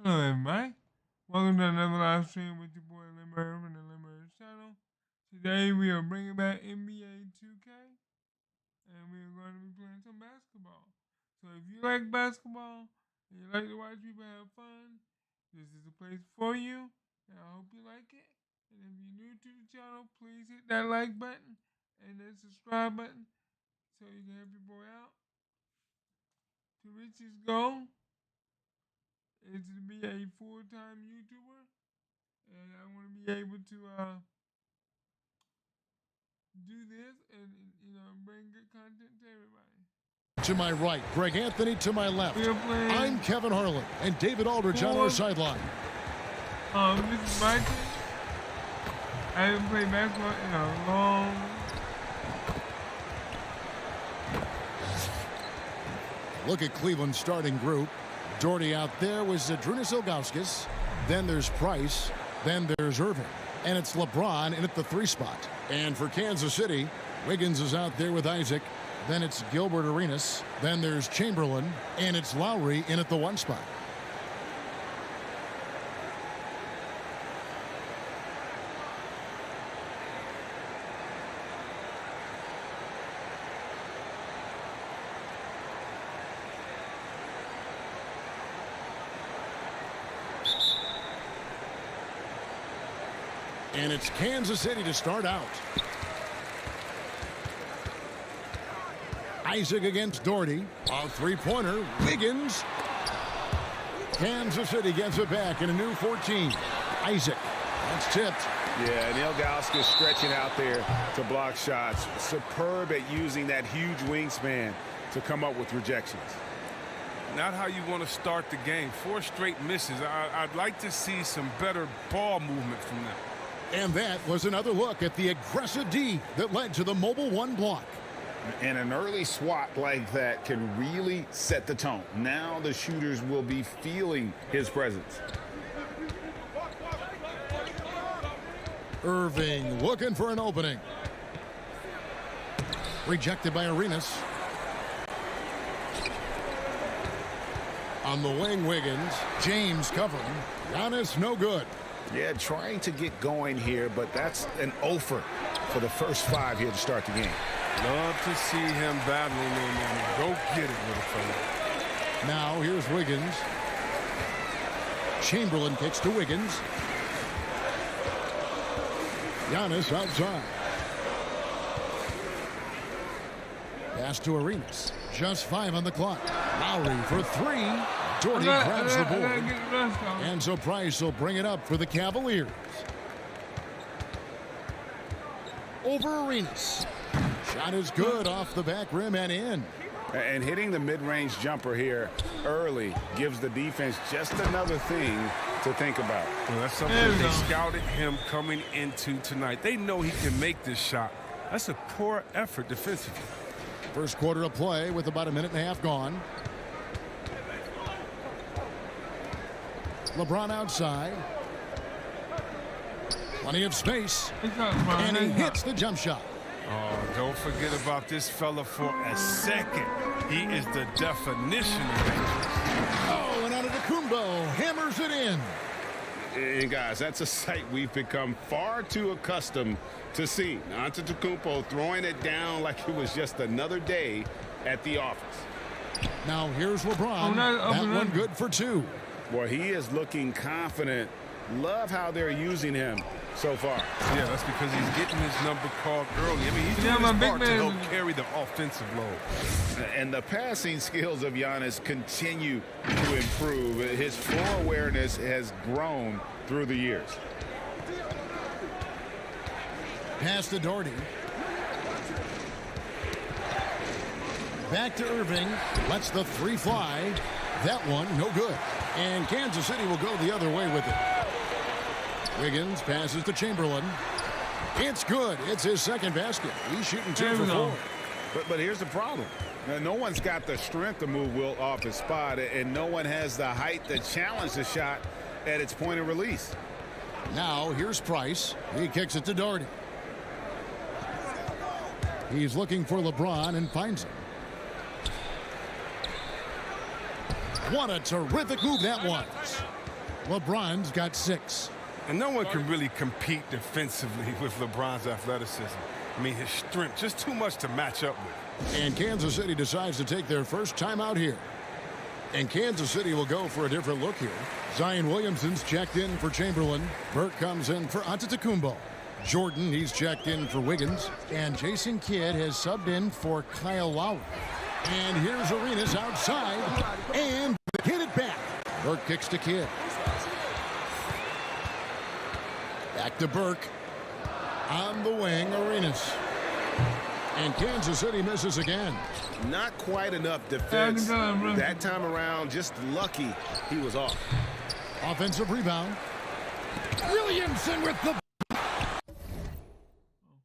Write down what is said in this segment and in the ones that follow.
Hello, everybody. Welcome to another live stream with your boy Limmer from the Limmer channel. Today we are bringing back NBA 2K, and we are going to be playing some basketball. So if you like basketball and you like to watch people have fun, this is the place for you. And I hope you like it. And if you're new to the channel, please hit that like button and that subscribe button so you can help your boy out to reach his goal is to be a full-time YouTuber, and I want to be able to do this and bring good content to everybody. To my right, Greg Anthony to my left. I'm Kevin Harlan and David Aldridge on our sideline. This is my team. I haven't played basketball in a long. Look at Cleveland's starting group. Doherty out there was Zadrunas Ilgauskas. Then there's Price. Then there's Irving. And it's LeBron in at the 3 spot. And for Kansas City, Wiggins is out there with Isaac. Then it's Gilbert Arenas. Then there's Chamberlain. And it's Lowry in at the 1 spot. And it's Kansas City to start out. Isaac against Doherty. A 3-pointer. Wiggins. Kansas City gets it back in a new 14. Isaac. That's tipped. Yeah, Neil Gauskas stretching out there to block shots. Superb at using that huge wingspan to come up with rejections. Not how you want to start the game. 4 straight misses. I'd like to see some better ball movement from them. And that was another look at the aggressive D that led to the mobile 1 block. And an early swat like that can really set the tone. Now the shooters will be feeling his presence. Irving looking for an opening. Rejected by Arenas. On the wing, Wiggins. James covering. Giannis no good. Yeah, trying to get going here, but that's an offer for the first 5 here to start the game. Love to see him battling in there. Go get it, little fella. Now here's Wiggins. Chamberlain kicks to Wiggins. Giannis outside. Pass to Arenas. Just 5 on the clock. Lowry for 3. Doherty grabs the board. And so Price will bring it up for the Cavaliers. Over Arenas. Shot is good off the back rim and in. And hitting the mid-range jumper here early gives the defense just another thing to think about. Well, that's something they scouted him coming into tonight. They know he can make this shot. That's a poor effort defensively. First quarter of play with about a minute and a half gone. LeBron outside. Plenty of space. And he hits the jump shot. Oh, don't forget about this fella for a second. He is the definition of dangerous. Oh, and Antetokounmpo hammers it in. And guys, that's a sight we've become far too accustomed to see. Antetokounmpo throwing it down like it was just another day at the office. Now here's LeBron. That one good for 2. Well, he is looking confident. Love how they're using him so far. Yeah, that's because he's getting his number called early. I mean, he's doing his part to help carry the offensive load. And the passing skills of Giannis continue to improve. His floor awareness has grown through the years. Pass to Doherty. Back to Irving. Lets the 3 fly. That one no good. And Kansas City will go the other way with it. Wiggins passes to Chamberlain. It's good. It's his second basket. He's shooting 2 for 4. But here's the problem. No one's got the strength to move Wilt off his spot, and no one has the height to challenge the shot at its point of release. Now here's Price. He kicks it to Doherty. He's looking for LeBron and finds him. What a terrific move that was. LeBron's got 6. And no one can really compete defensively with LeBron's athleticism. I mean, his strength, just too much to match up with. And Kansas City decides to take their first timeout here. And Kansas City will go for a different look here. Zion Williamson's checked in for Chamberlain. Burke comes in for Antetokounmpo. Jordan, he's checked in for Wiggins. And Jason Kidd has subbed in for Kyle Lowry. And here's Arenas outside. And hit it back. Burke kicks to Kidd. Back to Burke. On the wing, Arenas. And Kansas City misses again. Not quite enough defense that time around. Just lucky he was off. Offensive rebound. Williamson with the...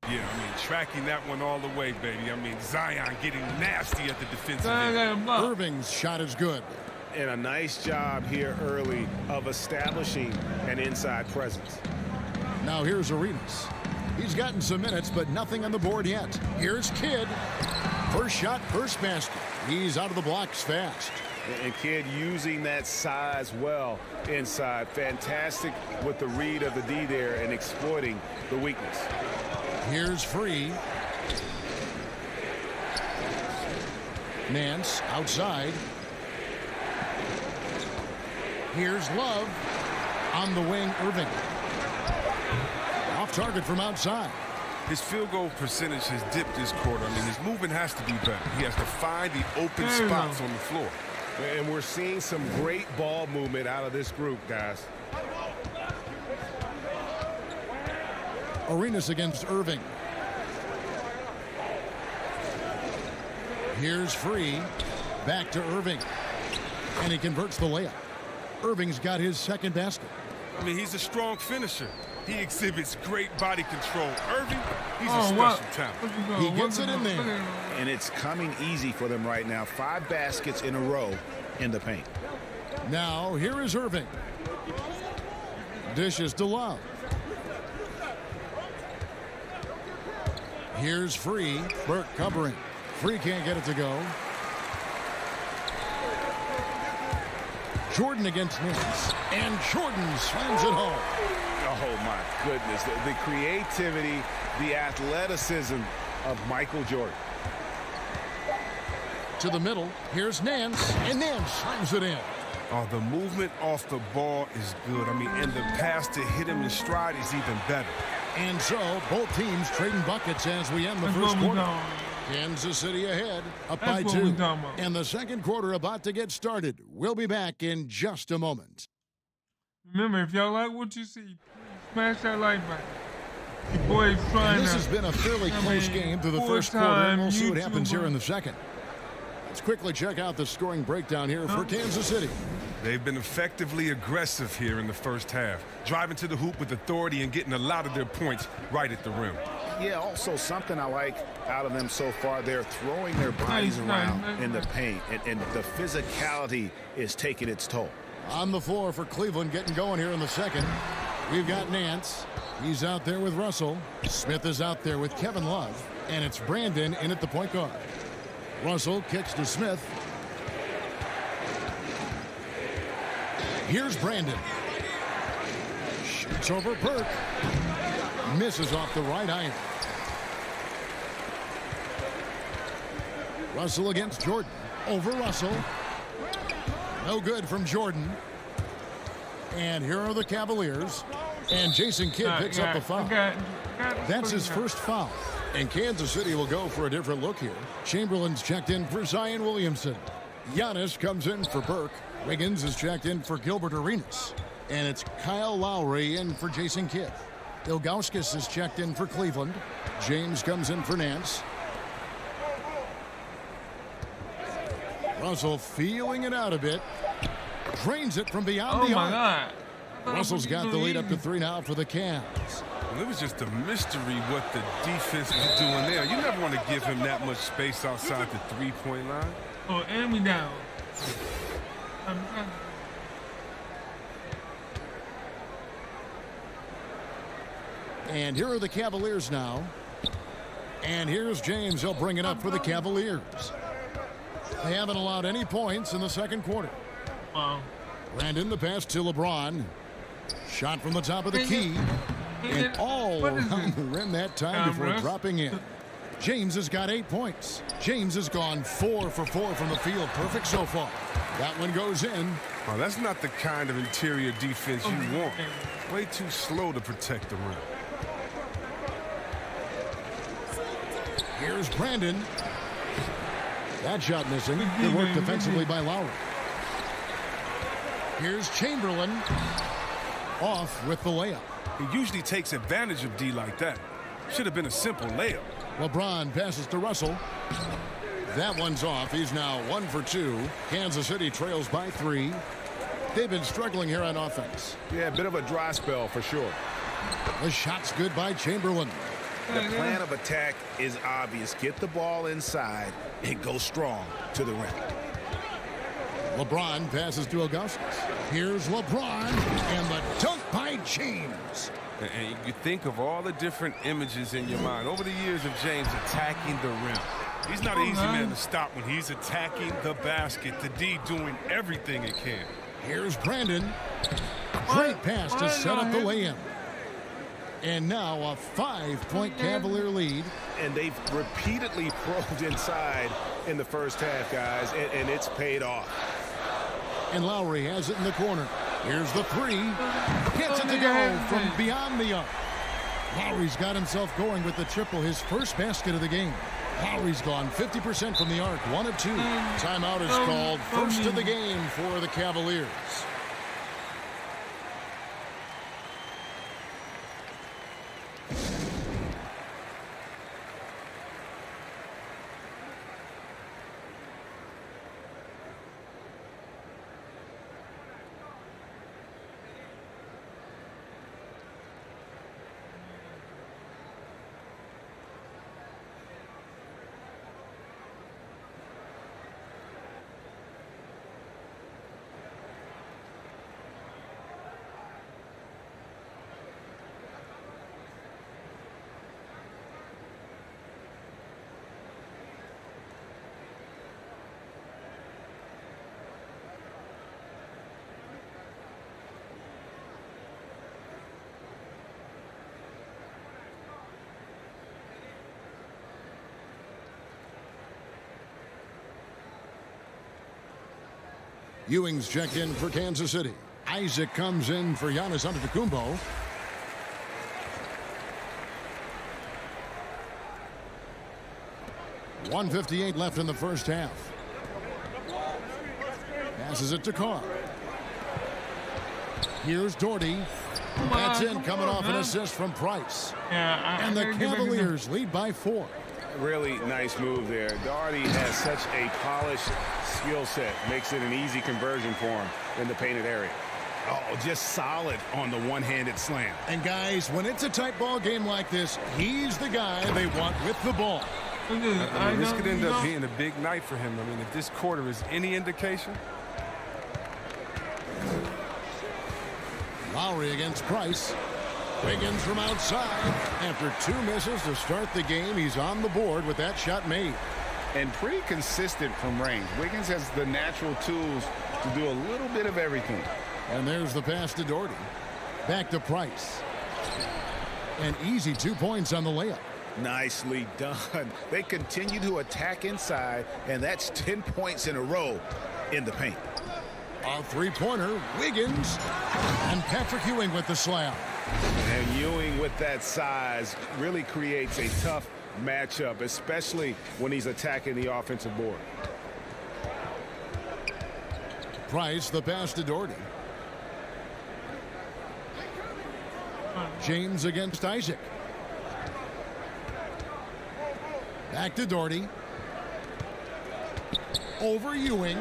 Yeah, I mean, tracking that one all the way, baby. I mean, Zion getting nasty at the defensive end. Irving's shot is good. And a nice job here early of establishing an inside presence. Now here's Arenas. He's gotten some minutes, but nothing on the board yet. Here's Kidd. First shot, first basket. He's out of the blocks fast. And Kidd using that size well inside. Fantastic with the read of the D there and exploiting the weakness. Here's Free. Nance outside. Here's Love. On the wing, Irving. Off target from outside. His field goal percentage has dipped this quarter. I mean, his movement has to be better. He has to find the open spots on the floor. And we're seeing some great ball movement out of this group, guys. Arenas against Irving. Here's Free. Back to Irving. And he converts the layup. Irving's got his second basket. I mean, he's a strong finisher. He exhibits great body control. Irving, he's a special talent. He gets it in there. And it's coming easy for them right now. 5 baskets in a row in the paint. Now, here is Irving. Dishes to Love. Here's Free. Burke covering. Free can't get it to go. Jordan against Nance. And Jordan slams it home. Oh, my goodness. The creativity, the athleticism of Michael Jordan. To the middle. Here's Nance. And Nance slams it in. Oh, the movement off the ball is good. I mean, and the pass to hit him in stride is even better. And so, both teams trading buckets as we end the first quarter. Kansas City ahead, up by 2. And the second quarter about to get started. We'll be back in just a moment. Remember, if y'all like what you see, smash that like button. Your boy's trying and this to, has been a fairly close game through the first quarter, and we'll see what happens here in the second. Let's quickly check out the scoring breakdown here for Kansas City. They've been effectively aggressive here in the first half, driving to the hoop with authority and getting a lot of their points right at the rim. Yeah, also something I like out of them so far, they're throwing their bodies around in the paint, and the physicality is taking its toll. On the floor for Cleveland, getting going here in the second. We've got Nance. He's out there with Russell. Smith is out there with Kevin Love. And it's Brandon in at the point guard. Russell kicks to Smith. Here's Brandon. Shoots over Burke. Misses off the right iron. Russell against Jordan. Over Russell. No good from Jordan. And here are the Cavaliers. And Jason Kidd picks up the foul. That's his first foul. And Kansas City will go for a different look here. Chamberlain's checked in for Zion Williamson. Giannis comes in for Burke. Wiggins is checked in for Gilbert Arenas. And it's Kyle Lowry in for Jason Kidd. Ilgauskas is checked in for Cleveland. James comes in for Nance. Russell feeling it out a bit. Drains it from beyond the arc. Russell's got the lead up to 3 now for the Cavs. Well, it was just a mystery what the defense was doing there. You never want to give him that much space outside the three-point line. Oh, and me down. And here are the Cavaliers now. And here's James. He'll bring it up for the Cavaliers. They haven't allowed any points in the second quarter. Wow. Brandon, the pass to LeBron. Shot from the top of the key. And all around the rim that time before dropping in. James has got 8 points. James has gone 4 for 4 from the field. Perfect so far. That one goes in. Oh, that's not the kind of interior defense you want. Way too slow to protect the rim. Here's Brandon. That shot missing. Good work defensively by Lowry. Here's Chamberlain. Off with the layup. He usually takes advantage of D like that. Should have been a simple layup. LeBron passes to Russell. That one's off. He's now 1 for 2. Kansas City trails by 3. They've been struggling here on offense. Yeah, a bit of a dry spell for sure. The shot's good by Chamberlain. The plan of attack is obvious. Get the ball inside and go strong to the rim. LeBron passes to Augustus. Here's LeBron and the dunk by James. And you think of all the different images in your mind over the years of James attacking the rim. He's not an easy man to stop when he's attacking the basket. The D doing everything it can. Here's Brandon. Great pass to set up the lay-in. And now a 5-point Cavalier lead. And they've repeatedly probed inside in the first half, guys, and it's paid off. And Lowry has it in the corner. Here's the three. Gets it to go from beyond the arc. Lowry's got himself going with the triple, his first basket of the game. Lowry's gone 50% from the arc, 1 of 2. Timeout is called. First of the game for the Cavaliers. Ewing's checked in for Kansas City. Isaac comes in for Giannis Antetokounmpo. .158 left in the first half. Passes it to Carr. Here's Doherty. That's in, coming off an assist from Price. And the Cavaliers lead by 4. Really nice move there. Doherty has such a polished skill set. Makes it an easy conversion for him in the painted area. Oh, just solid on the one-handed slam. And guys, when it's a tight ball game like this, he's the guy they want with the ball. This could end up being a big night for him. I mean, if this quarter is any indication. Lowry against Price. Wiggins from outside. After 2 misses to start the game, he's on the board with that shot made. And pretty consistent from range. Wiggins has the natural tools to do a little bit of everything. And there's the pass to Doherty. Back to Price. An easy 2 points on the layup. Nicely done. They continue to attack inside, and that's 10 points in a row in the paint. A three-pointer, Wiggins. And Patrick Ewing with the slam. And Ewing with that size really creates a tough matchup, especially when he's attacking the offensive board. Price, the pass to Doherty. James against Isaac. Back to Doherty. Over Ewing.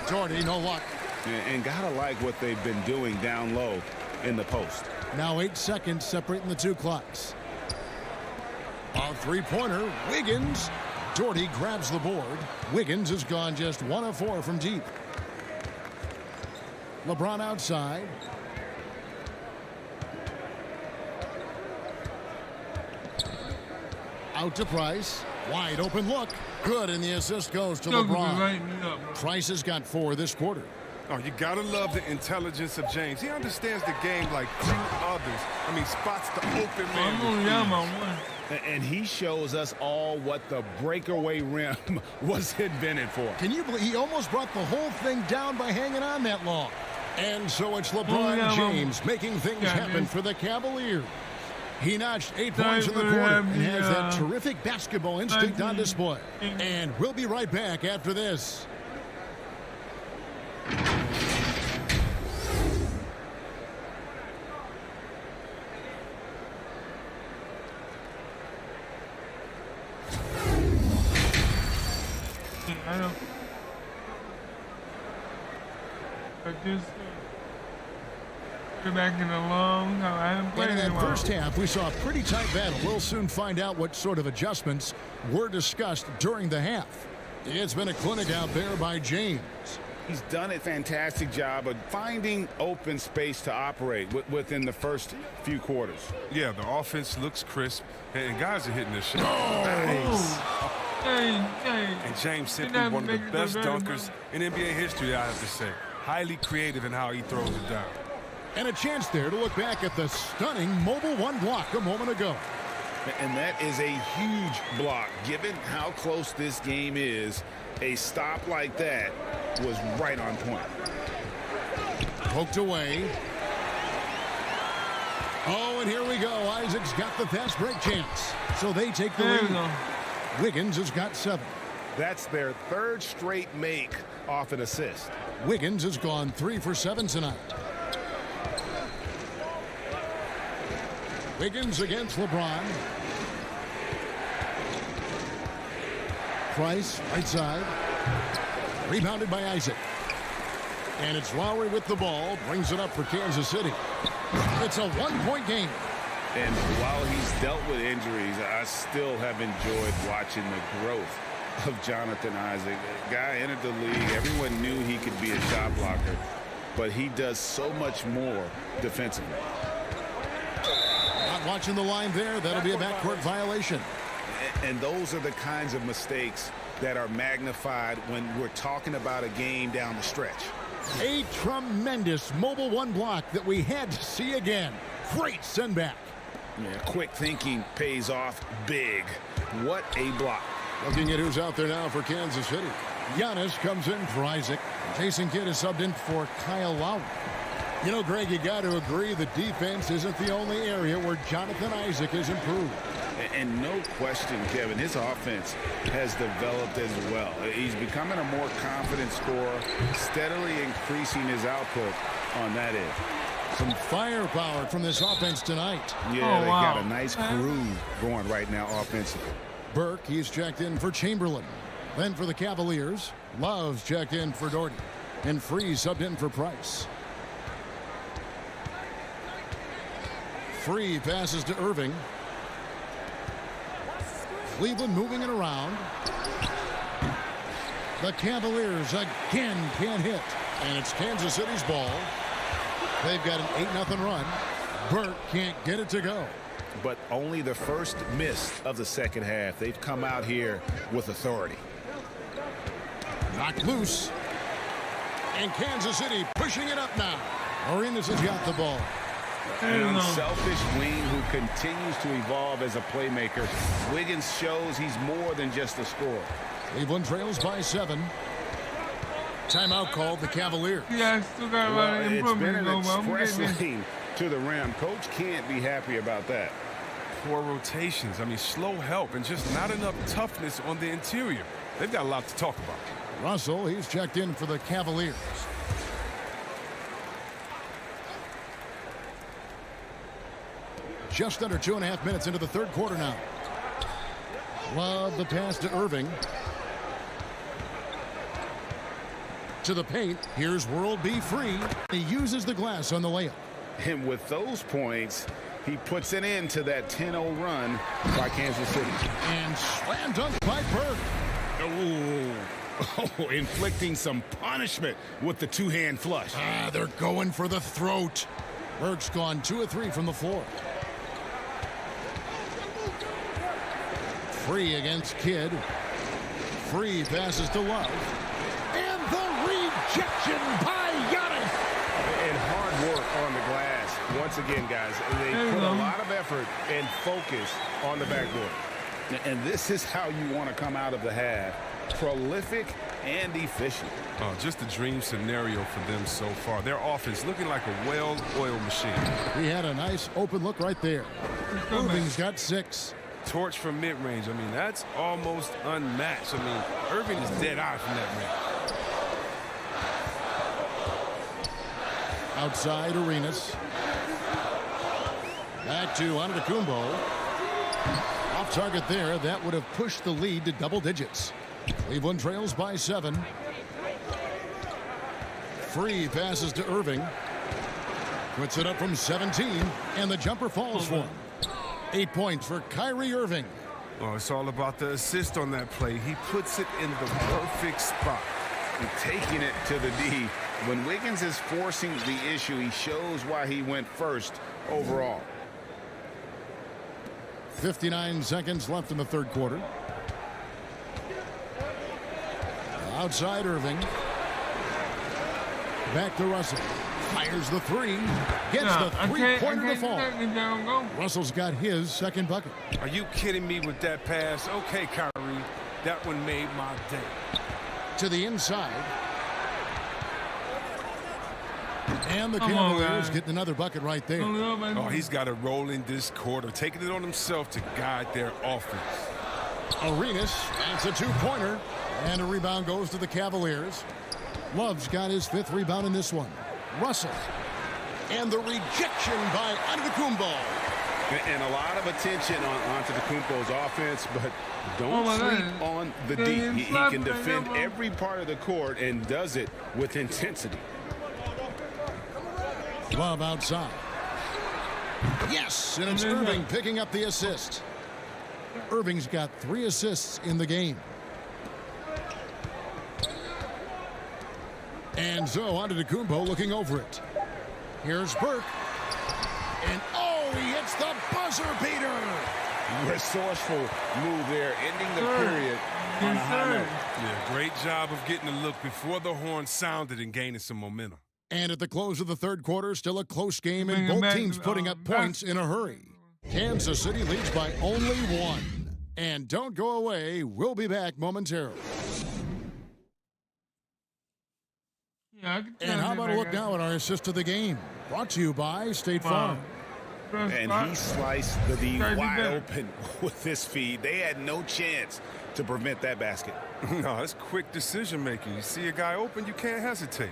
Doherty, no luck. And gotta like what they've been doing down low in the post. Now 8 seconds separating the 2 clocks. A three-pointer, Wiggins. Doherty grabs the board. Wiggins has gone just 1 of 4 from deep. LeBron outside. Out to Price. Wide open look. Good, and the assist goes to LeBron. Price has got 4 this quarter. Oh, you got to love the intelligence of James. He understands the game like few others. I mean, spots the open man. I'm only down by one. And he shows us all what the breakaway rim was invented for. Can you believe he almost brought the whole thing down by hanging on that long? And so it's LeBron James making things happen for the Cavaliers. He notched 8 points in the quarter and has that terrific basketball instinct on display. And we'll be right back after this. I know. But just get back in a long time. I haven't played in in a that while. first half, we saw a pretty tight battle. We'll soon find out what sort of adjustments were discussed during the half. It's been a clinic out there by James. He's done a fantastic job of finding open space to operate within the first few quarters. Yeah, the offense looks crisp, and guys are hitting their shot. Nice. And James simply one of the best dunkers in NBA history, I have to say. Highly creative in how he throws it down. And a chance there to look back at the stunning mobile one block a moment ago. And that is a huge block. Given how close this game is, a stop like that was right on point. Poked away. Oh, and here we go. Isaac's got the fast break chance. So they take the lead. Wiggins has got 7. That's their third straight make off an assist. Wiggins has gone 3 for 7 tonight. Wiggins against LeBron. Price, right side. Rebounded by Isaac. And it's Lowry with the ball. Brings it up for Kansas City. It's a one-point game. And while he's dealt with injuries, I still have enjoyed watching the growth of Jonathan Isaac. The guy entered the league. Everyone knew he could be a shot blocker, but he does so much more defensively. Not watching the line there. That'll be a backcourt violation. And those are the kinds of mistakes that are magnified when we're talking about a game down the stretch. A tremendous mobile one block that we had to see again. Great send back. Yeah, quick thinking pays off big. What a block. Looking at who's out there now for Kansas City. Giannis comes in for Isaac. Jason Kidd is subbed in for Kyle Lowry. You know, Greg, you got to agree the defense isn't the only area where Jonathan Isaac has improved. And no question, Kevin, his offense has developed as well. He's becoming a more confident scorer, steadily increasing his output on that end. Some firepower from this offense tonight. Yeah, they got a nice groove going right now offensively. Burke, he's checked in for Chamberlain. Then for the Cavaliers, Love's checked in for Doherty. And Free subbed in for Price. Free passes to Irving. Cleveland moving it around. The Cavaliers again can't hit. And it's Kansas City's ball. They've got an 8-0 run. Burke can't get it to go. But only the first miss of the second half. They've come out here with authority. Knocked loose. And Kansas City pushing it up now. Arenas has got the ball. An unselfish wing who continues to evolve as a playmaker. Wiggins shows he's more than just a scorer. Cleveland trails by 7. Timeout called the Cavaliers. Yeah, I still got a lot of It's been an improvement. express lane to the rim. Coach can't be happy about that. Poor rotations. I mean, slow help and just not enough toughness on the interior. They've got a lot to talk about. Russell, he's checked in for the Cavaliers. Just under 2.5 minutes into the third quarter now. Love the pass to Irving. To the paint. Here's World B Free. He uses the glass on the layup. And with those points, he puts an end to that 10-0 run by Kansas City. And slam dunk by Burke. Oh, inflicting some punishment with the two-hand flush. They're going for the throat. Burke's gone 2 of 3 from the floor. Free against Kidd. Free passes to Love. And the rejection by once again, guys. They put a lot of effort and focus on the backboard. And this is how you want to come out of the half. Prolific and efficient. Oh, just a dream scenario for them so far. Their offense looking like a well-oiled machine. He had a nice open look right there. Irving's got 6. Torch from mid-range. I mean, that's almost unmatched. I mean, Irving is dead eye from that range. Outside Arenas. Back to Antetokounmpo. Off target there. That would have pushed the lead to double digits. Cleveland trails by 7. Free passes to Irving. Puts it up from 17, and the jumper falls for him. 8 points for Kyrie Irving. Oh, it's all about the assist on that play. He puts it in the perfect spot. And taking it to the D. When Wiggins is forcing the issue, he shows why he went first overall. 59 seconds left in the third quarter. Outside Irving. Back to Russell. Fires the 3. Gets the three-pointer to fall. Russell's got his second bucket. Are you kidding me with that pass? Okay, Kyrie. That one made my day. To the inside. And the Cavaliers getting another bucket right there. Oh, he's got it rolling this quarter, taking it on himself to guide their offense. Arenas, that's a 2-pointer. And a rebound goes to the Cavaliers. Love's got his 5th rebound in this one. Russell. And the rejection by Antetokounmpo. And a lot of attention on Antetokounmpo's offense, but don't sleep on the D. He can defend every part of the court and does it with intensity. Love outside. Yes, and it's Irving picking up the assist. Irving's got 3 assists in the game. And so Antetokounmpo looking over it. Here's Burke. And oh, he hits the buzzer beater. Resourceful move there, ending the period on a high note. Yeah, great job of getting the look before the horn sounded and gaining some momentum. And at the close of the third quarter, still a close game, and both teams putting up points in a hurry. Kansas City leads by only 1. And don't go away. We'll be back momentarily. And how about a look now at our assist of the game? Brought to you by State Farm. And he sliced the D wide open with his feed. They had no chance to prevent that basket. No, that's quick decision making. You see a guy open, you can't hesitate.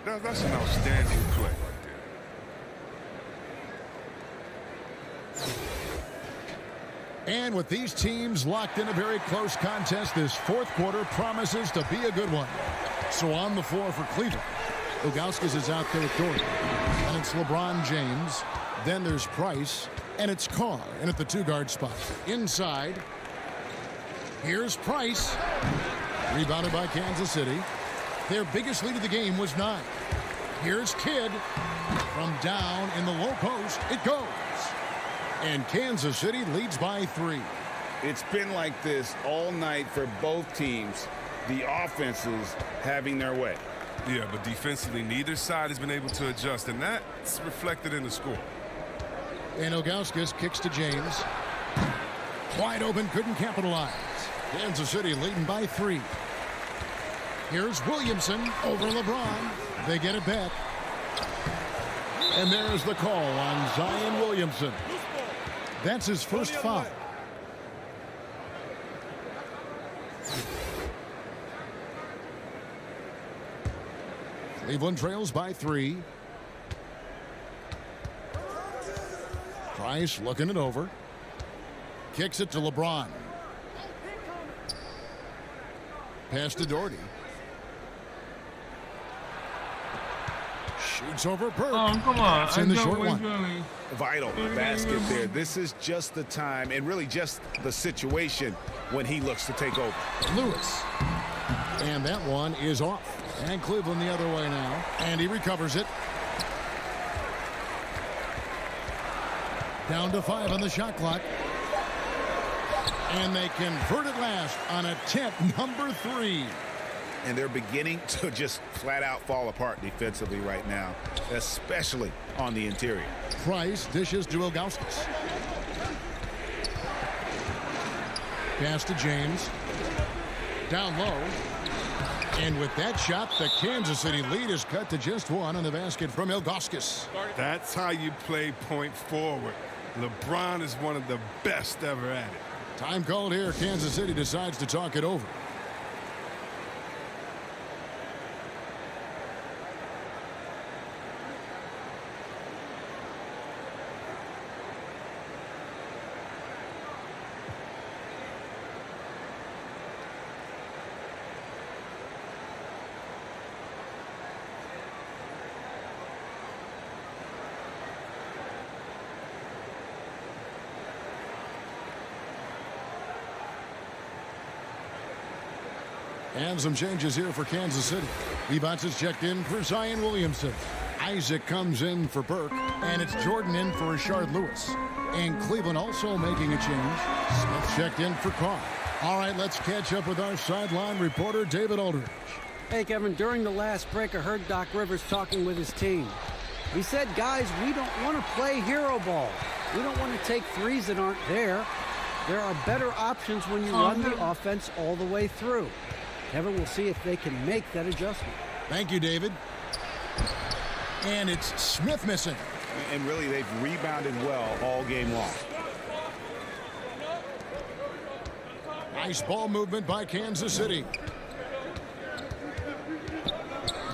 That's an outstanding play right there. And with these teams locked in a very close contest, this fourth quarter promises to be a good one. So on the floor for Cleveland, Ilgauskas is out there with Doherty. And it's LeBron James. Then there's Price. And it's Carr in at the 2-guard spot. Inside, here's Price. Rebounded by Kansas City. Their biggest lead of the game was 9. Here's Kidd. From down in the low post, it goes. And Kansas City leads by 3. It's been like this all night for both teams. The offenses having their way. Yeah, but defensively, neither side has been able to adjust, and that's reflected in the score. And Ilgauskas kicks to James. Wide open, couldn't capitalize. Kansas City leading by 3. Here's Williamson over LeBron. They get it back. And there's the call on Zion Williamson. That's his first foul. Cleveland trails by 3. Price looking it over. Kicks it to LeBron. Pass to Doherty. Shoots over Burke. Oh, come on. It's in the short one. Really... Vital basket there. This is just the time and really just the situation when he looks to take over. Lewis. And that one is off. And Cleveland the other way now. And he recovers it. Down to 5 on the shot clock. And they convert it last on attempt number 3. and they're beginning to just flat out fall apart defensively right now, especially on the interior. Price dishes to Ilgauskas. Pass to James. Down low. And with that shot, the Kansas City lead is cut to just one on the basket from Ilgauskas. That's how you play point forward. LeBron is one of the best ever at it. Time called here. Kansas City decides to talk it over. And some changes here for Kansas City. Evans is checked in for Zion Williamson. Isaac comes in for Burke. And it's Jordan in for Rashard Lewis. And Cleveland also making a change. Smith checked in for Carr. All right, let's catch up with our sideline reporter, David Aldridge. Hey, Kevin, during the last break, I heard Doc Rivers talking with his team. He said, guys, we don't want to play hero ball. We don't want to take threes that aren't there. There are better options when you run the offense all the way through. Kevin, we'll see if they can make that adjustment. Thank you, David. And it's Smith missing. And really, they've rebounded well all game long. Nice ball movement by Kansas City.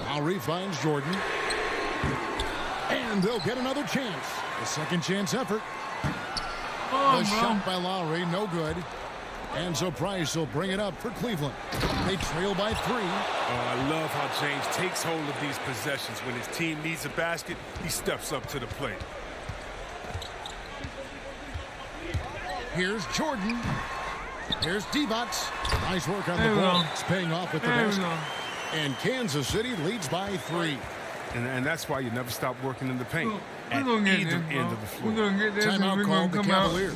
Lowry finds Jordan. And they'll get another chance. A second chance effort. The shot by Lowry, no good. And so Price will bring it up for Cleveland. They trail by 3. I love how James takes hold of these possessions. When his team needs a basket, he steps up to the plate. Here's Jordan. Here's Divac. Nice work on the ball. It's paying off with the basket. And Kansas City leads by 3. And that's why you never stop working in the paint at either end of the floor. Timeout called the Cavaliers.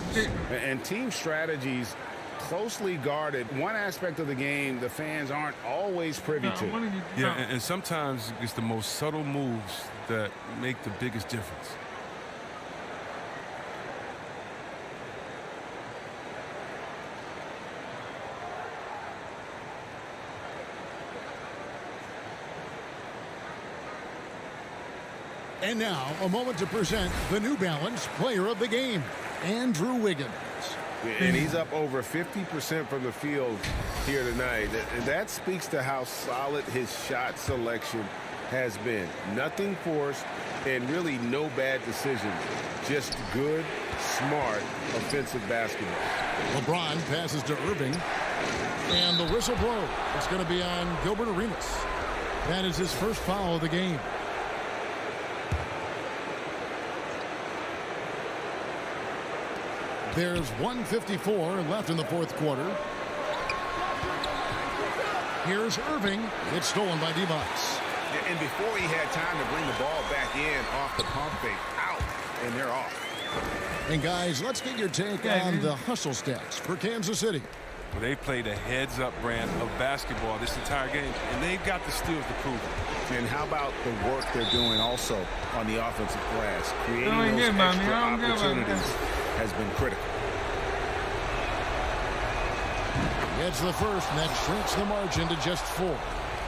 And team strategies closely guarded. One aspect of the game the fans aren't always privy to. Yeah, and sometimes it's the most subtle moves that make the biggest difference. And now, a moment to present the New Balance Player of the Game, Andrew Wiggins. And he's up over 50% from the field here tonight. That speaks to how solid his shot selection has been. Nothing forced and really no bad decisions. Just good, smart, offensive basketball. LeBron passes to Irving. And the whistle blow. It's going to be on Gilbert Arenas. That is his first foul of the game. There's 1:54 left in the fourth quarter. Here's Irving. It's stolen by Divac. And before he had time to bring the ball back in off the pump fake, out, and they're off. And guys, let's get your take on the hustle stats for Kansas City. Well, they played a heads-up brand of basketball this entire game, and they've got the steals to prove it. And how about the work they're doing also on the offensive glass? Creating those extra opportunities has been critical. It's the first, and that shrinks the margin to just 4.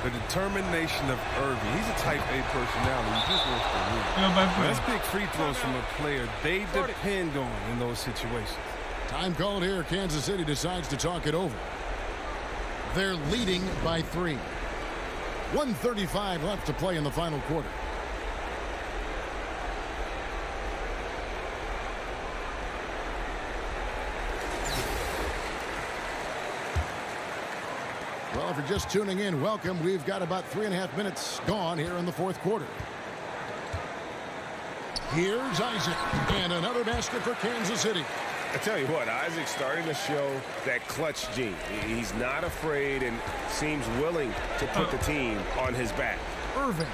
The determination of Irving. He's a type A personality. He just wants to win. That's big free throws from a player they depend on in those situations. Time called here. Kansas City decides to talk it over. They're leading by 3. 1:35 left to play in the final quarter. Well, if you're just tuning in, welcome. We've got about 3.5 minutes gone here in the fourth quarter. Here's Isaac, and another basket for Kansas City. I tell you what, Isaac's starting to show that clutch gene. He's not afraid and seems willing to put the team on his back. Irving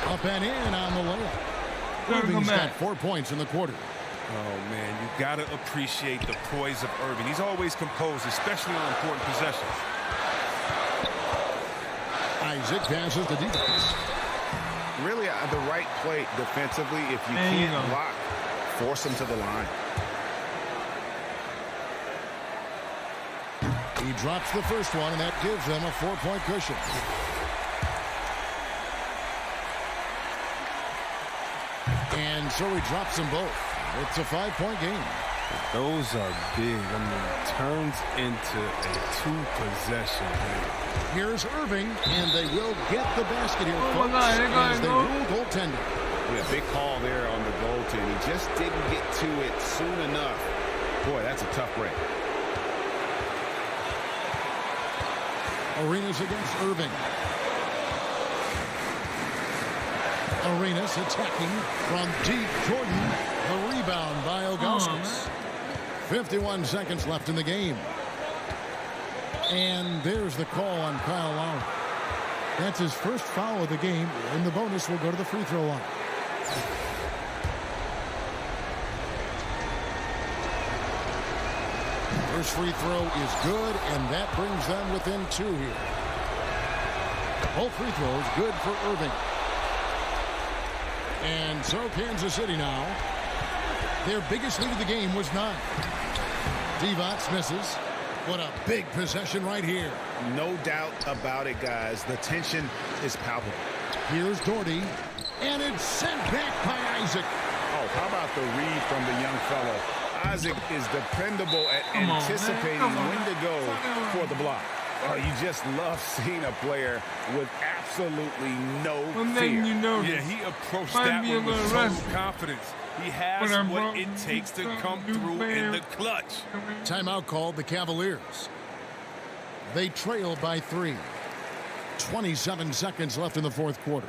up and in on the layup. Irving's got 4 points in the quarter. Oh, man, you got to appreciate the poise of Irving. He's always composed, especially on important possessions. Isaac passes to defense. Really the right play defensively. If you can't block, force him to the line. He drops the first one, and that gives them a 4-point cushion. And so he drops them both. It's a 5-point game. Those are big. I mean, turns into a 2-possession game. Here's Irving, and they will get the basket here, folks, as they rule goaltending. Yeah, big call there on the goaltend. He just didn't get to it soon enough. Boy, that's a tough break. Arenas against Irving. Arenas attacking from deep. Jordan, the rebound by Ilgauskas. 51 seconds left in the game. And there's the call on Kyle Lowry. That's his first foul of the game, and the bonus will go to the free throw line. First free throw is good, and that brings them within 2 here. Both free throws good for Irving. And so Kansas City now, their biggest lead of the game was 9. Divac misses. What a big possession right here. No doubt about it, guys. The tension is palpable. Here's Doherty, and it's sent back by Isaac. Oh, how about the read from the young fellow? Isaac is dependable at anticipating when to go for the block. Oh, you just love seeing a player with absolutely no fear. Yeah, he approached that one with total confidence. He has what it takes to come through in the clutch. Timeout called the Cavaliers. They trail by 3. 27 seconds left in the fourth quarter.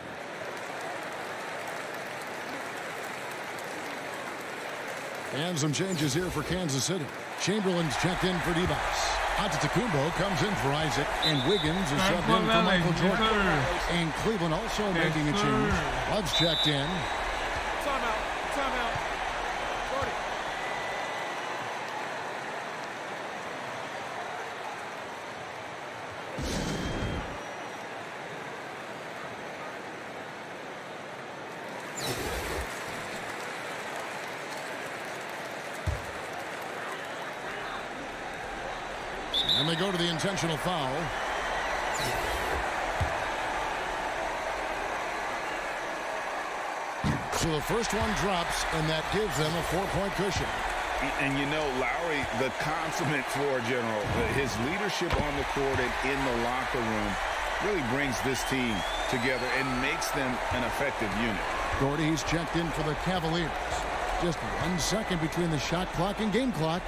And some changes here for Kansas City. Chamberlain's checked in for Divac. Antetokounmpo comes in for Isaac, and Wiggins is subbed in for Michael Jordan. And Cleveland also making a change. Love's checked in. Timeout. Jordan. And they go to the intentional foul. So the first one drops, and that gives them a 4-point cushion. And you know, Lowry, the consummate floor general, his leadership on the court and in the locker room really brings this team together and makes them an effective unit. Doherty's checked in for the Cavaliers. Just 1 second between the shot clock and game clock.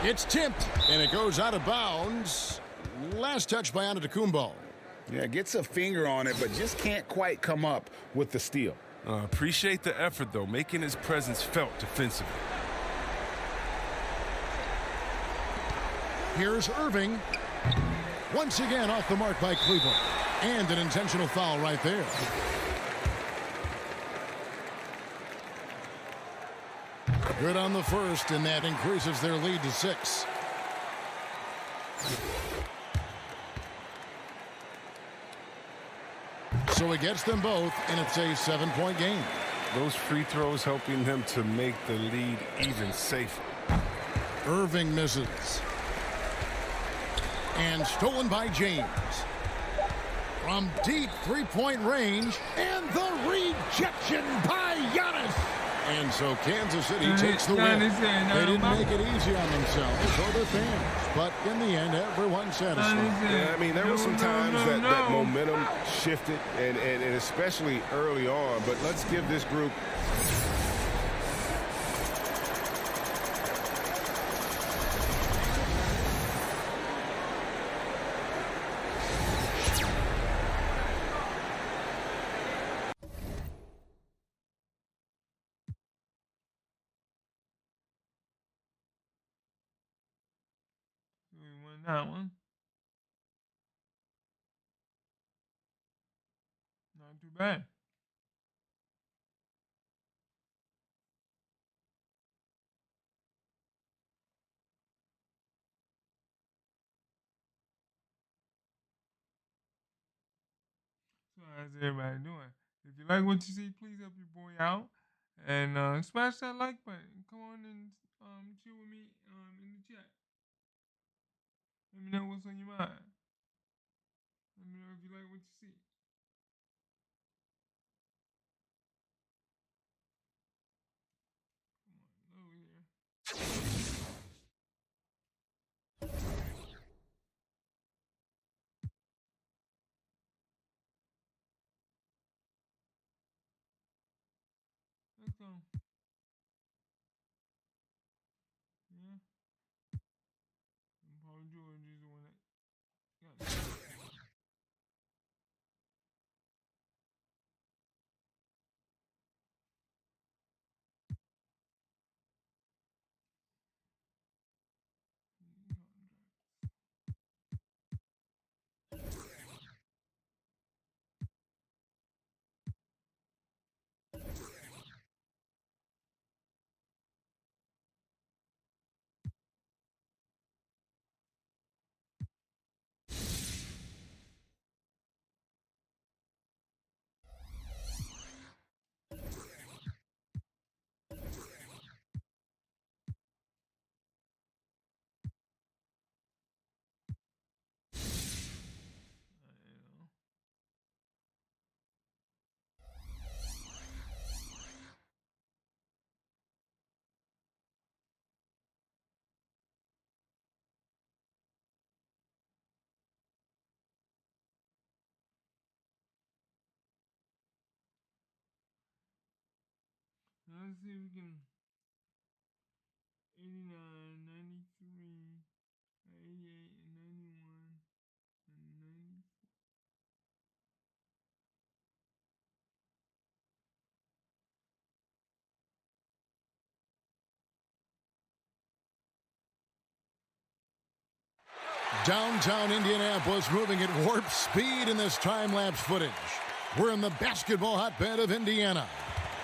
It's tipped, and it goes out of bounds. Last touch by Antetokounmpo. Yeah, gets a finger on it, but just can't quite come up with the steal. Appreciate the effort, though, making his presence felt defensively. Here's Irving. Once again off the mark by Cleveland. And an intentional foul right there. Good on the first, and that increases their lead to 6. So it gets them both, and it's a 7-point game. Those free throws helping them to make the lead even safer. Irving misses. And stolen by James. From deep 3-point range, and the rejection by Giannis. And so Kansas City takes the win. They didn't make it easy on themselves or their fans, but in the end, everyone's satisfied. Yeah, I mean, there were some times that momentum shifted, and especially early on, but let's give this group that one. Not too bad. So how's everybody doing? If you like what you see, please help your boy out and smash that like button. Come on and chill with me in the chat. Let me know what's on your mind. Let me know if you like what you see. Come on, over here. Let's go. Yeah. And Paul George is the one that got it. Let's see if we can 89, 93, 88, and 91, and 90. Downtown Indianapolis moving at warp speed in this time-lapse footage. We're in the basketball hotbed of Indiana.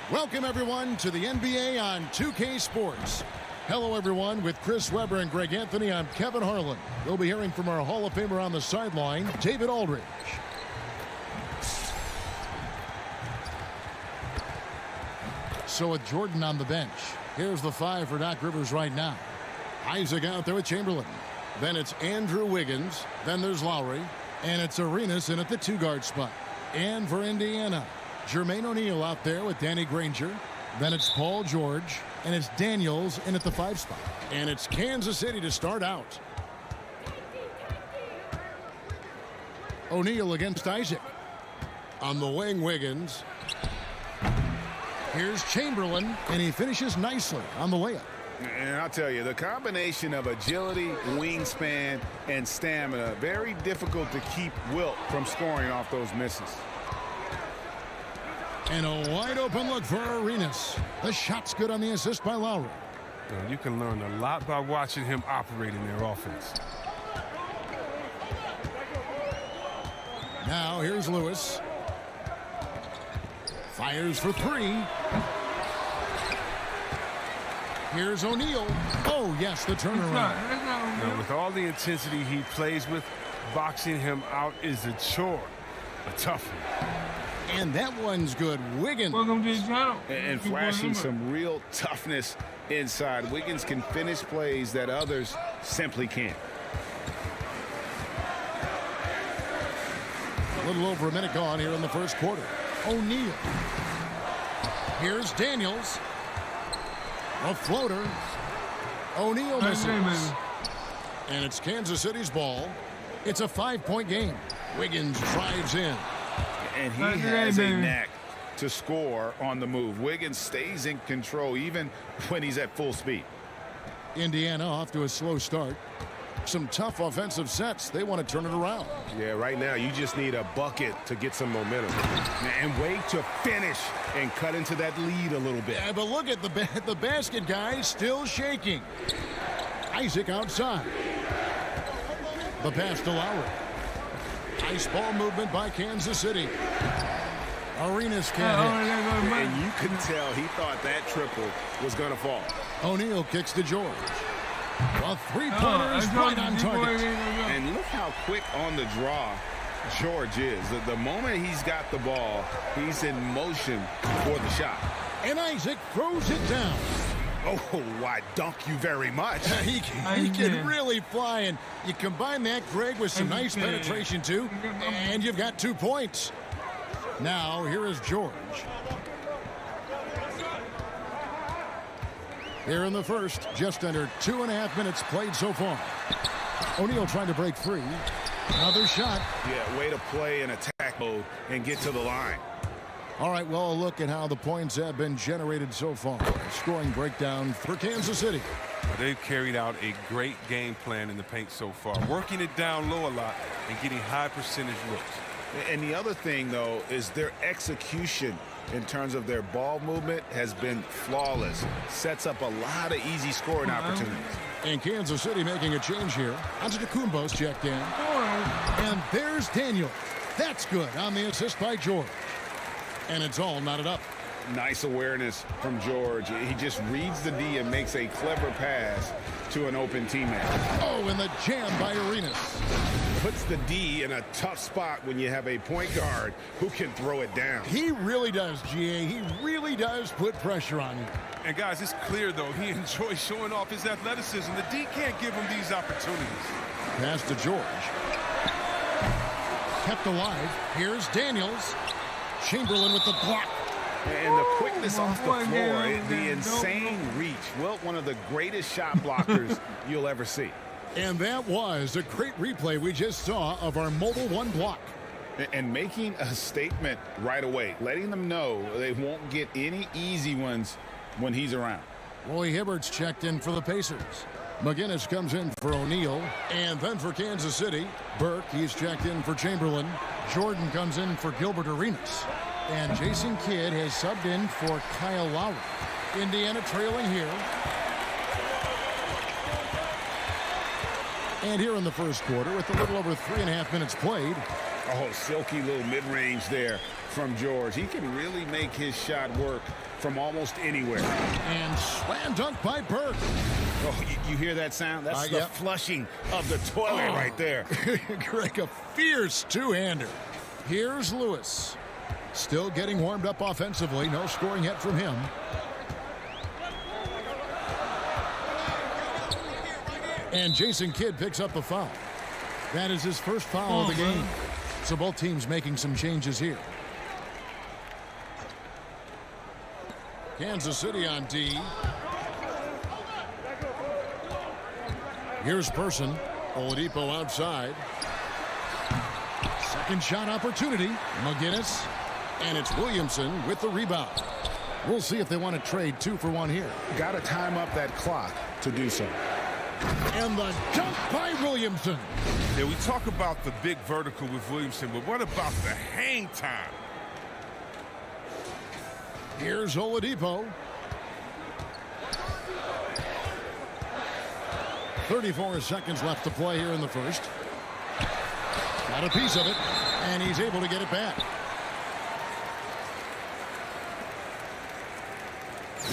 Welcome, everyone, to the NBA on 2K Sports. Hello, everyone. With Chris Webber and Greg Anthony, I'm Kevin Harlan. We'll be hearing from our Hall of Famer on the sideline, David Aldridge. So with Jordan on the bench, here's the five for Doc Rivers right now. Isaac out there with Chamberlain. Then it's Andrew Wiggins. Then there's Lowry. And it's Arenas in at the two-guard spot. And for Indiana, Jermaine O'Neal out there with Danny Granger. Then it's Paul George. And it's Daniels in at the five spot. And it's Kansas City to start out. O'Neal against Isaac. On the wing, Wiggins. Here's Chamberlain. And he finishes nicely on the layup. And I'll tell you, the combination of agility, wingspan, and stamina, very difficult to keep Wilt from scoring off those misses. And a wide open look for Arenas. The shot's good on the assist by Lowry. Well, you can learn a lot by watching him operate in their offense. Now here's Lewis. Fires for three. Here's O'Neal. Oh, yes, the turnaround. Now, with all the intensity he plays with, boxing him out is a chore. A tough one. And that one's good. Wiggins. Welcome to the channel. And flashing some real toughness inside. Wiggins can finish plays that others simply can't. A little over a minute gone here in the first quarter. O'Neal. Here's Daniels. A floater. O'Neal misses. And it's Kansas City's ball. It's a 5-point game. Wiggins drives in. And he has a knack to score on the move. Wiggins stays in control even when he's at full speed. Indiana off to a slow start. Some tough offensive sets. They want to turn it around. Yeah, right now you just need a bucket to get some momentum. And wait to finish and cut into that lead a little bit. Yeah, but look at the basket, guys, still shaking. Isaac outside. The pass to Lowry. Nice ball movement by Kansas City. Arenas can't hit. And you could tell he thought that triple was going to fall. O'Neal kicks to George. A three-pointer is right on target. And look how quick on the draw George is. The moment he's got the ball, he's in motion for the shot. And Isaac throws it down. Oh, why, dunk you very much. He can really fly, and you combine that, Greg, with some nice penetration, too, and you've got 2 points. Now, here is George. Here in the first, just under 2.5 minutes played so far. O'Neal trying to break free. Another shot. Yeah, way to play in attack mode and get to the line. All right, well, a look at how the points have been generated so far. Scoring breakdown for Kansas City. They've carried out a great game plan in the paint so far, working it down low a lot and getting high percentage looks. And the other thing, though, is their execution in terms of their ball movement has been flawless. Sets up a lot of easy scoring opportunities. And Kansas City making a change here. Antetokounmpo's checked in. And there's Daniel. That's good on the assist by George. And it's all knotted up. Nice awareness from George. He just reads the D and makes a clever pass to an open teammate. Oh, and the jam by Arenas. Puts the D in a tough spot when you have a point guard who can throw it down. He really does, GA. He really does put pressure on you. And, guys, it's clear, though, he enjoys showing off his athleticism. The D can't give him these opportunities. Pass to George. Kept alive. Here's Daniels. Chamberlain with the block. And the quickness off the floor, the insane reach. Well, one of the greatest shot blockers you'll ever see. And that was a great replay we just saw of our Mobile One block. And making a statement right away, letting them know they won't get any easy ones when he's around. Roy Hibbert's checked in for the Pacers. McGinnis comes in for O'Neal. And then for Kansas City, Burke, he's checked in for Chamberlain. Jordan comes in for Gilbert Arenas. And Jason Kidd has subbed in for Kyle Lowry. Indiana trailing here. And here in the first quarter with a little over 3.5 minutes played. Oh, silky little mid-range there from George. He can really make his shot work from almost anywhere. And slam dunk by Burke. Oh, you hear that sound? That's the flushing of the toilet right there. Greg, a fierce two-hander. Here's Lewis. Still getting warmed up offensively. No scoring yet from him. And Jason Kidd picks up the foul. That is his first foul of the game. So both teams making some changes here. Kansas City on D. Here's Person. Oladipo outside. Second shot opportunity. McGinnis. And it's Williamson with the rebound. We'll see if they want to trade 2 for 1 here. Got to time up that clock to do so. And the dunk by Williamson. Yeah, we talk about the big vertical with Williamson, but what about the hang time? Here's Oladipo. 34 seconds left to play here in the first. Got a piece of it, and he's able to get it back.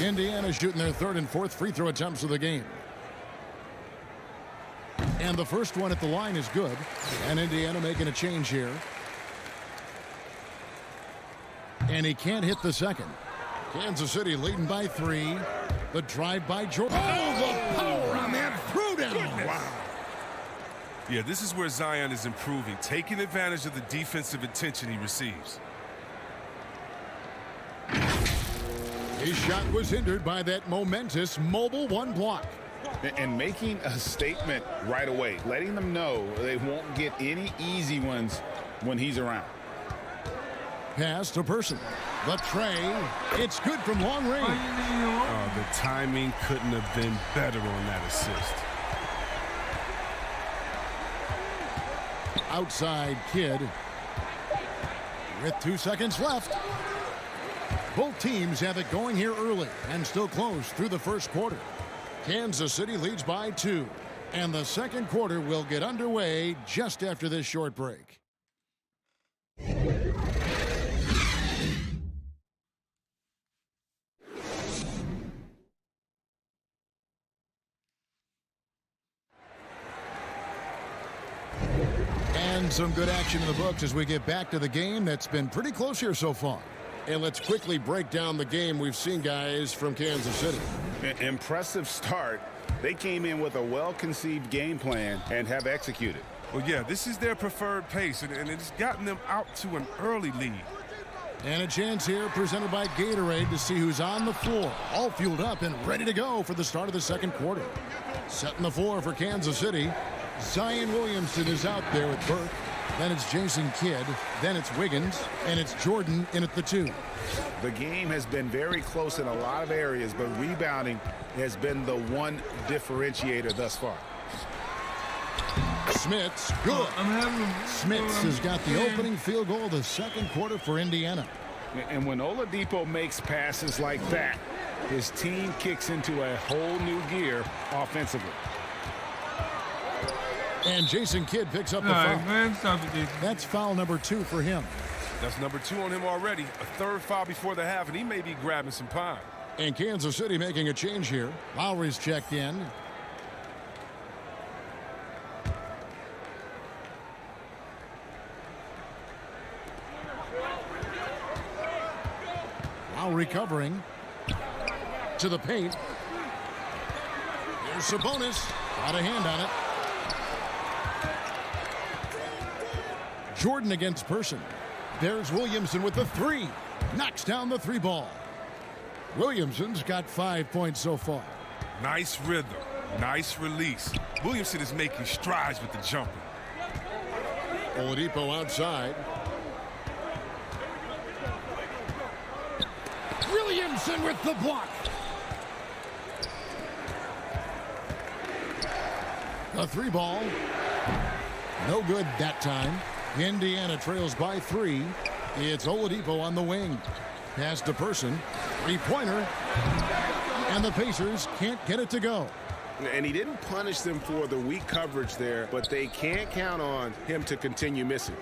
Indiana shooting their third and fourth free throw attempts of the game. And the first one at the line is good. And Indiana making a change here. And he can't hit the second. Kansas City leading by 3. The drive by Jordan. Oh, the power on that throwdown. Wow. Yeah, this is where Zion is improving, taking advantage of the defensive attention he receives. His shot was hindered by that momentous Mobile One block. And making a statement right away, letting them know they won't get any easy ones when he's around. Pass to Person. The tray. It's good from long range. The timing couldn't have been better on that assist. Outside Kidd. With 2 seconds left. Both teams have it going here early and still close through the first quarter. Kansas City leads by 2. And the second quarter will get underway just after this short break. And some good action in the books as we get back to the game that's been pretty close here so far. And let's quickly break down the game we've seen, guys, from Kansas City. Impressive start. They came in with a well-conceived game plan and have executed. Well, yeah, this is their preferred pace, and it's gotten them out to an early lead. And a chance here presented by Gatorade to see who's on the floor. All fueled up and ready to go for the start of the second quarter. Setting the floor for Kansas City. Zion Williamson is out there with Burke. Then it's Jason Kidd. Then it's Wiggins. And it's Jordan in at the 2. The game has been very close in a lot of areas, but rebounding has been the one differentiator thus far. Smith's good. Smiths has got the opening field goal of the second quarter for Indiana. And when Oladipo makes passes like that, his team kicks into a whole new gear offensively. And Jason Kidd picks up the foul. That's foul number 2 for him. That's number 2 on him already. A third foul before the half, and he may be grabbing some pine. And Kansas City making a change here. Lowry's checked in. Lowry covering. To the paint. Here's Sabonis. Got a hand on it. Jordan against Person. There's Williamson with the 3. Knocks down the 3 ball. Williamson's got 5 points so far. Nice rhythm. Nice release. Williamson is making strides with the jumper. Oladipo outside. Williamson with the block. A 3 ball. No good that time. Indiana trails by 3. It's Oladipo on the wing. Pass to Person. 3-pointer. And the Pacers can't get it to go. And he didn't punish them for the weak coverage there, but they can't count on him to continue missing.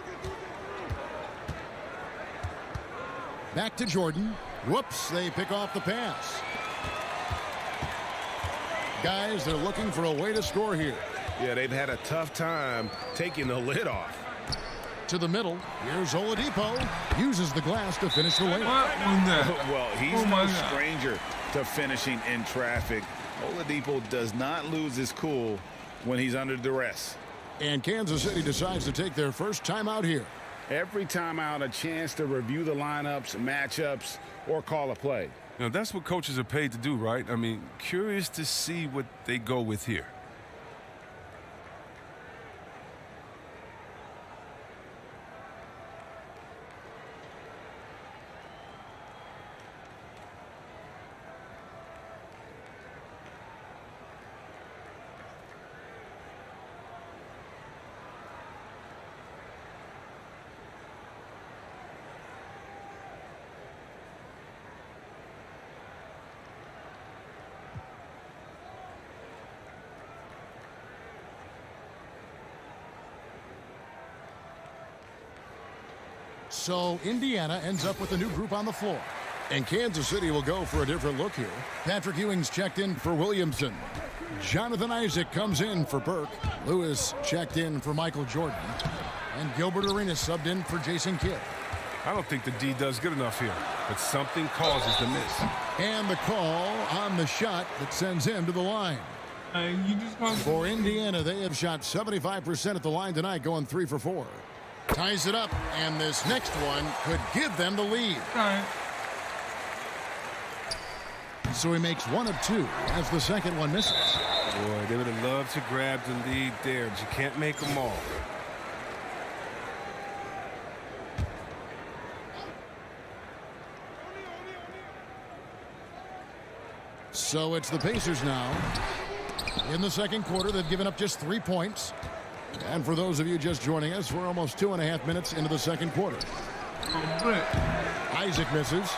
Back to Jordan. Whoops, they pick off the pass. Guys, they're looking for a way to score here. Yeah, they've had a tough time taking the lid off. To the middle. Here's Oladipo. Uses the glass to finish the layup. Well, he's no stranger to finishing in traffic. Oladipo does not lose his cool when he's under duress. And Kansas City decides to take their first timeout here. Every timeout, a chance to review the lineups, matchups, or call a play. You know, that's what coaches are paid to do, right? I mean, curious to see what they go with here. So Indiana ends up with a new group on the floor. And Kansas City will go for a different look here. Patrick Ewing's checked in for Williamson. Jonathan Isaac comes in for Burke. Lewis checked in for Michael Jordan. And Gilbert Arenas subbed in for Jason Kidd. I don't think the D does good enough here, but something causes the miss. And the call on the shot that sends him to the line. For Indiana, they have shot 75% at the line tonight, going 3 for 4. Ties it up, and this next one could give them the lead. So he makes 1 of 2 as the second one misses. Boy, they would have loved to grab the lead there, but you can't make them all. So it's the Pacers now. In the second quarter, they've given up just 3 points. And for those of you just joining us, we're almost 2.5 minutes into the second quarter. Isaac misses.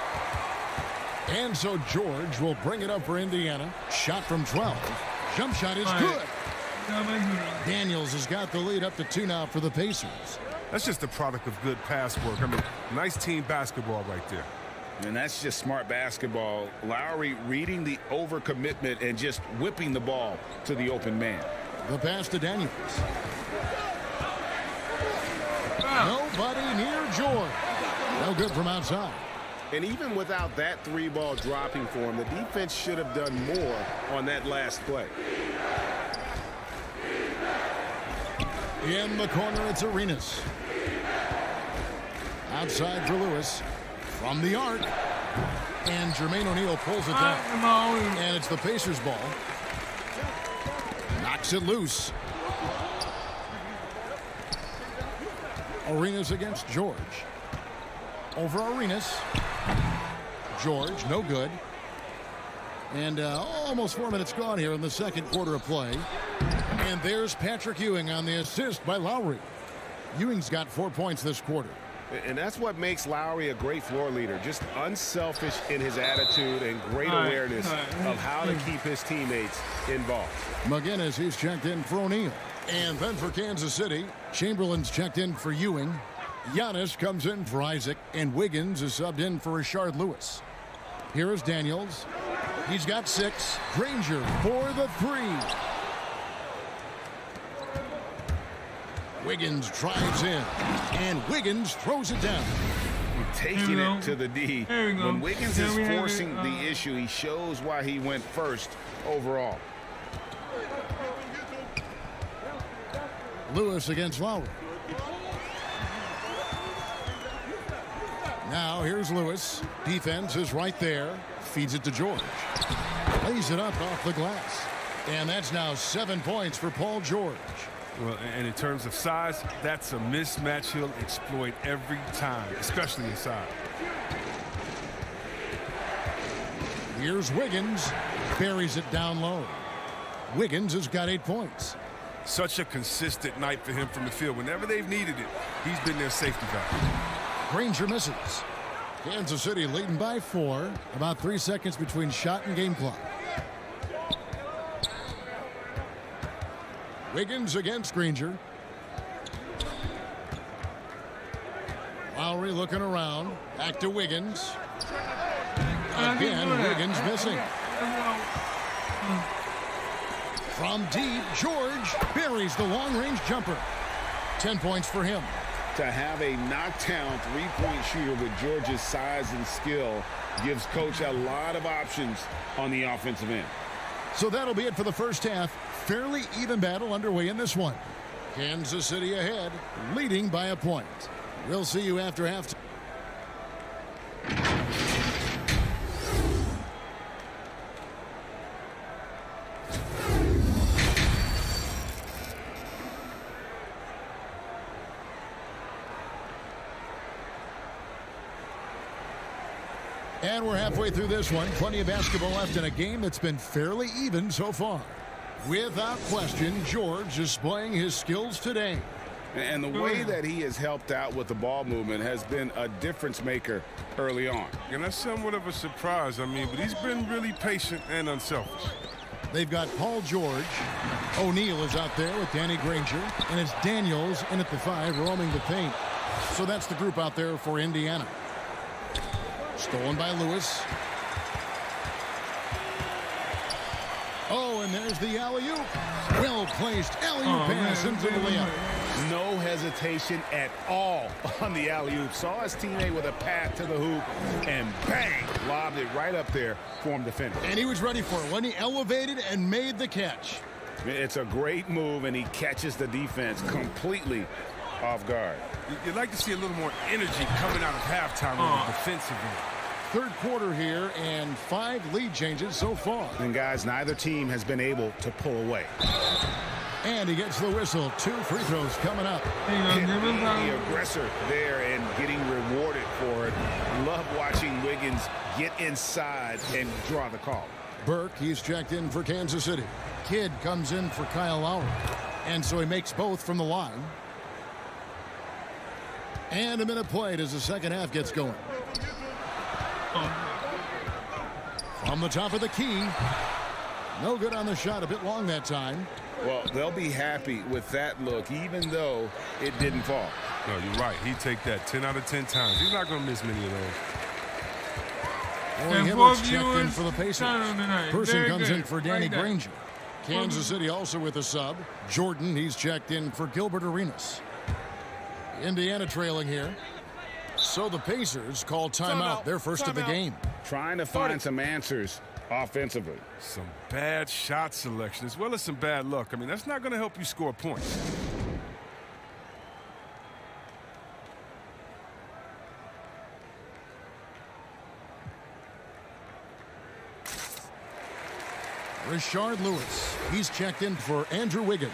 And so George will bring it up for Indiana. Shot from 12. Jump shot is good. Daniels has got the lead up to 2 now for the Pacers. That's just a product of good pass work. I mean, nice team basketball right there. And that's just smart basketball. Lowry reading the overcommitment and just whipping the ball to the open man. The pass to Daniels. Nobody near George. No good from outside. And even without that 3-ball dropping for him, the defense should have done more on that last play. In the corner, it's Arenas. Outside for Lewis. From the arc. And Jermaine O'Neal pulls it down. And it's the Pacers' ball. Knocks it loose. Arenas against George. Over Arenas. George, no good. And almost 4 minutes gone here in the second quarter of play. And there's Patrick Ewing on the assist by Lowry. Ewing's got 4 points this quarter. And that's what makes Lowry a great floor leader. Just unselfish in his attitude and great awareness of how to keep his teammates involved. McGinnis, he's checked in for O'Neal. And then for Kansas City, Chamberlain's checked in for Ewing. Giannis comes in for Isaac. And Wiggins is subbed in for Rashard Lewis. Here is Daniels. He's got 6. Granger for the 3. Wiggins drives in, and Wiggins throws it down. Taking it to the D. When Wiggins is forcing the issue, he shows why he went first overall. Lewis against Lowry. Now here's Lewis. Defense is right there. Feeds it to George. Lays it up off the glass. And that's now 7 points for Paul George. Well, and in terms of size, that's a mismatch he'll exploit every time, especially inside. Here's Wiggins. Buries it down low. Wiggins has got 8 points. Such a consistent night for him from the field. Whenever they've needed it, he's been their safety valve. Granger misses. Kansas City leading by 4. About 3 seconds between shot and game clock. Wiggins against Granger. Lowry looking around. Back to Wiggins. Again, Wiggins missing. From deep, George buries the long-range jumper. 10 points for him. To have a knockdown three-point shooter with George's size and skill gives Coach a lot of options on the offensive end. So that'll be it for the first half. Fairly even battle underway in this one. Kansas City ahead, leading by a point. We'll see you after halftime. And we're halfway through this one. Plenty of basketball left in a game that's been fairly even so far. Without question, George displaying his skills today. And the way that he has helped out with the ball movement has been a difference maker early on. And that's somewhat of a surprise, but he's been really patient and unselfish. They've got Paul George. O'Neal is out there with Danny Granger. And it's Daniels in at the 5, roaming the paint. So that's the group out there for Indiana. Stolen by Lewis. Oh, and there's the alley-oop. Well-placed alley-oop pass into the layup. No hesitation at all on the alley-oop. Saw his teammate with a path to the hoop, and bang, lobbed it right up there for him to finish. And he was ready for it when he elevated and made the catch. It's a great move, and he catches the defense completely off guard. You'd like to see a little more energy coming out of halftime on the defensive end. Third quarter here, and 5 lead changes so far. And guys, neither team has been able to pull away. And he gets the whistle. 2 free throws coming up. The aggressor there and getting rewarded for it. Love watching Wiggins get inside and draw the call. Burke, he's checked in for Kansas City. Kidd comes in for Kyle Lowry. And so he makes both from the line. And a minute played as the second half gets going. From the top of the key. No good on the shot. A bit long that time. Well, they'll be happy with that look, even though it didn't fall. No, you're right. He'd take that 10 out of 10 times. He's not going to miss many of those. Roy Hibbert's checked in for the Pacers. Person comes in for Danny Granger. Kansas City also with a sub. Jordan, he's checked in for Gilbert Arenas. Indiana trailing here. So the Pacers call timeout, their first of the game. Trying to find some answers offensively. Some bad shot selection as well as some bad luck. I mean, that's not going to help you score points. Rashard Lewis. He's checked in for Andrew Wiggins.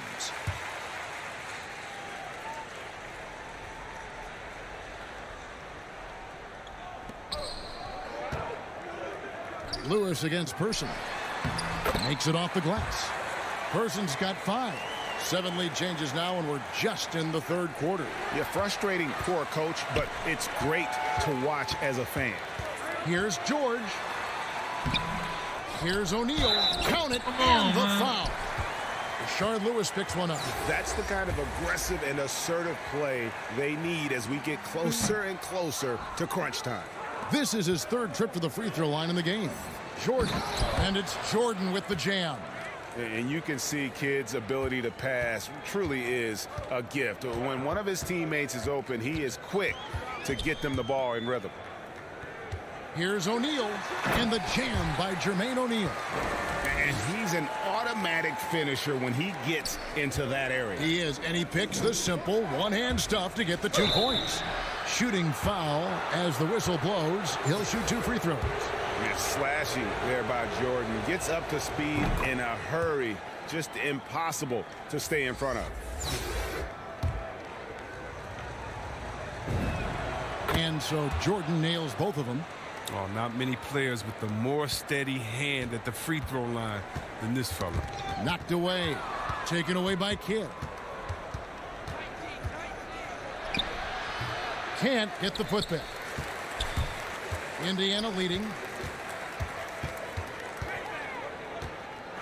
Lewis against Person. Makes it off the glass. Person's got 5. 7 lead changes now, and we're just in the third quarter. Yeah, frustrating for a coach, but it's great to watch as a fan. Here's George. Here's O'Neal. Count it, and the foul. Rashard Lewis picks one up. That's the kind of aggressive and assertive play they need as we get closer and closer to crunch time. This is his 3rd trip to the free throw line in the game. Jordan, and it's Jordan with the jam. And you can see Kidd's ability to pass truly is a gift. When one of his teammates is open, he is quick to get them the ball in rhythm. Here's O'Neal, and the jam by Jermaine O'Neal. And he's an automatic finisher when he gets into that area. He is, and he picks the simple one-hand stuff to get the 2 points. Shooting foul as the whistle blows. He'll shoot 2 free throws. Yeah, slashing there by Jordan. Gets up to speed in a hurry. Just impossible to stay in front of. And so Jordan nails both of them. Oh, not many players with a more steady hand at the free throw line than this fella. Knocked away. Taken away by Kidd. Can't get the putback. Indiana leading.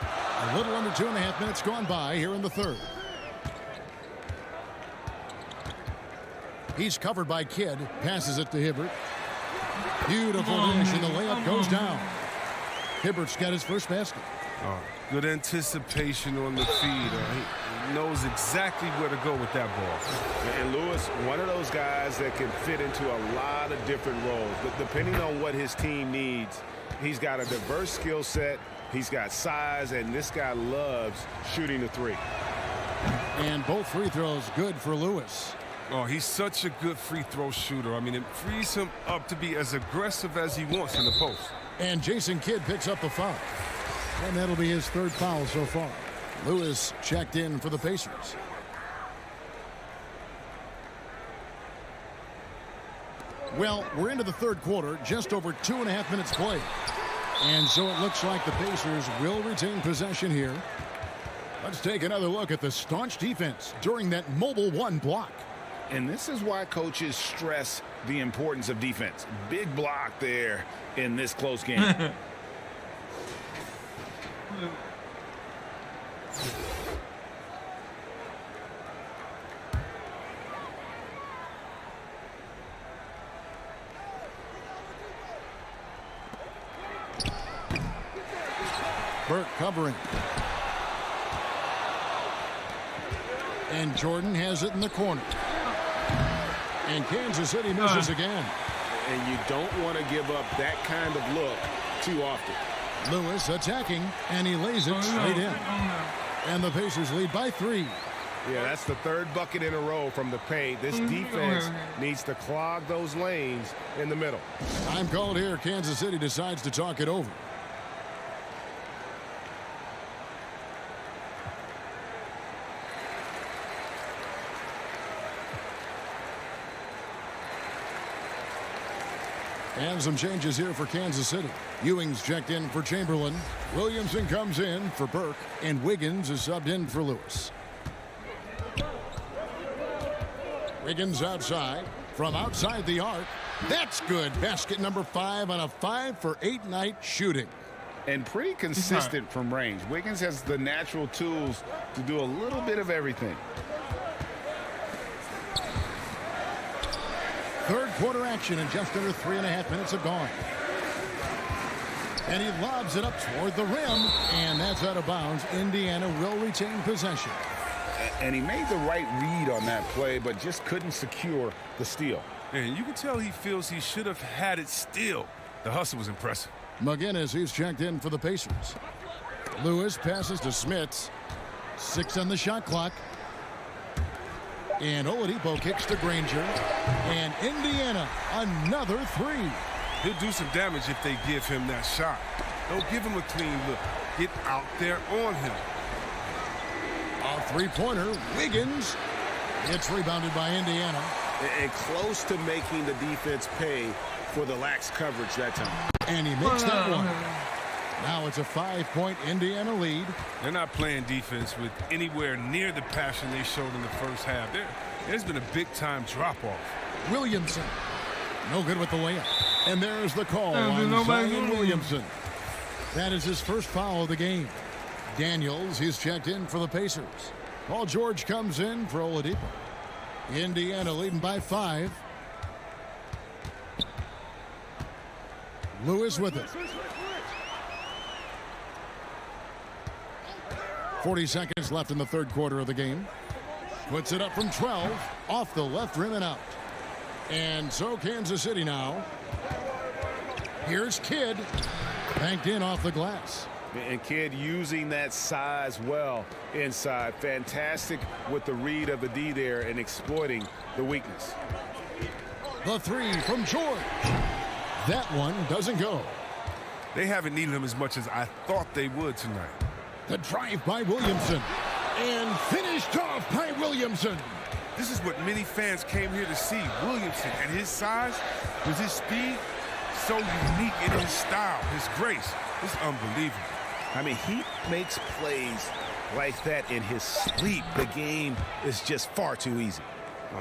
A little under 2.5 minutes gone by here in the third. He's covered by Kidd. Passes it to Hibbert. Beautiful finish, and the layup goes down. Hibbert's got his first basket. Oh, good anticipation on the feed. He knows exactly where to go with that ball. And Lewis, one of those guys that can fit into a lot of different roles. But depending on what his team needs, he's got a diverse skill set. He's got size, and this guy loves shooting the 3. And both free throws good for Lewis. Oh, he's such a good free throw shooter. I mean, it frees him up to be as aggressive as he wants in the post. And Jason Kidd picks up the foul. And that'll be his 3rd foul so far. Lewis checked in for the Pacers. Well, we're into the third quarter, just over 2.5 minutes played. And so it looks like the Pacers will retain possession here. Let's take another look at the staunch defense during that mobile 1 block. And this is why coaches stress the importance of defense. Big block there in this close game. Burke covering. And Jordan has it in the corner. And Kansas City misses again. And you don't want to give up that kind of look too often. Lewis attacking, and he lays it straight in. And the Pacers lead by 3. Yeah, that's the 3rd bucket in a row from the paint. This defense needs to clog those lanes in the middle. Time called here. Kansas City decides to talk it over. And some changes here for Kansas City. Ewing's checked in for Chamberlain. Williamson comes in for Burke. And Wiggins is subbed in for Lewis. Wiggins outside. From outside the arc. That's good. Basket number 5 on a 5-for-8 night shooting. And pretty consistent from range. Wiggins has the natural tools to do a little bit of everything. Third quarter action, and just under 3.5 minutes have gone. And he lobs it up toward the rim, and that's out of bounds. Indiana will retain possession. And he made the right read on that play, but just couldn't secure the steal. And you can tell he feels he should have had it still. The hustle was impressive. McGinnis, he's checked in for the Pacers. Lewis passes to Smits. 6 on the shot clock. And Oladipo kicks to Granger. And Indiana, another 3. He'll do some damage if they give him that shot. Don't give him a clean look. Get out there on him. A three-pointer, Wiggins. It's rebounded by Indiana. And close to making the defense pay for the lax coverage that time. And he makes that one. Now it's a 5-point Indiana lead. They're not playing defense with anywhere near the passion they showed in the first half. There's been a big-time drop-off. Williamson. No good with the layup. And there's the call on Zion Williamson. That is his first foul of the game. Daniels, he's checked in for the Pacers. Paul George comes in for Oladipo. Indiana leading by 5. Lewis with it. 40 seconds left in the third quarter of the game. Puts it up from 12. Off the left rim and out. And so Kansas City now. Here's Kidd. Banked in off the glass. And Kidd using that size well inside. Fantastic with the read of the D there and exploiting the weakness. The 3 from George. That one doesn't go. They haven't needed him as much as I thought they would tonight. The drive by Williamson. And finished off by Williamson. This is what many fans came here to see. Williamson at his size, with his speed, so unique in his style, his grace. It's unbelievable. I mean, he makes plays like that in his sleep. The game is just far too easy.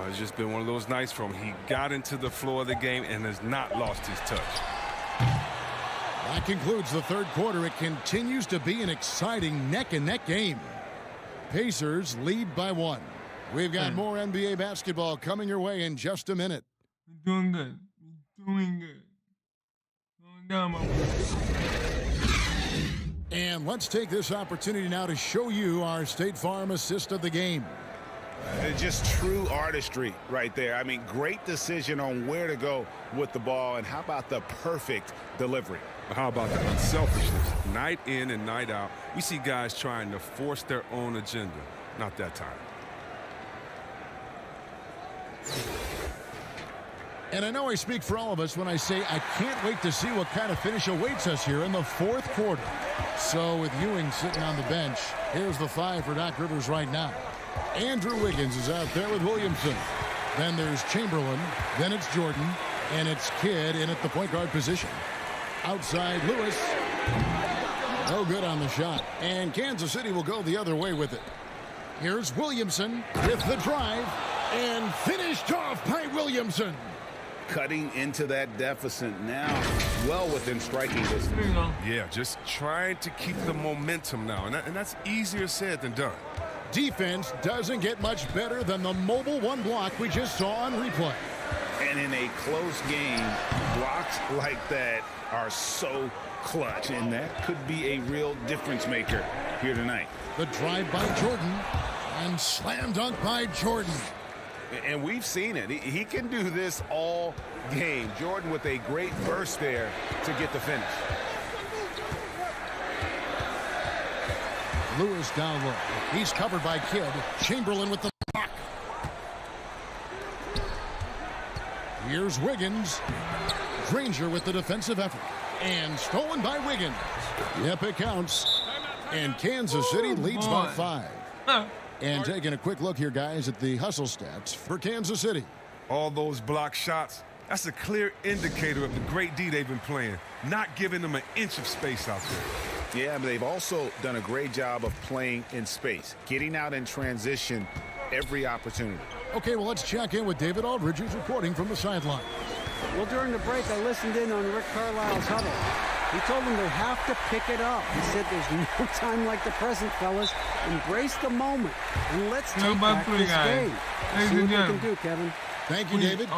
It's just been one of those nights for him. He got into the floor of the game and has not lost his touch. That concludes the third quarter. It continues to be an exciting neck-and-neck game. Pacers lead by 1. We've got more NBA basketball coming your way in just a minute. We're doing good. We're doing good. Going down my way. And let's take this opportunity now to show you our State Farm assist of the game. Just true artistry right there. I mean, great decision on where to go with the ball, and how about the perfect delivery? How about the unselfishness? Night in and night out, we see guys trying to force their own agenda. Not that time. And I know I speak for all of us when I say I can't wait to see what kind of finish awaits us here in the fourth quarter. So with Ewing sitting on the bench, here's the 5 for Doc Rivers right now. Andrew Wiggins is out there with Williamson. Then there's Chamberlain. Then it's Jordan. And it's Kidd in at the point guard position. Outside Lewis. No good on the shot. And Kansas City will go the other way with it. Here's Williamson with the drive. And finished off by Williamson. Cutting into that deficit now, well within striking distance. Yeah, just trying to keep the momentum now. And that's easier said than done. Defense doesn't get much better than the mobile 1 block we just saw on replay. And in a close game, blocks like that are so clutch, and that could be a real difference maker here tonight. The drive by Jordan and slam dunk by Jordan. And we've seen it. He can do this all game. Jordan with a great burst there to get the finish. Lewis down low. He's covered by Kidd. Chamberlain with the block. Here's Wiggins. Granger with the defensive effort. And stolen by Wiggins. Yep, it counts. And Kansas City leads by 5. And taking a quick look here, guys, at the hustle stats for Kansas City. All those block shots, that's a clear indicator of the great D they've been playing, not giving them an inch of space out there. Yeah, but they've also done a great job of playing in space, getting out in transition every opportunity. Okay, well, let's check in with David Aldridge, who's reporting from the sideline. Well, during the break, I listened in on Rick Carlisle's huddle. He told them they have to pick it up. He said there's no time like the present, fellas. Embrace the moment, and let's take back this game. See what they can do, Kevin. Thank you, David.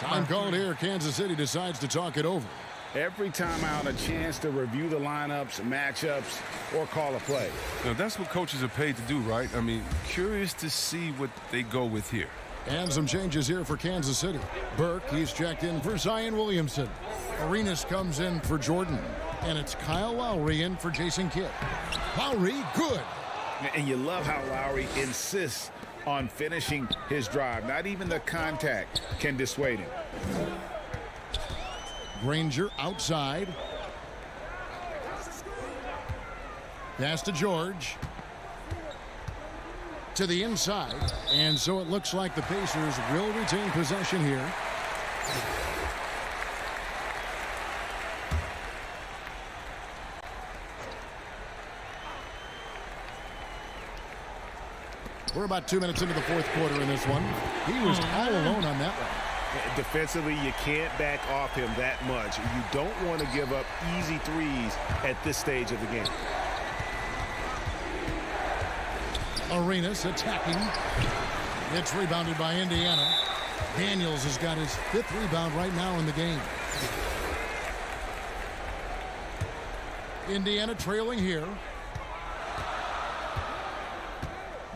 Time called here. Kansas City decides to talk it over. every time out a chance to review the lineups, matchups, or call a play. Now, that's what coaches are paid to do, right? I mean, curious to see what they go with here. And some changes here for Kansas City. Burke, he's checked in for Zion Williamson. Arenas comes in for Jordan. And it's Kyle Lowry in for Jason Kidd. Lowry, good. And you love how Lowry insists on finishing his drive. Not even the contact can dissuade him. Granger outside. Pass to George. To the inside. And so it looks like the Pacers will retain possession here. We're about 2 minutes into the fourth quarter in this one. He was all alone on that one. Defensively, you can't back off him that much. You don't want to give up easy threes at this stage of the game. Arenas attacking. It's rebounded by Indiana. Daniels has got his 5th rebound right now in the game. Indiana trailing here.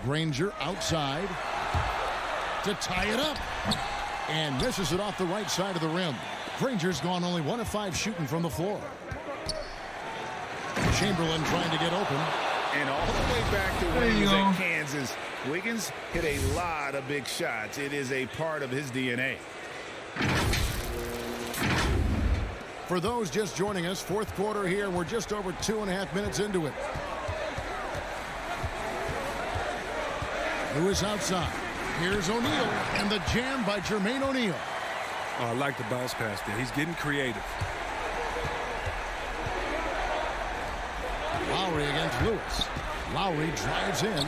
Granger outside to tie it up and misses it off the right side of the rim. Granger's gone only 1 of 5 shooting from the floor. Chamberlain trying to get open. And all the way back to when he was at Kansas, Wiggins hit a lot of big shots. It is a part of his DNA. For those just joining us, fourth quarter here. We're just over 2.5 minutes into it. Lewis outside. Here's O'Neal, and the jam by Jermaine O'Neal. Oh, I like the bounce pass there. He's getting creative. Lowry against Lewis. Lowry drives in.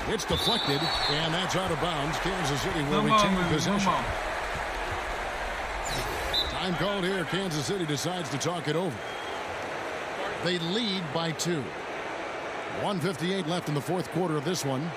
It's deflected, and that's out of bounds. Kansas City will retain possession. Time called here. Kansas City decides to talk it over. They lead by 2. 1:58 left in the fourth quarter of this one.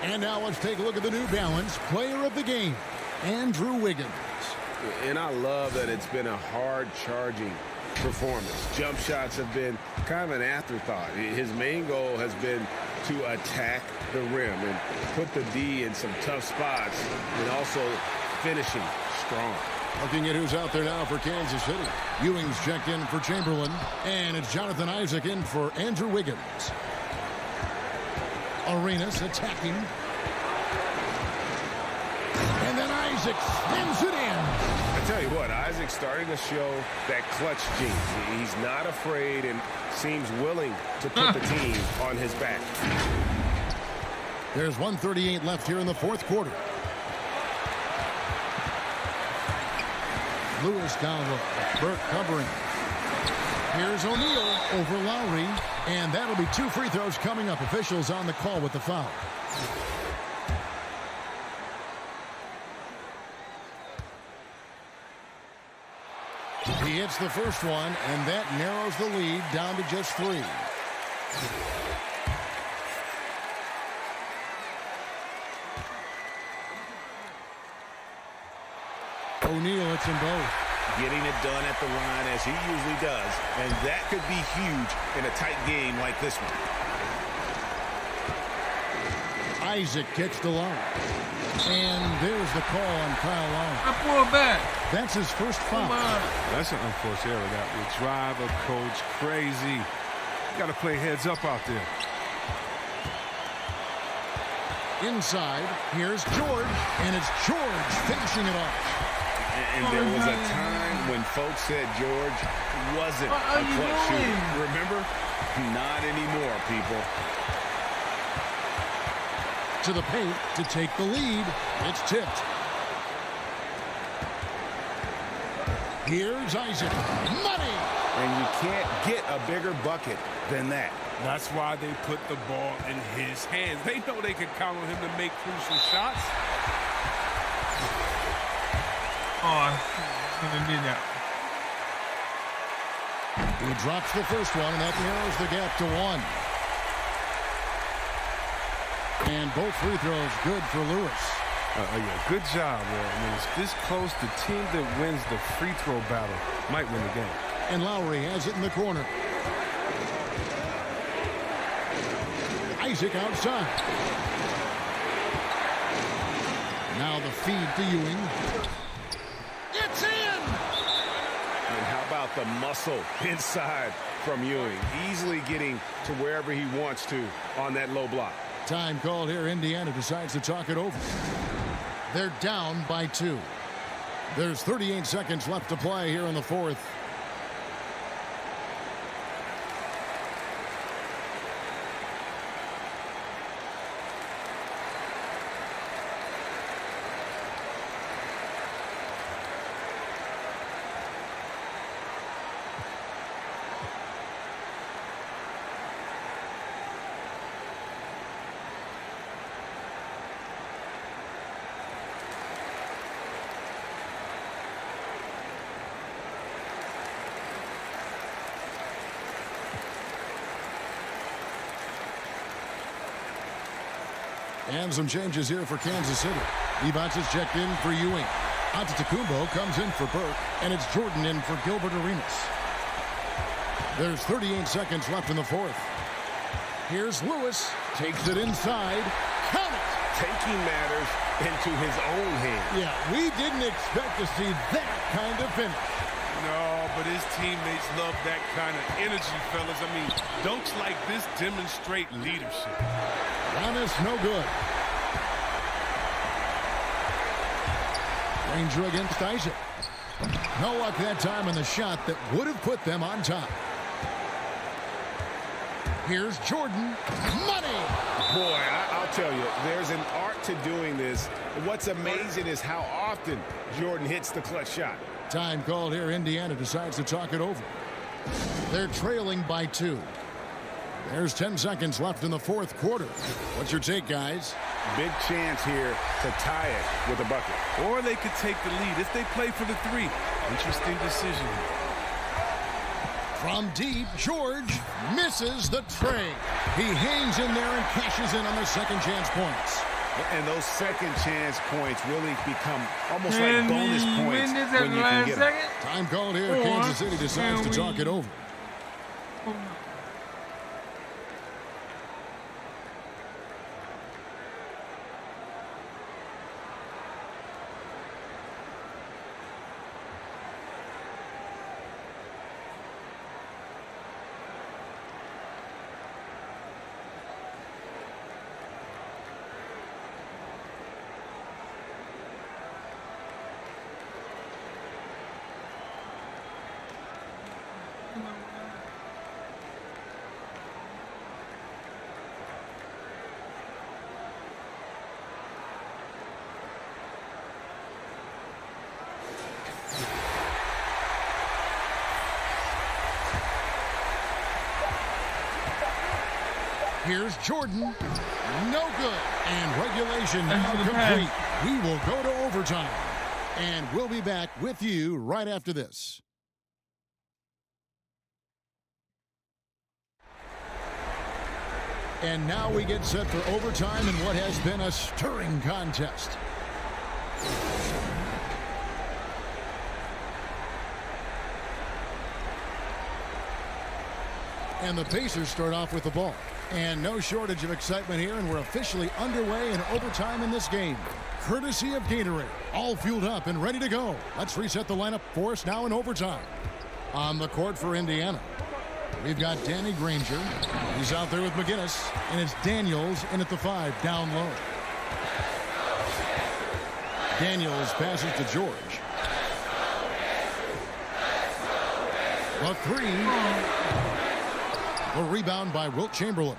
And now let's take a look at the New Balance player of the game, Andrew Wiggins. And I love that it's been a hard-charging performance. Jump shots have been kind of an afterthought. His main goal has been to attack the rim and put the D in some tough spots and also finishing strong. Looking at who's out there now for Kansas City. Ewing's checked in for Chamberlain, and it's Jonathan Isaac in for Andrew Wiggins. Arenas attacking. And then Isaac spins it in. I tell you what, Isaac's starting to show that clutch gene. He's not afraid and seems willing to put the team on his back. There's 1:38 left here in the fourth quarter. Lewis down low. Burke covering. Here's O'Neal over Lowry. And that'll be 2 free throws coming up. Officials on the call with the foul. He hits the first one, and that narrows the lead down to just 3. O'Neal hits them both. Getting it done at the line as he usually does. And that could be huge in a tight game like this one. Isaac kicks the line. And there's the call on Kyle Lowry. I pull back. That's his first foul. That's an unforced error. That would drive a coach crazy. You got to play heads up out there. Inside, here's George, and it's George finishing it off. And there was a time when folks said George wasn't a clutch shooter. Remember? Not anymore, people. To the paint to take the lead. It's tipped. Here's Isaac. Money! And you can't get a bigger bucket than that. That's why they put the ball in his hands. They know they can count on him to make crucial shots. Oh, shouldn't have did that. He drops the first one, and that narrows the gap to 1. And both free throws good for Lewis. Yeah, good job, man. I mean, it's this close. The team that wins the free throw battle might win the game. And Lowry has it in the corner. Isaac outside. Now the feed to Ewing. It's in! And how about the muscle inside from Ewing? Easily getting to wherever he wants to on that low block. Time called here. Indiana decides to talk it over. They're down by 2. There's 38 seconds left to play here in the fourth. And some changes here for Kansas City. Evans is checked in for Ewing. Antetokounmpo comes in for Burke, and it's Jordan in for Gilbert Arenas. There's 38 seconds left in the fourth. Here's Lewis. Takes it inside. Count it! Taking matters into his own hands. Yeah, we didn't expect to see that kind of finish. No, but his teammates love that kind of energy, fellas. I mean, dunks like this demonstrate leadership. Giannis, no good. Ranger against Isaac. No luck that time in the shot that would have put them on top. Here's Jordan. Money! Boy, I'll tell you, there's an art to doing this. What's amazing is how often Jordan hits the clutch shot. Time called here. Indiana decides to talk it over. They're trailing by 2. There's 10 seconds left in the fourth quarter. What's your take, guys? Big chance here to tie it with a bucket. Or they could take the lead if they play for the 3. Interesting decision. From deep, George misses the tray. He hangs in there and cashes in on the second chance points. And those second chance points really become almost like bonus points when you can get them. Time called here. Kansas City decides to talk it over. Here's Jordan. No good. And regulation now complete. We will go to overtime. And we'll be back with you right after this. And now we get set for overtime in what has been a stirring contest. And the Pacers start off with the ball. And no shortage of excitement here, and we're officially underway in overtime in this game. Courtesy of Gatorade, all fueled up and ready to go. Let's reset the lineup for us now in overtime. On the court for Indiana, we've got Danny Granger. He's out there with McGinnis, and it's Daniels in at the 5, down low. Daniels passes to George. A 3. A rebound by Wilt Chamberlain.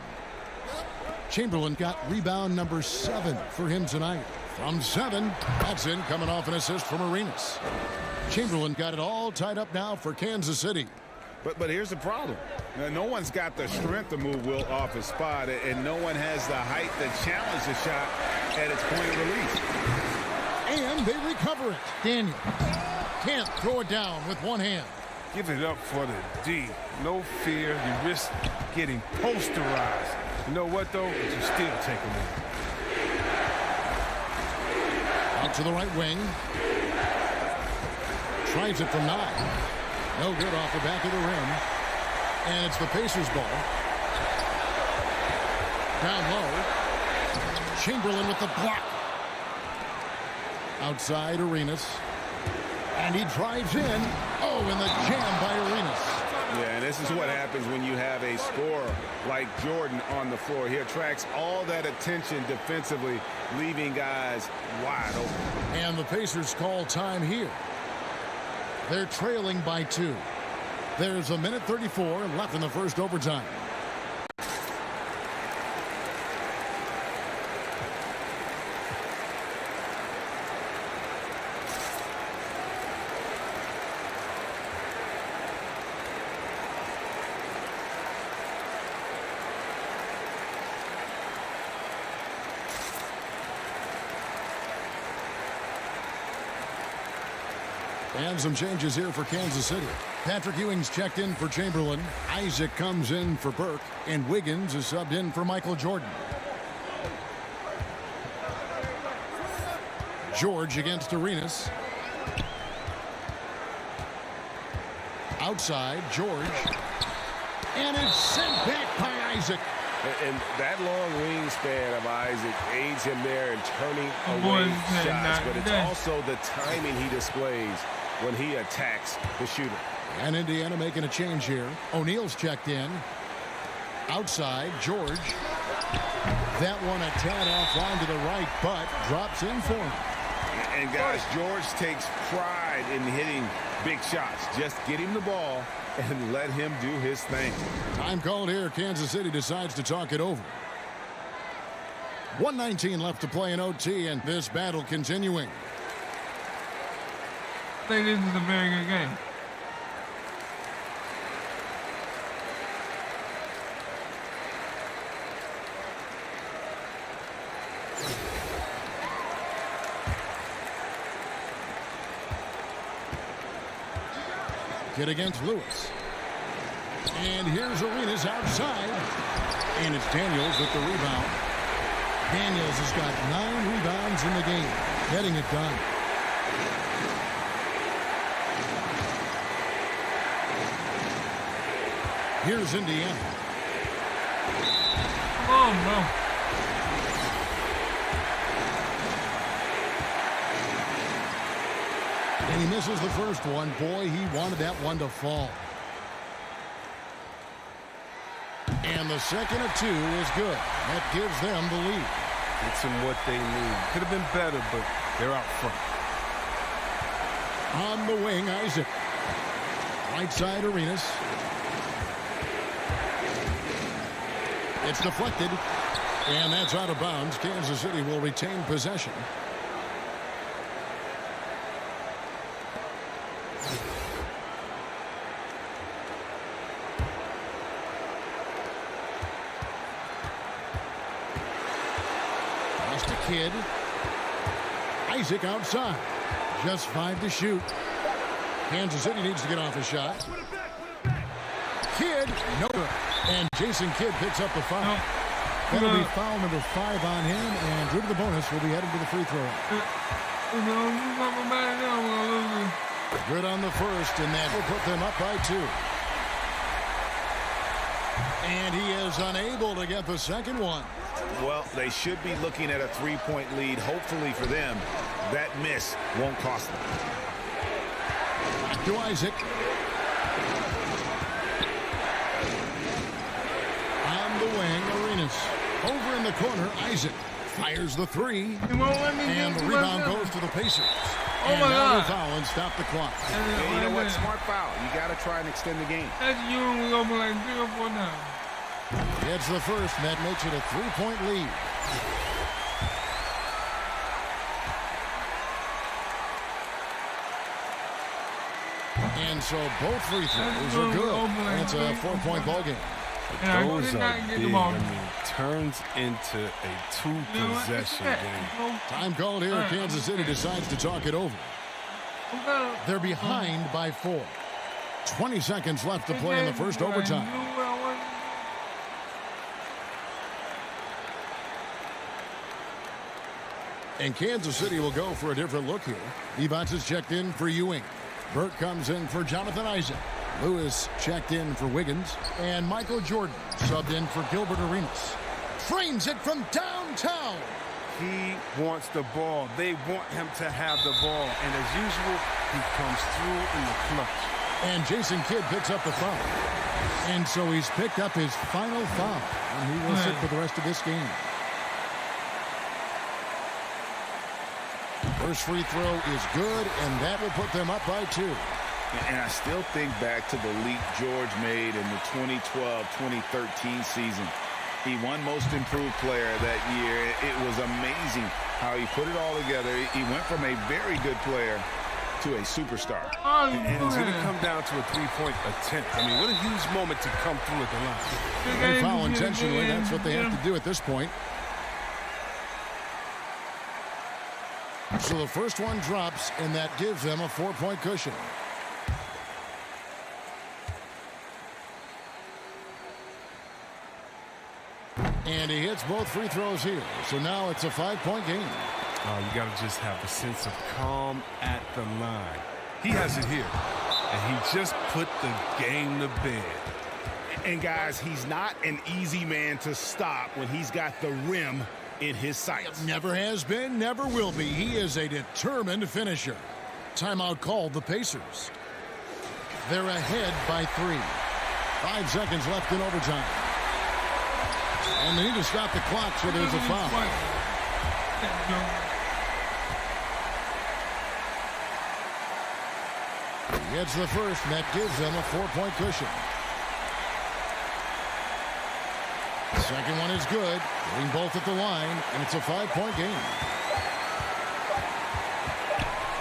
Chamberlain got rebound number 7 for him tonight. From 7, that's in, coming off an assist from Arenas. Chamberlain got it all tied up now for Kansas City. But here's the problem. Now, no one's got the strength to move Wilt off his spot, and no one has the height to challenge the shot at its point of release. And they recover it. Daniel can't throw it down with one hand. Give it up for the D. No fear. You risk getting posterized. You know what, though? But you still take him in. Out to the right wing. Tries it from 9. No good off the back of the rim. And it's the Pacers ball. Down low. Chamberlain with the block. Outside Arenas. And he drives in. Oh, and the jam by Arenas. Yeah, and this is what happens when you have a scorer like Jordan on the floor. He attracts all that attention defensively, leaving guys wide open. And the Pacers call time here. They're trailing by 2. There's a minute 34 left in the first overtime. And some changes here for Kansas City. Patrick Ewing's checked in for Chamberlain. Isaac comes in for Burke. And Wiggins is subbed in for Michael Jordan. George against Arenas. Outside, George. And it's sent back by Isaac. And that long wingspan of Isaac aids him there in turning away shots. But it's also the timing he displays when he attacks the shooter. And Indiana making a change here. O'Neal's checked in. Outside, George. That one a tad offline to the right, but drops in for him. And guys, George takes pride in hitting big shots. Just get him the ball and let him do his thing. Time called here. Kansas City decides to talk it over. 1:19 left to play in OT, and this battle continuing. I think this is a very good game. Kid against Lewis. And here's Arenas outside. And it's Daniels with the rebound. Daniels has got 9 rebounds in the game, getting it done. Here's Indiana. Come on, bro. And he misses the first one. Boy, he wanted that one to fall. And the second of 2 is good. That gives them the lead. It's them what they need. Could have been better, but they're out front. On the wing, Isaac. Right side, Arenas. It's deflected. And that's out of bounds. Kansas City will retain possession. Kid. Isaac outside. Just 5 to shoot. Kansas City needs to get off a shot. Kidd, no good. And Jason Kidd picks up the foul. That'll be foul number 5 on him, and due to the bonus, will be headed to the free throw. Good on the first, and that will put them up by 2. And he is unable to get the second one. Well, they should be looking at a 3-point lead. Hopefully for them, that miss won't cost them. Back to Isaac. On the wing, Arenas. Over in the corner, Isaac fires the 3. And the rebound goes to the Pacers. Oh, my God. Foul and stop the clock. And you know what? Smart foul. You got to try and extend the game. That's you, and we're going to be like 3 or 4 times. Gets the first, and that makes it a 3-point lead. And so both free throws are good. And it's a 4-point ball game. Those are big. I mean, turns into a two-possession game. Time called here. Kansas City decides to talk it over. They're behind by 4. 20 seconds left to play in the first overtime. And Kansas City will go for a different look here. Evans is checked in for Ewing. Burt comes in for Jonathan Isaac. Lewis checked in for Wiggins. And Michael Jordan subbed in for Gilbert Arenas. Frames it from downtown. He wants the ball. They want him to have the ball. And as usual, he comes through in the clutch. And Jason Kidd picks up the foul. And so he's picked up his final foul. And he will sit for the rest of this game. First free throw is good, and that will put them up by 2. And I still think back to the leap George made in the 2012-2013 season. He won Most Improved Player that year. It was amazing how he put it all together. He went from a very good player to a superstar. And it's going to come down to a three-point attempt. I mean, what a huge moment to come through at the line. They foul intentionally. That's what they have to do at this point. So the first one drops, and that gives them a 4-point cushion. And he hits both free throws here. So now it's a 5-point game. You got to just have a sense of calm at the line. He has it here, and he just put the game to bed. And, guys, he's not an easy man to stop when he's got the rim in his sights. Never has been, never will be. He is a determined finisher. Timeout called the Pacers. They're ahead by 3. 5 seconds left in overtime. And they need to stop the clock, so there's a foul. He gets the first, and that gives them a 4-point cushion. Second one is good. Getting both at the line, and it's a 5-point game.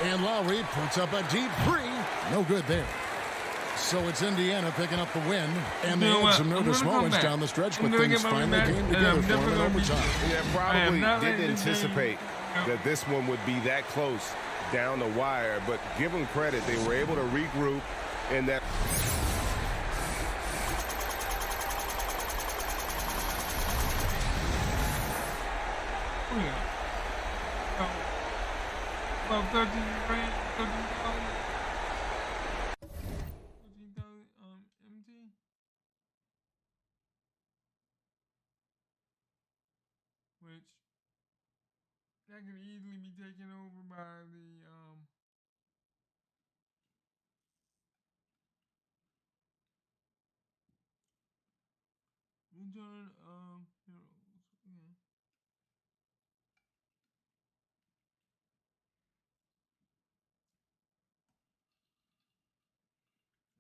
And Lowry puts up a deep 3. No good there. So it's Indiana picking up the win, and they had some nervous moments down the stretch, but things finally came together for them in overtime. Yeah, probably didn't anticipate that this one would be that close down the wire, but give them credit. They were able to regroup in that. Well, 13 MT. Which that could easily be taken over by the return of heroes. Okay.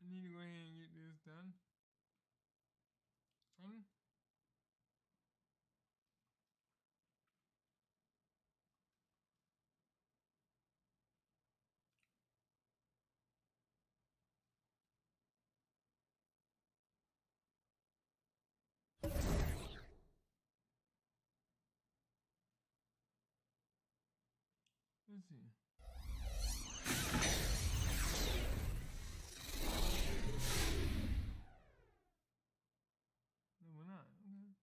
I need to go ahead and get this done. Let's see. No, we're not. Okay.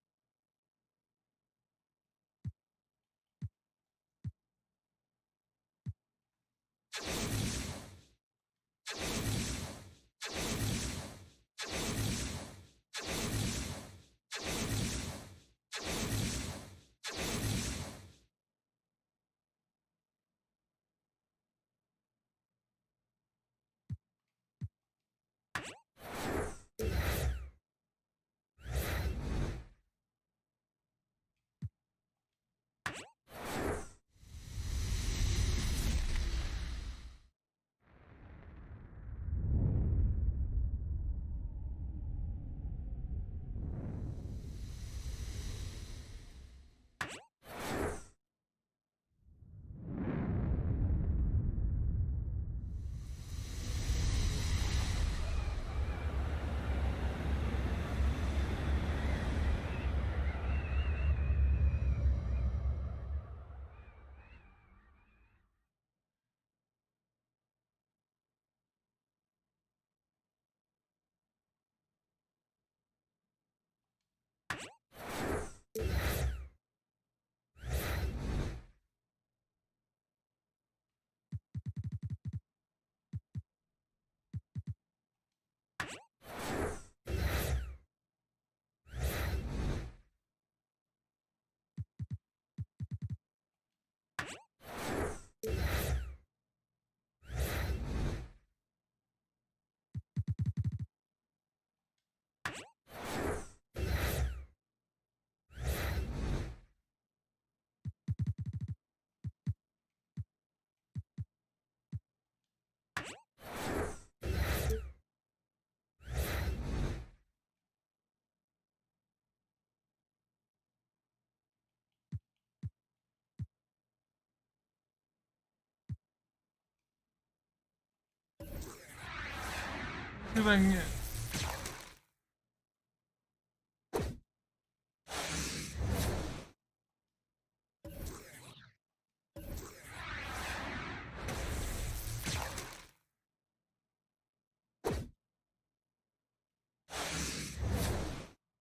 See if I can get.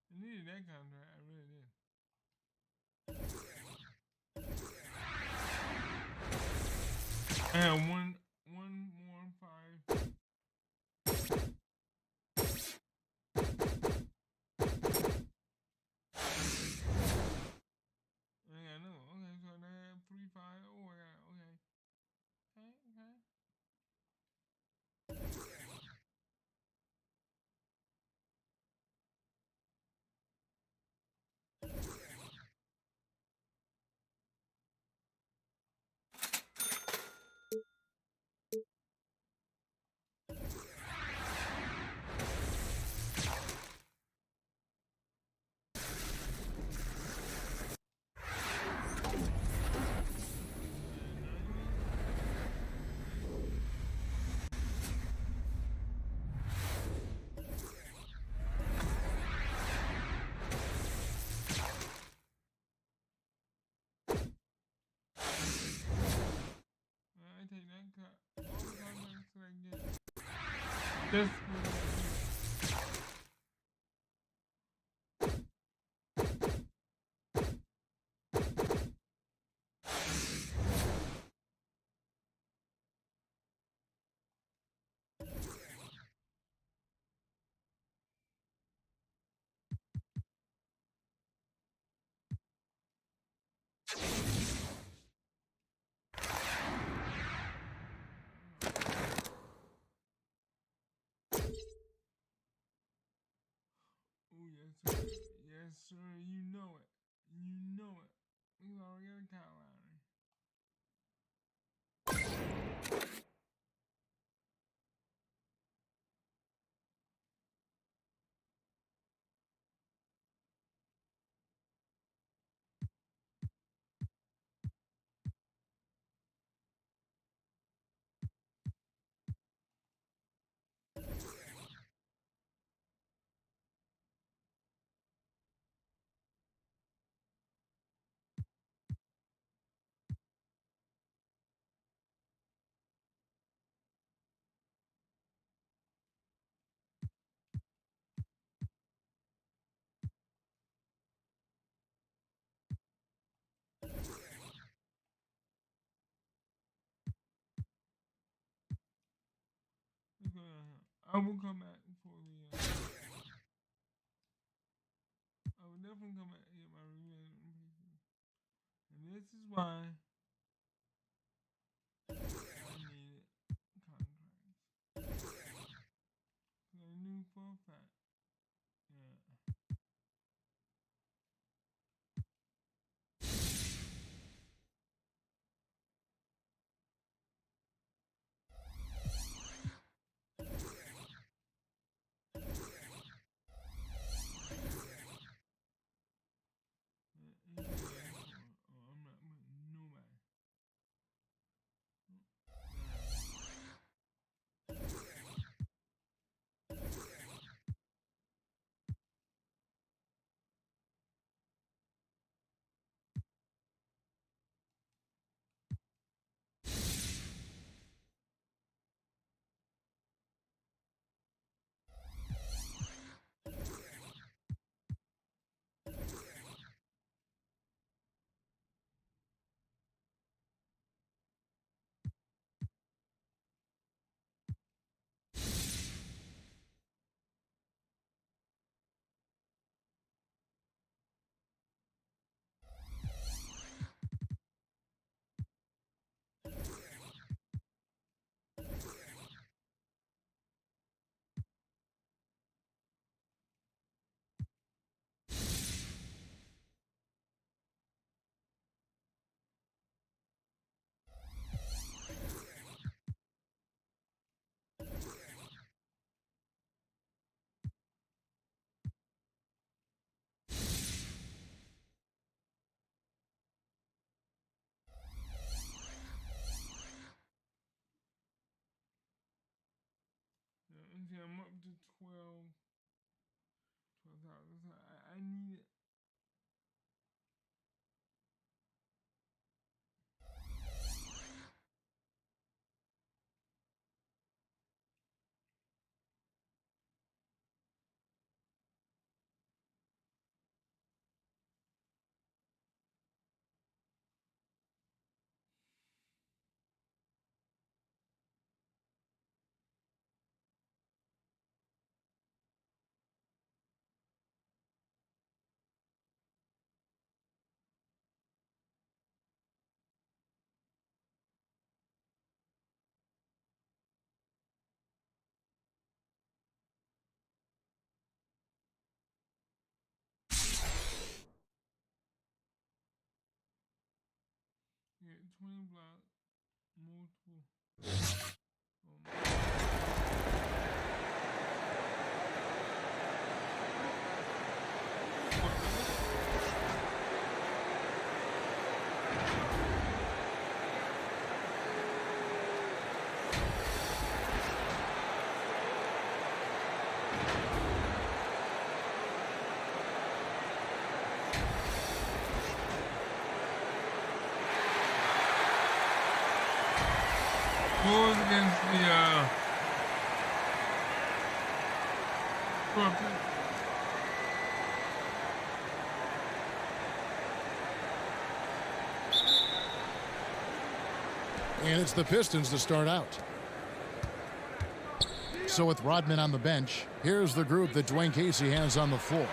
I needed that contract. I really did. I have one more 5. I know. Okay, so I have 3, 5. Oh, I got okay. Okay. I take that cut. All the contracts that I get. This Oh, yes, sir. Yes, sir. You know it. You know it. We already got a cow lottery. I will come back for the. I will definitely come back and get my revenge on PC. And this is why I needed contracts. Because I knew for a fact. Yeah. I'm not putting nobody. I'm up to 12,000. I need it. Yeah, 20 blocks, multiple. Goes against the Scorpions. And it's the Pistons to start out. So with Rodman on the bench, here's the group that Dwayne Casey has on the floor.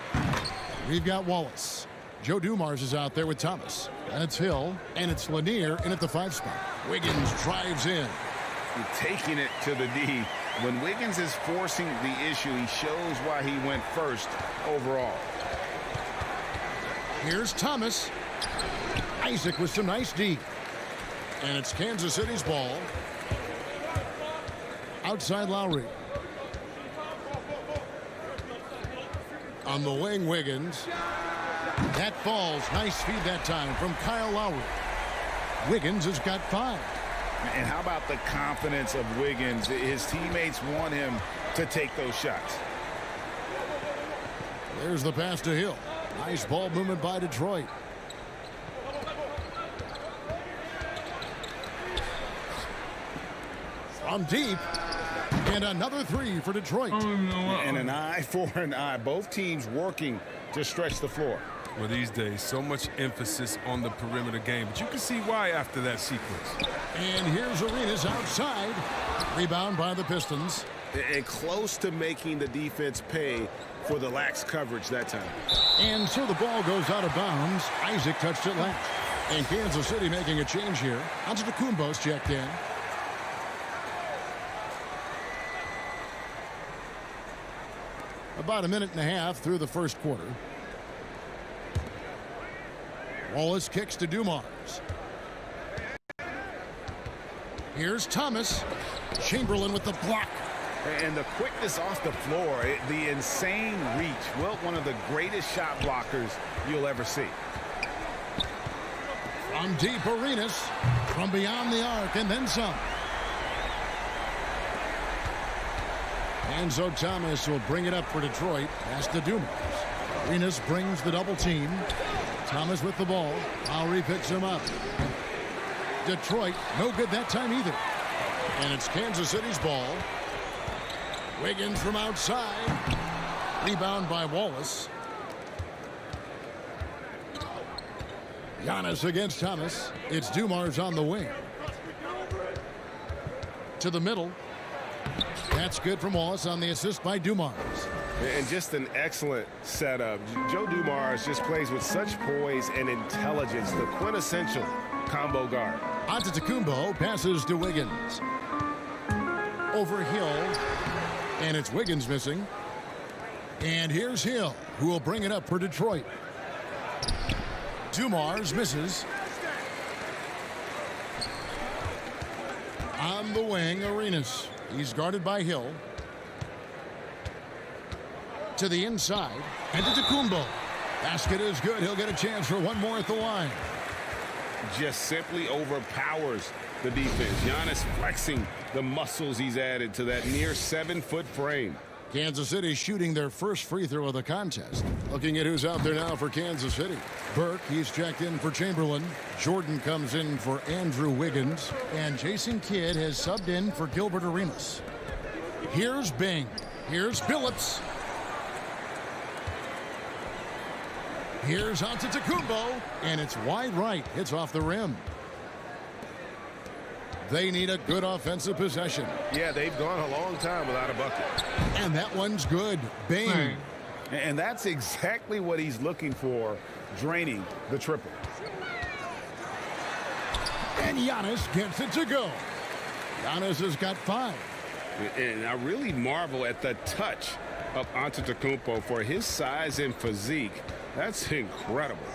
We've got Wallace. Joe Dumars is out there with Thomas. And it's Hill. And it's Lanier in at the 5 spot. Wiggins drives in. Taking it to the D. When Wiggins is forcing the issue, he shows why he went first overall. Here's Thomas. Isaac with some nice D. And it's Kansas City's ball. Outside Lowry. On the wing, Wiggins. That falls. Nice feed that time from Kyle Lowry. Wiggins has got 5. And how about the confidence of Wiggins? His teammates want him to take those shots. There's the pass to Hill. Nice ball movement by Detroit. From deep. And another 3 for Detroit. And an eye for an eye. Both teams working to stretch the floor. Well, these days, so much emphasis on the perimeter game. But you can see why after that sequence. And here's Arenas outside. Rebound by the Pistons. And close to making the defense pay for the lax coverage that time. And so the ball goes out of bounds. Isaac touched it last. And Kansas City making a change here. Antetokounmpo's checked in. About a minute and a half through the first quarter. Wallace kicks to Dumars. Here's Thomas. Chamberlain with the block. And the quickness off the floor, the insane reach. Well, one of the greatest shot blockers you'll ever see. From deep, Arenas. From beyond the arc and then some. And so Thomas will bring it up for Detroit. Pass to Dumars. Arenas brings the double team. Thomas with the ball. Lowry picks him up. Detroit, no good that time either. And it's Kansas City's ball. Wiggins from outside. Rebound by Wallace. Giannis against Thomas. It's Dumars on the wing. To the middle. That's good from Wallace on the assist by Dumars. And just an excellent setup. Joe Dumars just plays with such poise and intelligence, the quintessential combo guard. Antetokounmpo passes to Wiggins. Over Hill. And it's Wiggins missing. And here's Hill, who will bring it up for Detroit. Dumars misses. On the wing, Arenas. He's guarded by Hill. To the inside. And to Antetokounmpo. Basket is good. He'll get a chance for one more at the line. Just simply overpowers the defense. Giannis flexing the muscles he's added to that near 7-foot frame. Kansas City shooting their first free throw of the contest. Looking at who's out there now for Kansas City. Burke, he's checked in for Chamberlain. Jordan comes in for Andrew Wiggins. And Jason Kidd has subbed in for Gilbert Arenas. Here's Bing. Here's Phillips. Here's Antetokounmpo. And it's wide right. It's off the rim. They need a good offensive possession. Yeah, they've gone a long time without a bucket. And that one's good. Bing. And that's exactly what he's looking for, draining the triple. And Giannis gets it to go. Giannis has got 5. And I really marvel at the touch of Antetokounmpo for his size and physique. That's incredible.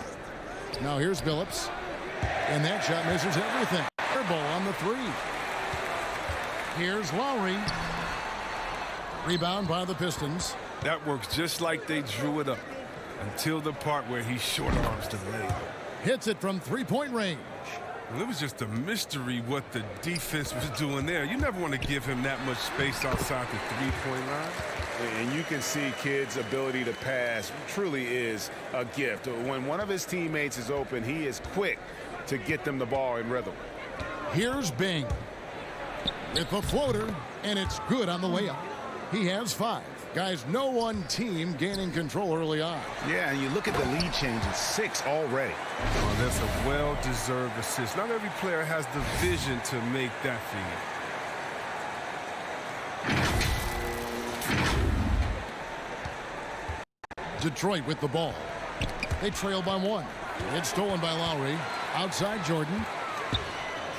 Now here's Phillips. And that shot misses everything. Ball on the 3. Here's Lowry. Rebound by the Pistons. That works just like they drew it up until the part where he short arms the layup. Hits it from 3-point range. Well, it was just a mystery what the defense was doing there. You never want to give him that much space outside the 3-point line. And you can see Kidd's ability to pass truly is a gift. When one of his teammates is open, he is quick to get them the ball in rhythm. Here's Bing with the floater, and it's good on the layup. He has 5. Guys, no one team gaining control early on. Yeah, and you look at the lead change, it's 6 already. Oh, that's a well-deserved assist. Not every player has the vision to make that feed. Detroit with the ball. They trail by 1. It's stolen by Lowry. Outside Jordan.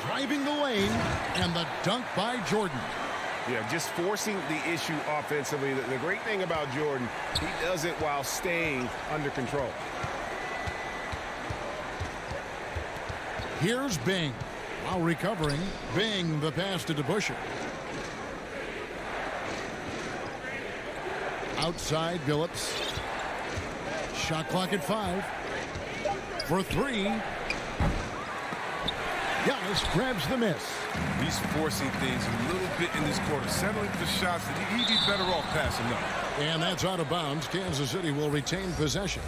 Driving the lane, and the dunk by Jordan. Yeah, just forcing the issue offensively. The great thing about Jordan, he does it while staying under control. Here's Bing. While recovering, Bing the pass to DeBusschere. Outside Phillips. Shot clock at 5. For 3. Giannis grabs the miss. He's forcing things a little bit in this quarter, settling for shots that he'd be better off passing up. And that's out of bounds. Kansas City will retain possession.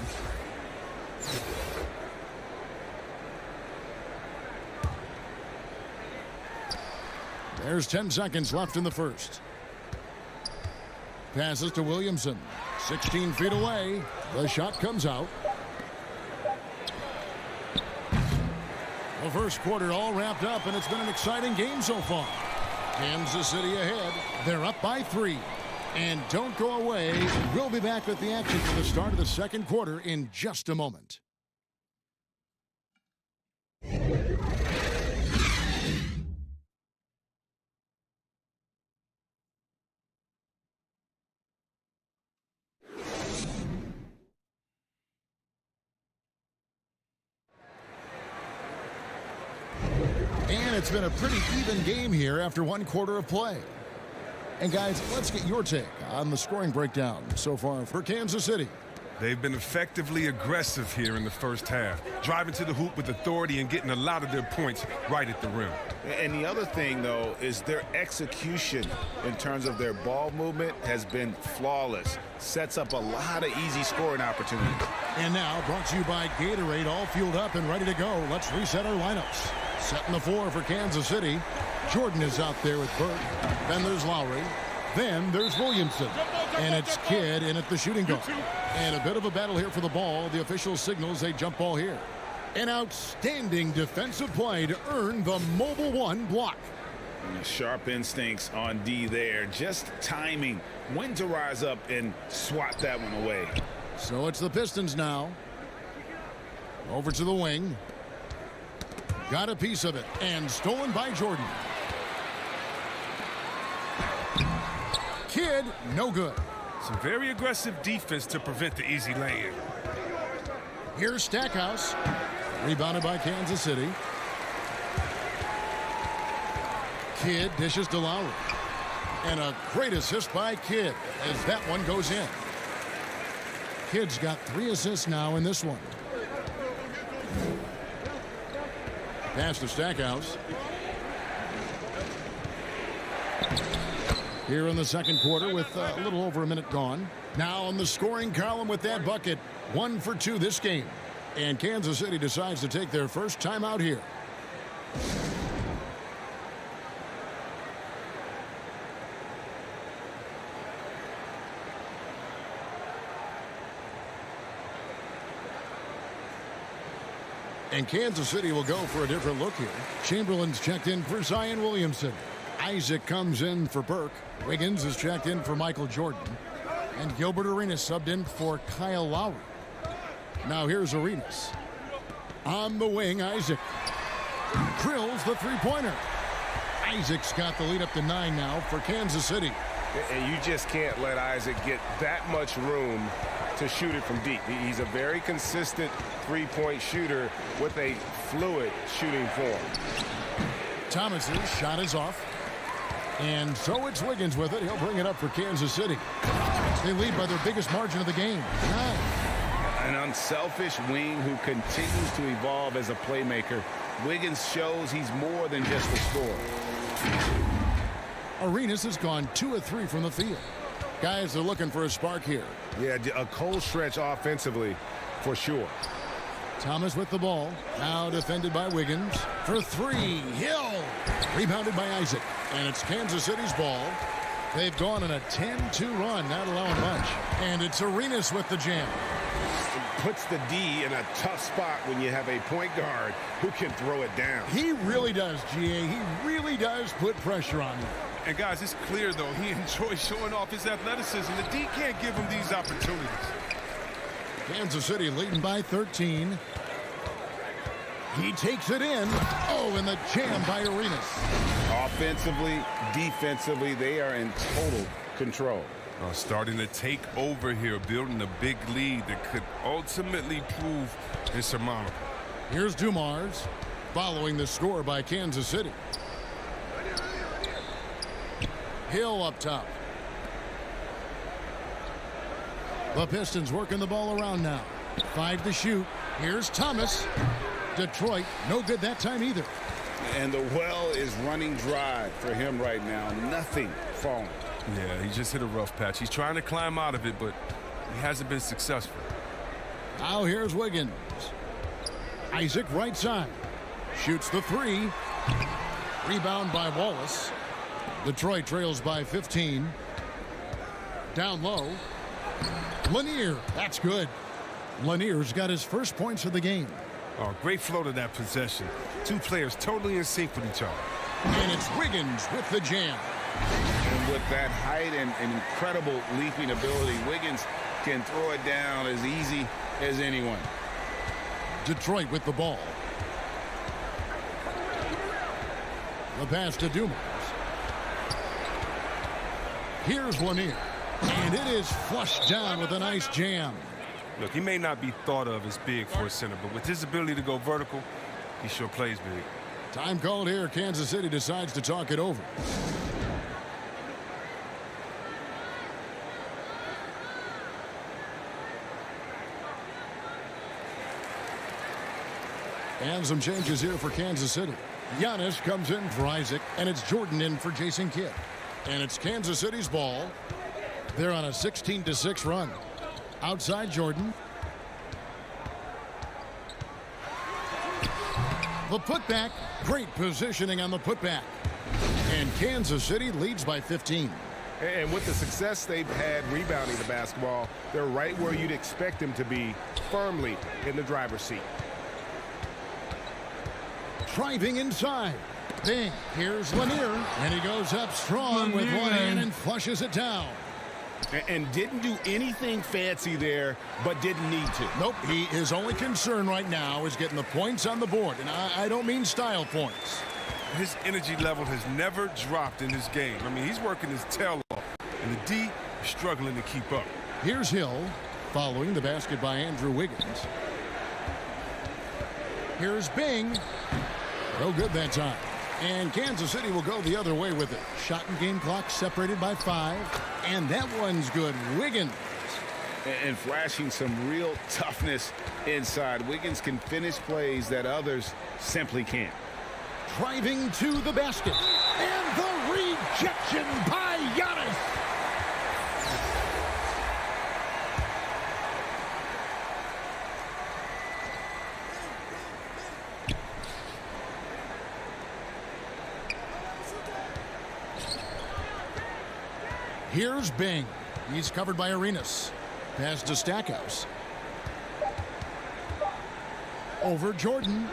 There's 10 seconds left in the first. Passes to Williamson. 16 feet away. The shot comes out. The first quarter all wrapped up, and it's been an exciting game so far. Kansas City ahead. They're up by 3. And don't go away. We'll be back with the action for the start of the second quarter in just a moment. And it's been a pretty even game here after 1 quarter of play. And guys, let's get your take on the scoring breakdown so far for Kansas City. They've been effectively aggressive here in the first half, driving to the hoop with authority and getting a lot of their points right at the rim. And the other thing, though, is their execution in terms of their ball movement has been flawless. Sets up a lot of easy scoring opportunities. And now, brought to you by Gatorade, all fueled up and ready to go. Let's reset our lineups. Setting the floor for Kansas City. Jordan is out there with Burke. Then there's Lowry. Then there's Williamson. And it's Kidd in at the shooting guard. And a bit of a battle here for the ball. The official signals a jump ball here. An outstanding defensive play to earn the Mobile One block. Sharp instincts on D there. Just timing when to rise up and swat that one away. So it's the Pistons now. Over to the wing. Got a piece of it. And stolen by Jordan. Kidd, no good. Some very aggressive defense to prevent the easy lay-in. Here's Stackhouse. Rebounded by Kansas City. Kidd dishes to Lowry. And a great assist by Kidd as that one goes in. Kidd's got 3 assists now in this one. Pass to Stackhouse. here in the second quarter with a little over a minute gone. Now on the scoring column with that bucket, 1 for 2 this game. And Kansas City decides to take their first timeout here. And Kansas City will go for a different look here. Chamberlain's checked in for Zion Williamson. Isaac comes in for Burke. Wiggins is checked in for Michael Jordan. And Gilbert Arenas subbed in for Kyle Lowry. Now here's Arenas. On the wing, Isaac. Drills the three-pointer. Isaac's got the lead up to 9 now for Kansas City. And you just can't let Isaac get that much room to shoot it from deep. He's a very consistent three-point shooter with a fluid shooting form. Thomas's shot is off. And so it's Wiggins with it. He'll bring it up for Kansas City. They lead by their biggest margin of the game, 9. An unselfish wing who continues to evolve as a playmaker. Wiggins shows he's more than just a scorer. Arenas has gone 2 of 3 from the field. Guys are looking for a spark here. Yeah, a cold stretch offensively for sure. Thomas with the ball. Now defended by Wiggins. For 3, Hill. Rebounded by Isaac. And it's Kansas City's ball. They've gone on a 10-2 run, not allowing much. And it's Arenas with the jam. Puts the D in a tough spot when you have a point guard who can throw it down. He really does, GA. He really does put pressure on him. And guys, it's clear, though, he enjoys showing off his athleticism. The D can't give him these opportunities. Kansas City leading by 13. He takes it in. Oh, and the jam by Arenas. Offensively, defensively, they are in total control. Starting to take over here, building a big lead that could ultimately prove insurmountable. Here's Dumars following the score by Kansas City. Hill up top. The Pistons working the ball around now. 5 to shoot. Here's Thomas. Detroit, no good that time either. And the well is running dry for him right now. Nothing falling. Yeah, he just hit a rough patch. He's trying to climb out of it, but he hasn't been successful. Now here's Wiggins. Isaac right side. Shoots the 3. Rebound by Wallace. Detroit trails by 15. Down low. Lanier, that's good. Lanier's got his first points of the game. Oh, great flow to that possession. 2 players totally in sync with each other. And it's Wiggins with the jam. And with that height and incredible leaping ability, Wiggins can throw it down as easy as anyone. Detroit with the ball. The pass to Dumars. Here's Lanier. And it is flushed down with a nice jam. Look, he may not be thought of as big for a center, but with his ability to go vertical, he sure plays big. Time called here. Kansas City decides to talk it over. And some changes here for Kansas City. Giannis comes in for Isaac, and it's Jordan in for Jason Kidd. And it's Kansas City's ball. They're on a 16-6 run. Outside Jordan. The putback. Great positioning on the putback. And Kansas City leads by 15. And with the success they've had rebounding the basketball, they're right where you'd expect them to be, firmly in the driver's seat. Driving inside. Bing. Here's Lanier. And he goes up strong with one hand and flushes it down. And didn't do anything fancy there, but didn't need to. Nope. His only concern right now is getting the points on the board. And I don't mean style points. His energy level has never dropped in this game. I mean, he's working his tail off, and the D is struggling to keep up. Here's Hill following the basket by Andrew Wiggins. Here's Bing. No good that time. And Kansas City will go the other way with it. Shot and game clock separated by 5. And that one's good. Wiggins. And flashing some real toughness inside. Wiggins can finish plays that others simply can't. driving to the basket. And the rejection by Giannis. Here's Bing. He's covered by Arenas. Pass to Stackhouse. Over Jordan.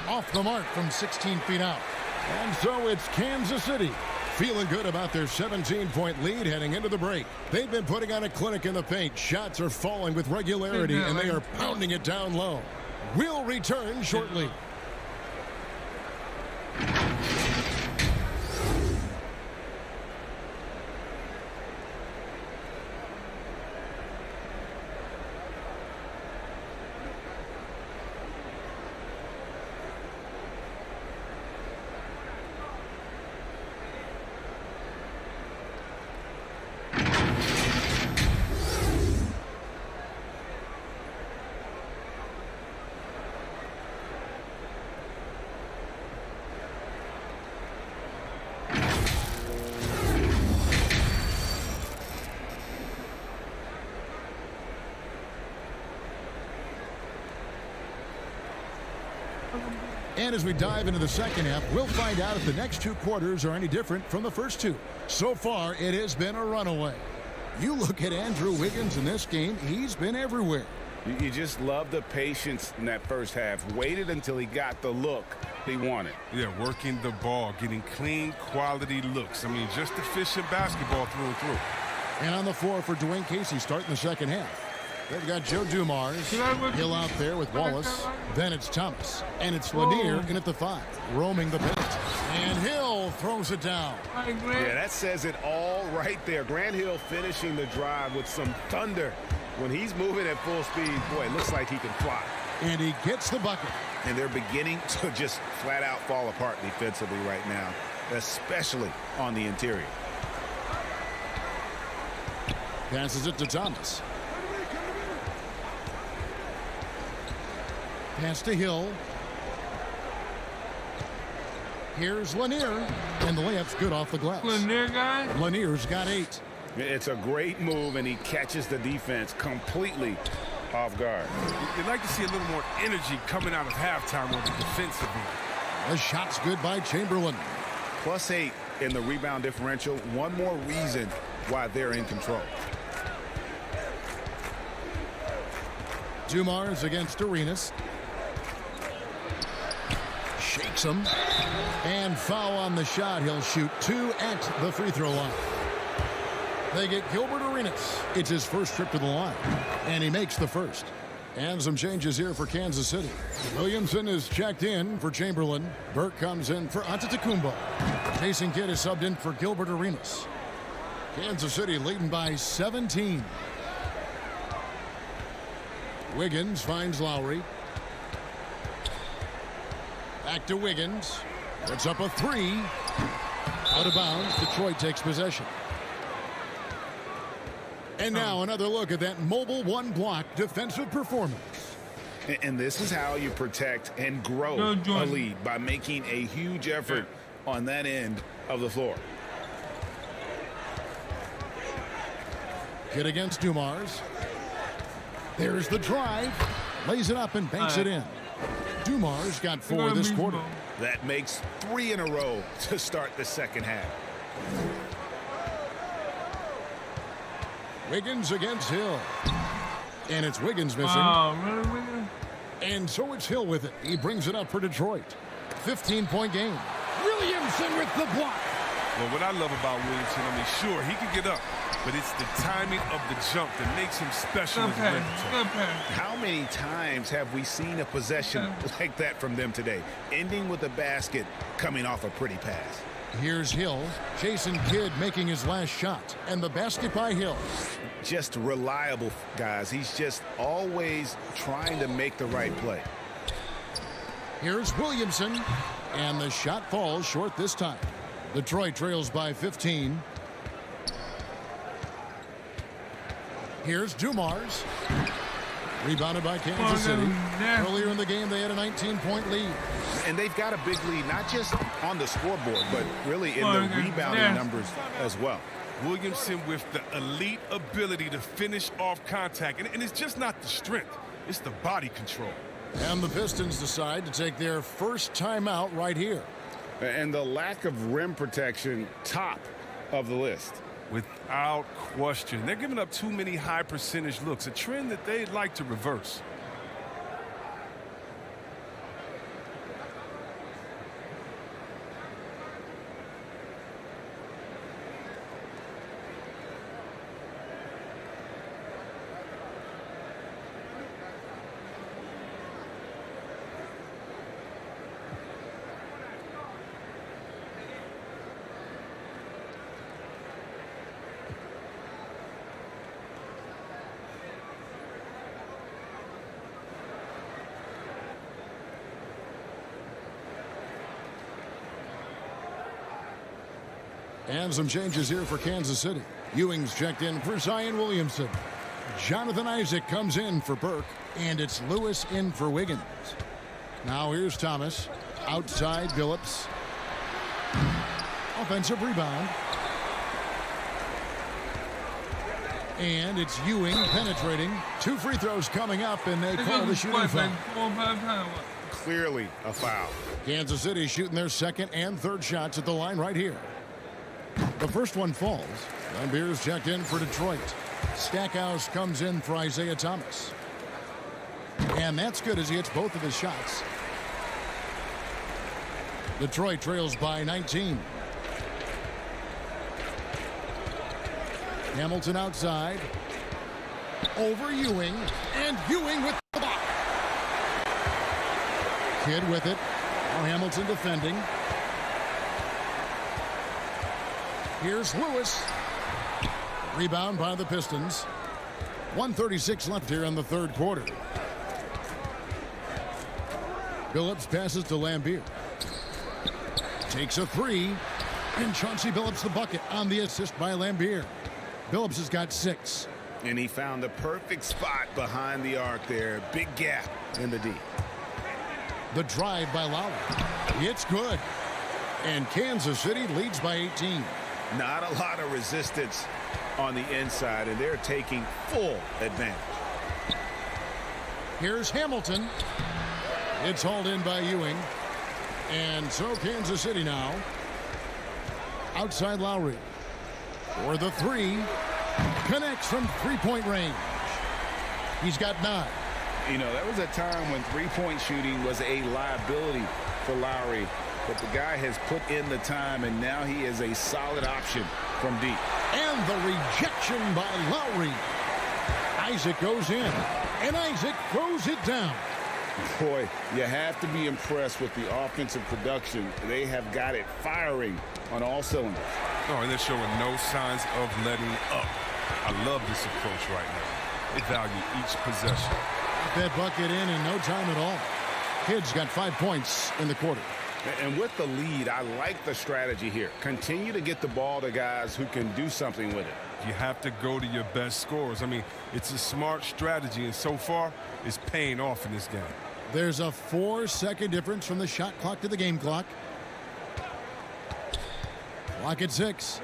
Off the mark from 16 feet out. And so it's Kansas City feeling good about their 17-point lead heading into the break. They've been putting on a clinic in the paint. Shots are falling with regularity, and they are pounding it down low. We'll return shortly. And as we dive into the second half, we'll find out if the next two quarters are any different from the first two. So far, it has been a runaway. You look at Andrew Wiggins in this game, he's been everywhere. You just love the patience in that first half. Waited until he got the look he wanted. Yeah, working the ball, getting clean, quality looks. I mean, just efficient basketball through and through. And on the floor for Dwayne Casey starting the second half. They've got Joe Dumars. Hill out there with Wallace. Then it's Thomas. And it's Lanier in at the 5, roaming the paint. And Hill throws it down. Yeah, that says it all right there. Grant Hill finishing the drive with some thunder. When he's moving at full speed, boy, it looks like he can fly. And he gets the bucket. And they're beginning to just flat out fall apart defensively right now, especially on the interior. Passes it to Thomas. Pass to Hill. Here's Lanier. And the layup's good off the glass. Lanier guy? Lanier's got 8. It's a great move, and he catches the defense completely off guard. You'd like to see a little more energy coming out of halftime on the defensive end. The shot's good by Chamberlain. +8 in the rebound differential. One more reason why they're in control. Dumars against Arenas. Shakes him. And foul on the shot. He'll shoot 2 at the free throw line. They get Gilbert Arenas. It's his first trip to the line. And he makes the first. And some changes here for Kansas City. Williamson is checked in for Chamberlain. Burke comes in for Antetokounmpo. Jason Kidd is subbed in for Gilbert Arenas. Kansas City leading by 17. Wiggins finds Lowry. Back to Wiggins. It's up a 3. Out of bounds. Detroit takes possession. And now another look at that mobile one-block defensive performance. And this is how you protect and grow a lead, by making a huge effort on that end of the floor. Kidd against Dumars. There's the drive. Lays it up and banks it in. Dumars got 4 this quarter. That makes 3 in a row to start the second half. Wiggins against Hill. And it's Wiggins missing. And so it's Hill with it. He brings it up for Detroit. 15-point game. Williamson with the block. Well, what I love about Williamson, I mean, sure, he can get up, but it's the timing of the jump that makes him special as a rim protector. How many times have we seen a possession like that from them today, ending with a basket coming off a pretty pass? Here's Hill. Jason Kidd making his last shot. And the basket by Hill. Just reliable, guys. He's just always trying to make the right play. Here's Williamson. And the shot falls short this time. Detroit trails by 15. Here's Dumars. Rebounded by Kansas City. Earlier in the game, they had a 19-point lead. And they've got a big lead, not just on the scoreboard, but really in the rebounding numbers as well. Williamson with the elite ability to finish off contact. And it's just not the strength, it's the body control. And the Pistons decide to take their first timeout right here. And the lack of rim protection, top of the list. Without question. They're giving up too many high percentage looks, a trend that they'd like to reverse. And some changes here for Kansas City. Ewing's checked in for Zion Williamson. Jonathan Isaac comes in for Burke. And it's Lewis in for Wiggins. Now here's Thomas. Outside Billups. Offensive rebound. And it's Ewing penetrating. 2 free throws coming up, and they call the shooting foul. Clearly a foul. Kansas City shooting their second and third shots at the line right here. The first one falls. Lambier's checked in for Detroit. Stackhouse comes in for Isaiah Thomas. And that's good as he hits both of his shots. Detroit trails by 19. Hamilton outside. Over Ewing. And Ewing with the block. Kidd with it. Now Hamilton defending. Here's Lewis. Rebound by the Pistons. 1:36 left here in the third quarter. Billups passes to Lambier. Takes a three. And Chauncey Billups the bucket on the assist by Lambier. Billups has got 6. And he found the perfect spot behind the arc there. Big gap in the D. The drive by Lowry. It's good. And Kansas City leads by 18. Not a lot of resistance on the inside, and they're taking full advantage. Here's Hamilton. It's hauled in by Ewing. And so Kansas City now. Outside Lowry. For the 3. Connects from three-point range. He's got 9. You know, there was a time when three-point shooting was a liability for Lowry. But the guy has put in the time, and now he is a solid option from deep. And the rejection by Lowry. Isaac goes in, and Isaac throws it down. Boy, you have to be impressed with the offensive production. They have got it firing on all cylinders. Oh, and they're showing no signs of letting up. I love this approach right now. They value each possession. Got that bucket in no time at all. Kidd's got 5 points in the quarter. And with the lead, I like the strategy here. Continue to get the ball to guys who can do something with it. You have to go to your best scorers. I mean, it's a smart strategy, and so far, it's paying off in this game. There's a 4-second difference from the shot clock to the game clock. Clock at 6.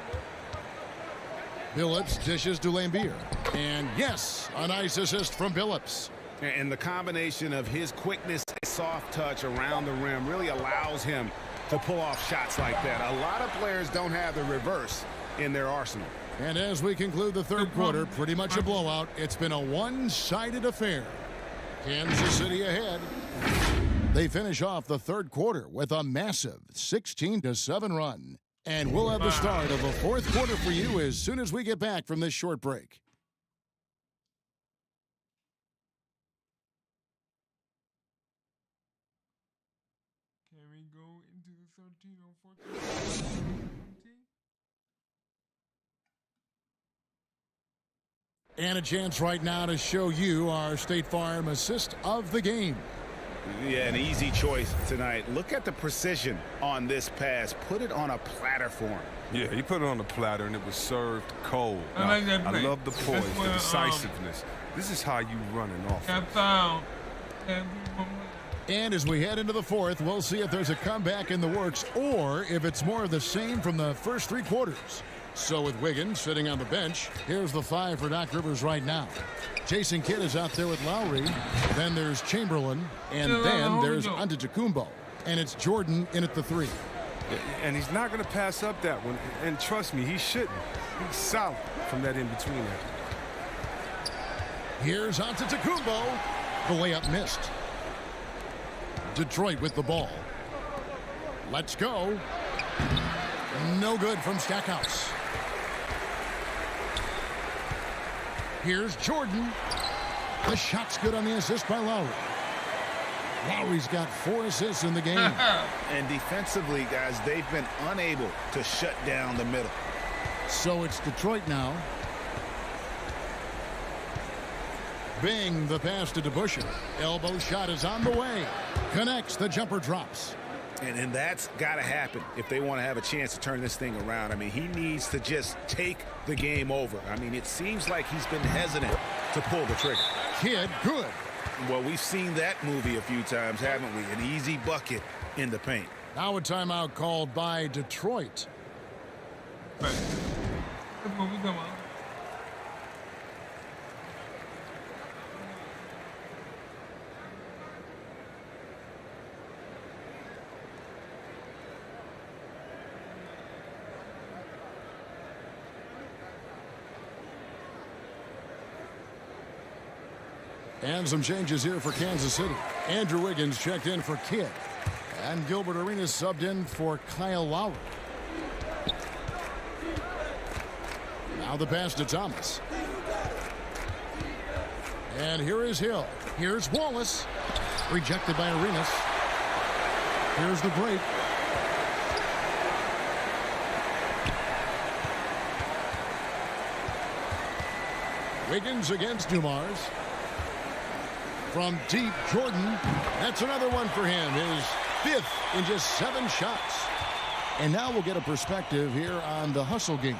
Billups dishes to Lambier. And yes, a nice assist from Billups. And the combination of his quickness and soft touch around the rim really allows him to pull off shots like that. A lot of players don't have the reverse in their arsenal. And as we conclude the third quarter, pretty much a blowout. It's been a one-sided affair. Kansas City ahead. They finish off the third quarter with a massive 16-7 run. And we'll have the start of the fourth quarter for you as soon as we get back from this short break. Can we go into the 13 or 14? And a chance right now to show you our State Farm assist of the game. Yeah, an easy choice tonight. Look at the precision on this pass. Put it on a platter for him. Yeah, he put it on the platter, and it was served cold. I like that play. I love the poise, That's the where, decisiveness. This is how you run an offense. Got fouled. And as we head into the fourth, we'll see if there's a comeback in the works or if it's more of the same from the first three quarters. So with Wiggins sitting on the bench, here's the 5 for Doc Rivers right now. Jason Kidd is out there with Lowry. Then there's Chamberlain. And then there's Antetokounmpo. And it's Jordan in at the 3. And he's not going to pass up that one. And trust me, he shouldn't. He's solid from that in-between there. Here's Antetokounmpo. The layup missed. Detroit with the ball. Let's go. No good from Stackhouse. Here's Jordan. The shot's good on the assist by Lowry. Lowry's got 4 assists in the game. And defensively, guys, they've been unable to shut down the middle. So it's Detroit now. Bing, the pass to DeBusschere. Elbow shot is on the way. Connects, the jumper drops. And that's got to happen if they want to have a chance to turn this thing around. I mean, he needs to just take the game over. I mean, it seems like he's been hesitant to pull the trigger. Kidd, good. Well, we've seen that movie a few times, haven't we? An easy bucket in the paint. Now a timeout called by Detroit. Right. That's what we talking about. And some changes here for Kansas City. Andrew Wiggins checked in for Kidd. And Gilbert Arenas subbed in for Kyle Lowry. Now the pass to Thomas. And here is Hill. Here's Wallace. Rejected by Arenas. Here's the break. Wiggins against Dumars. From deep, Jordan. That's another one for him. His 5th in just 7 shots. And now we'll get a perspective here on the hustle game.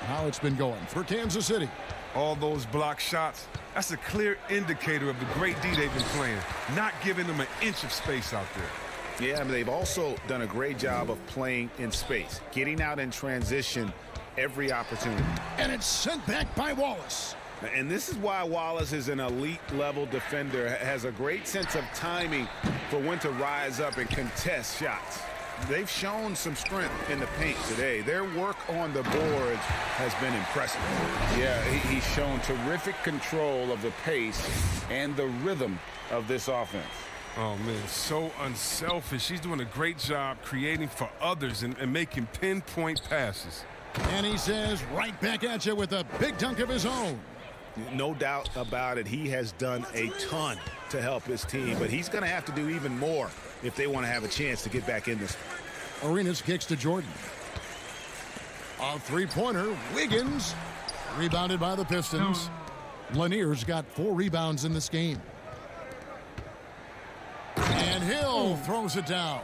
How it's been going for Kansas City. All those block shots, that's a clear indicator of the great D they've been playing. Not giving them an inch of space out there. Yeah, I mean, they've also done a great job of playing in space. Getting out in transition every opportunity. And it's sent back by Wallace. And this is why Wallace is an elite-level defender, has a great sense of timing for when to rise up and contest shots. They've shown some strength in the paint today. Their work on the boards has been impressive. Yeah, he's shown terrific control of the pace and the rhythm of this offense. Oh, man, so unselfish. He's doing a great job creating for others and making pinpoint passes. And he says right back at you with a big dunk of his own. No doubt about it. He has done a ton to help his team, but he's going to have to do even more if they want to have a chance to get back in this. Arenas kicks to Jordan. A three-pointer. Wiggins. Rebounded by the Pistons. Lanier's got 4 rebounds in this game. And Hill throws it down.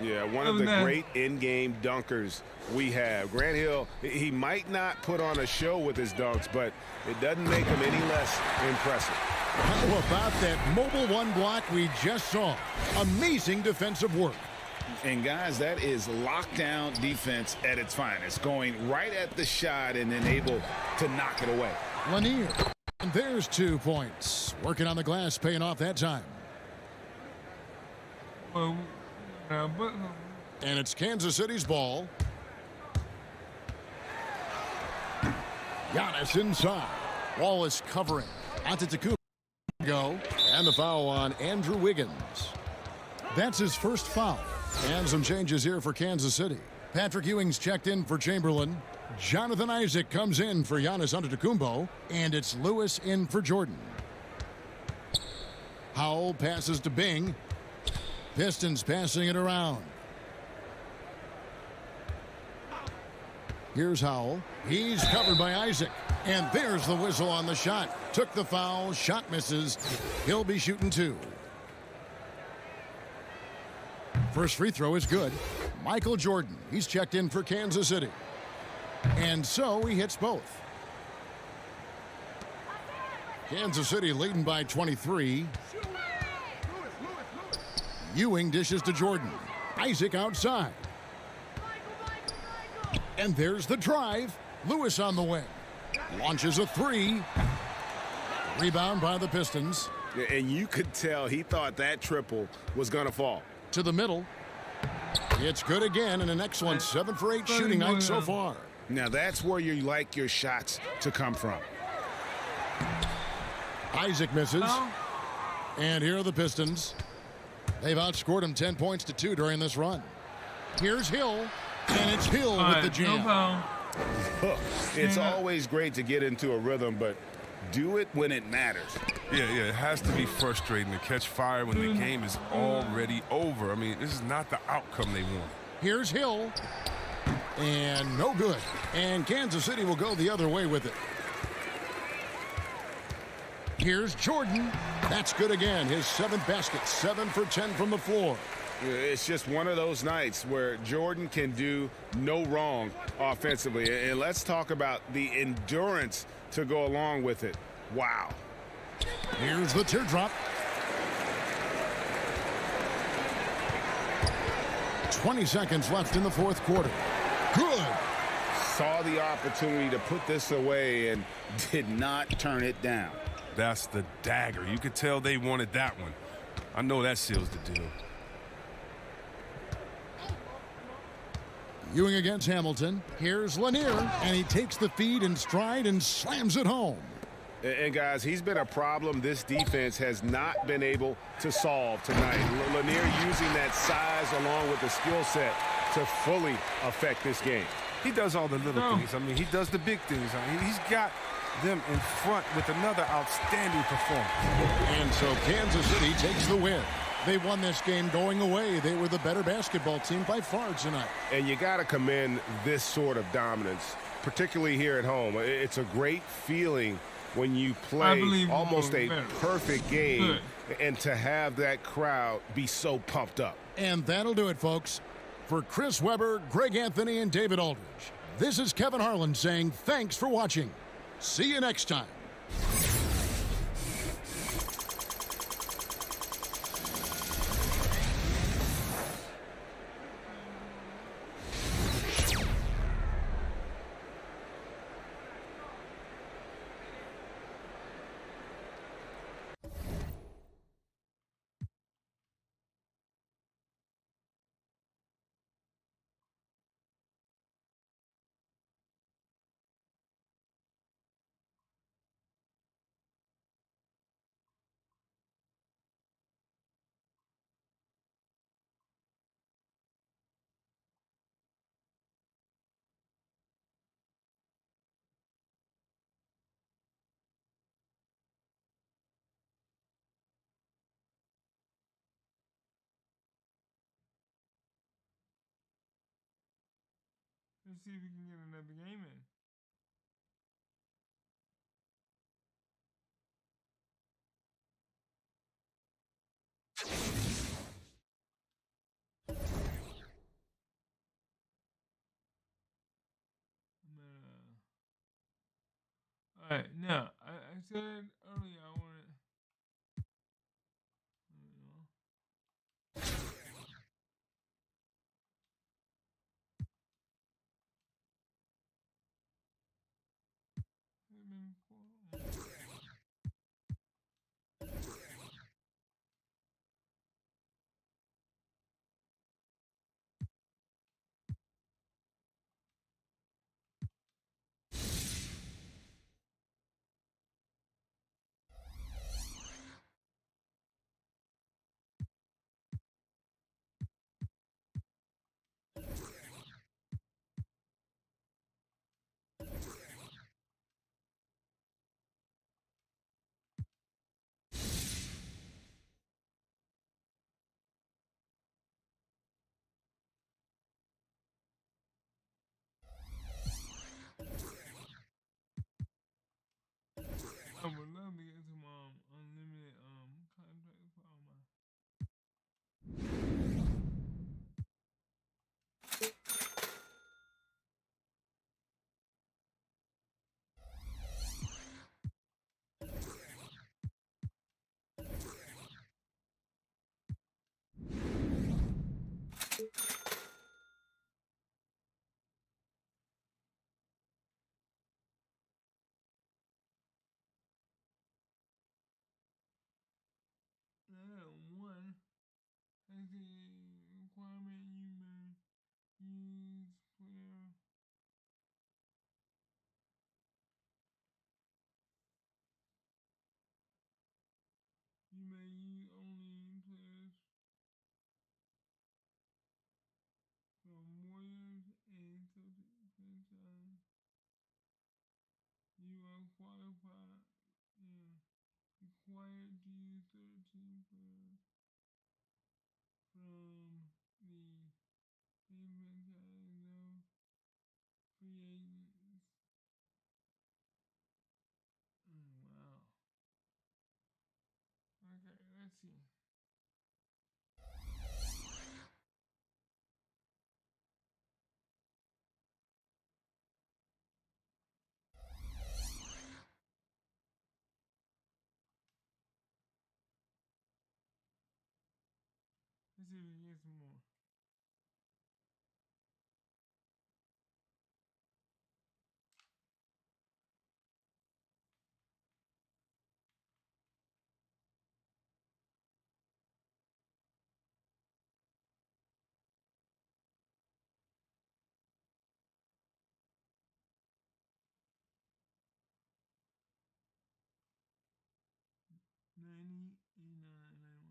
Yeah, one of the great in-game dunkers we have. Grant Hill, he might not put on a show with his dunks, but it doesn't make him any less impressive. How about that mobile 1 block we just saw? Amazing defensive work. And, guys, that is lockdown defense at its finest, going right at the shot and then able to knock it away. Lanier. And there's 2 points. Working on the glass, paying off that time. And it's Kansas City's ball. Giannis inside. Wallace covering. Antetokounmpo go. And the foul on Andrew Wiggins. That's his first foul. And some changes here for Kansas City. Patrick Ewing's checked in for Chamberlain. Jonathan Isaac comes in for Giannis Antetokounmpo. And it's Lewis in for Jordan. Howell passes to Bing. Pistons passing it around. Here's Howell. He's covered by Isaac. And there's the whistle on the shot. Took the foul. Shot misses. He'll be shooting 2. First free throw is good. Michael Jordan, he's checked in for Kansas City. And so he hits both. Kansas City leading by 23. Ewing dishes to Jordan. Isaac outside. And there's the drive. Lewis on the wing. Launches a three. Rebound by the Pistons. And you could tell he thought that triple was going to fall. To the middle. It's good again, and an excellent 7 for 8 shooting night so far. Now that's where you like your shots to come from. Isaac misses. And here are the Pistons. They've outscored him 10 points to 2 during this run. Here's Hill, and it's Hill with the jam. It's always great to get into a rhythm, but do it when it matters. Yeah, it has to be frustrating to catch fire when the game is already over. I mean, this is not the outcome they want. Here's Hill, and no good. And Kansas City will go the other way with it. Here's Jordan. That's good again. His 7th basket, 7 for 10 from the floor. It's just one of those nights where Jordan can do no wrong offensively. And let's talk about the endurance to go along with it. Wow. Here's the teardrop. 20 seconds left in the fourth quarter. Good. Saw the opportunity to put this away and did not turn it down. That's the dagger. You could tell they wanted that one. I know that seals the deal. Ewing against Hamilton. Here's Lanier, and he takes the feed in stride and slams it home. And guys, he's been a problem this defense has not been able to solve tonight. Lanier using that size along with the skill set to fully affect this game. He does all the little things. I mean, he does the big things. I mean, he's got them in front with another outstanding performance. And so Kansas City takes the win. They won this game going away. They were the better basketball team by far tonight. And you got to commend this sort of dominance, particularly here at home. It's a great feeling when you play almost a perfect game and to have that crowd be so pumped up. And that'll do it, folks. For Chris Webber, Greg Anthony, and David Aldridge, this is Kevin Harlan saying thanks for watching. See you next time. Let's see if we can get another game in. All right, now I said earlier I wanted. at 1. That's the requirement you may use player. You may use only players from Warriors and Celtics franchise. You are qualified, required to use 13 players from the same franchise, no free agents. Wow. Okay, let's see. Let's see if we can get some more. '90 and 91.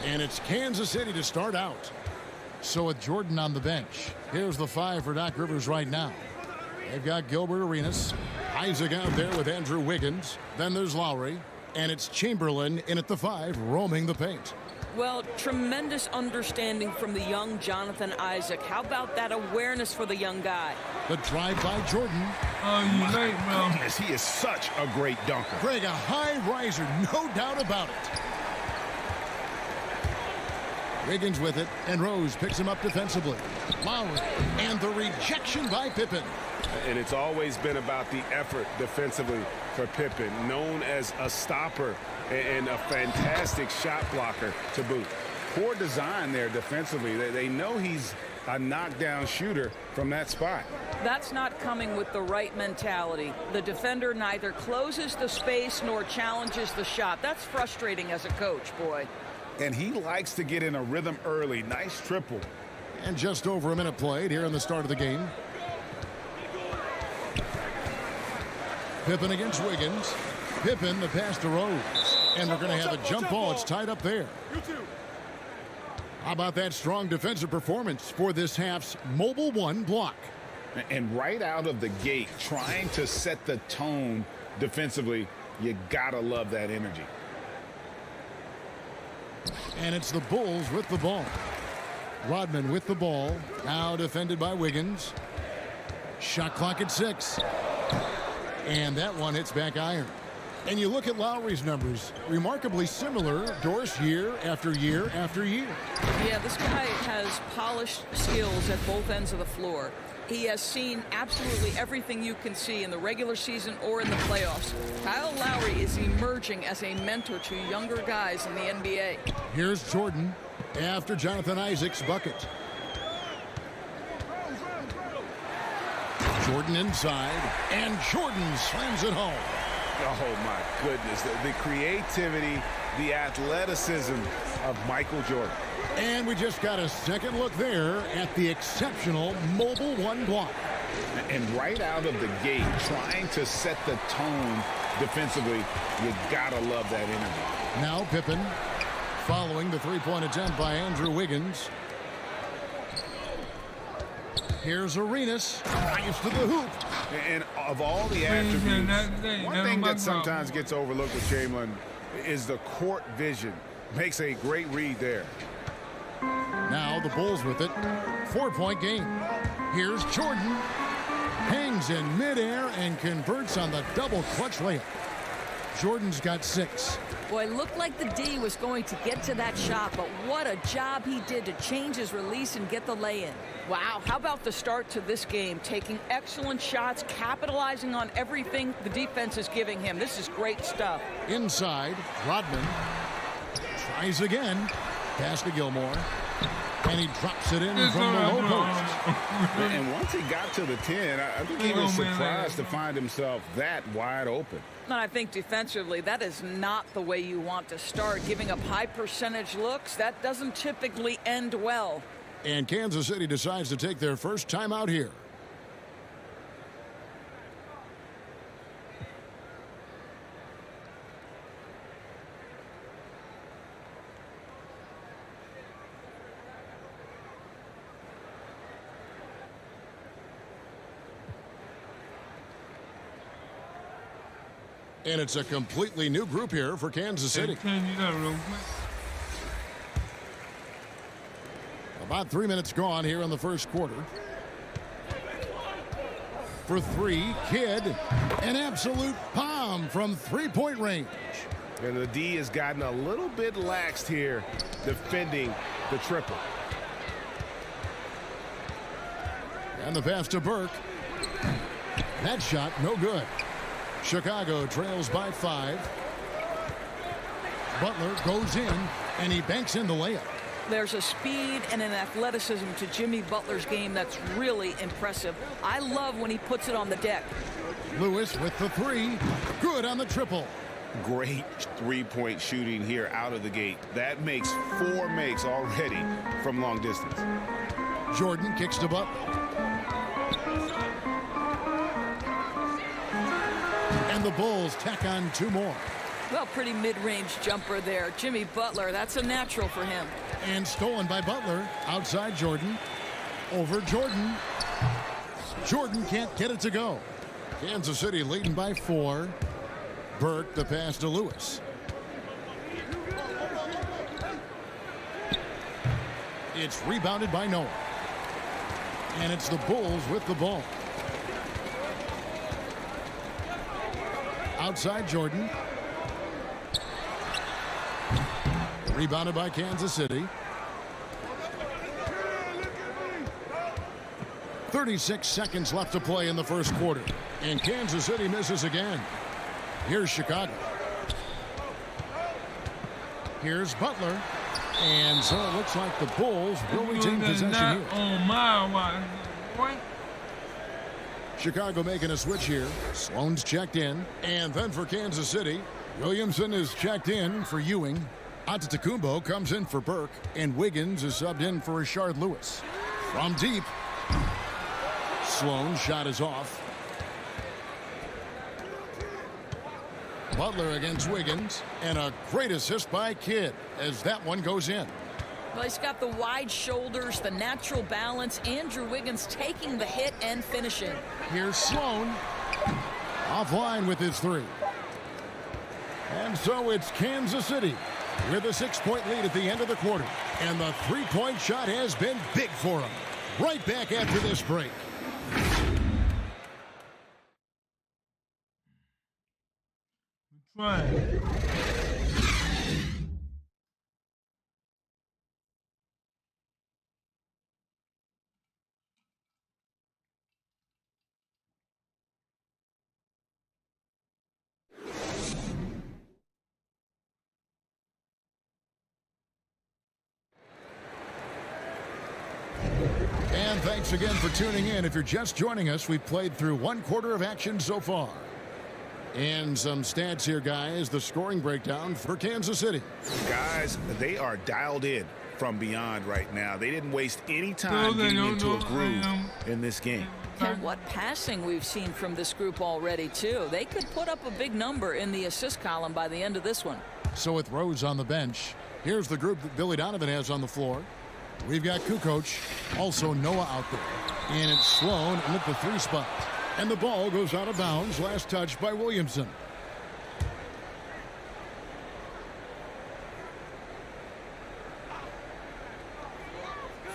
And it's Kansas City to start out. So with Jordan on the bench, here's the 5 for Doc Rivers right now. They've got Gilbert Arenas, Isaac out there with Andrew Wiggins. Then there's Lowry, and it's Chamberlain in at the 5, roaming the paint. Well, tremendous understanding from the young Jonathan Isaac. How about that awareness for the young guy? The drive by Jordan. Oh, you late, bro. Goodness, he is such a great dunker. Greg, a high riser, no doubt about it. Wiggins with it, and Rose picks him up defensively. Lowry, and the rejection by Pippen. And it's always been about the effort defensively for Pippen, known as a stopper and a fantastic shot blocker to boot. Poor design there defensively. They know he's a knockdown shooter from that spot. That's not coming with the right mentality. The defender neither closes the space nor challenges the shot. That's frustrating as a coach, boy. And he likes to get in a rhythm early. Nice triple. And just over a minute played here in the start of the game. Pippen against Wiggins. Pippen, the pass to Rose. And we're going to have a jump ball. It's tied up there. How about that strong defensive performance for this half's Mobile One block? And right out of the gate, trying to set the tone defensively, you got to love that energy. And it's the Bulls with the ball. Rodman with the ball. Now defended by Wiggins. Shot clock at 6. And that one hits back iron. And you look at Lowry's numbers, remarkably similar, Doris, year after year after year. Yeah, this guy has polished skills at both ends of the floor. He has seen absolutely everything you can see in the regular season or in the playoffs. Kyle Lowry is emerging as a mentor to younger guys in the NBA. Here's Jordan after Jonathan Isaac's bucket. Jordan inside, and Jordan slams it home. Oh, my goodness. The creativity, the athleticism of Michael Jordan. And we just got a second look there at the exceptional Mobile One block. And right out of the gate, trying to set the tone defensively, you got to love that energy. Now Pippen, following the three-point attempt by Andrew Wiggins. Here's Arenas. Drives to the hoop. And of all the attributes, one thing that sometimes gets overlooked with Chamberlain is the court vision. Makes a great read there. Now the Bulls with it. 4-point game. Here's Jordan. Hangs in midair and converts on the double clutch layup. Jordan's got 6. Boy, looked like the D was going to get to that shot, but what a job he did to change his release and get the lay-in. Wow, how about the start to this game? Taking excellent shots, capitalizing on everything the defense is giving him. This is great stuff. Inside, Rodman tries again. Pass to Gilmore. And he drops it in from the low post. And once he got to the 10, I think he was surprised to find himself that wide open. And I think defensively, that is not the way you want to start. Giving up high percentage looks, that doesn't typically end well. And Kansas City decides to take their first timeout here. And it's a completely new group here for Kansas City. About 3 minutes gone here in the first quarter. For 3, Kidd, an absolute bomb from three-point range. And the D has gotten a little bit laxed here defending the triple. And the pass to Burke. That shot, no good. Chicago trails by 5. Butler goes in, and he banks in the layup. There's a speed and an athleticism to Jimmy Butler's game that's really impressive. I love when he puts it on the deck. Lewis with the 3. Good on the triple. Great three-point shooting here out of the gate. That makes 4 makes already from long distance. Jordan kicks to Butler. And the Bulls tack on 2 more. Well, pretty mid-range jumper there. Jimmy Butler, that's a natural for him. And stolen by Butler. Outside Jordan. Over Jordan. Jordan can't get it to go. Kansas City leading by 4. Burke, the pass to Lewis. It's rebounded by Noah. And it's the Bulls with the ball. Outside Jordan. Rebounded by Kansas City. 36 seconds left to play in the first quarter. And Kansas City misses again. Here's Chicago. Here's Butler. And so it looks like the Bulls will retain possession here. On my watch. Chicago making a switch here. Sloan's checked in. And then for Kansas City, Williamson is checked in for Ewing. Antetokounmpo comes in for Burke. And Wiggins is subbed in for Rashard Lewis. From deep. Sloan's shot is off. Butler against Wiggins. And a great assist by Kidd as that one goes in. Well, he's got the wide shoulders, the natural balance. Andrew Wiggins taking the hit and finishing. Here's Sloan. Offline with his 3. And so it's Kansas City with a 6-point lead at the end of the quarter. And the 3-point shot has been big for him. Right back after this break. Right. And thanks again for tuning in. If you're just joining us, we've played through 1 quarter of action so far. And some stats here, guys. The scoring breakdown for Kansas City. Guys, they are dialed in from beyond right now. They didn't waste any time getting into a groove in this game. And what passing we've seen from this group already, too. They could put up a big number in the assist column by the end of this one. So with Rose on the bench, here's the group that Billy Donovan has on the floor. We've got Kukoc, also Noah out there. And it's Sloan in at the 3 spot. And the ball goes out of bounds. Last touch by Williamson.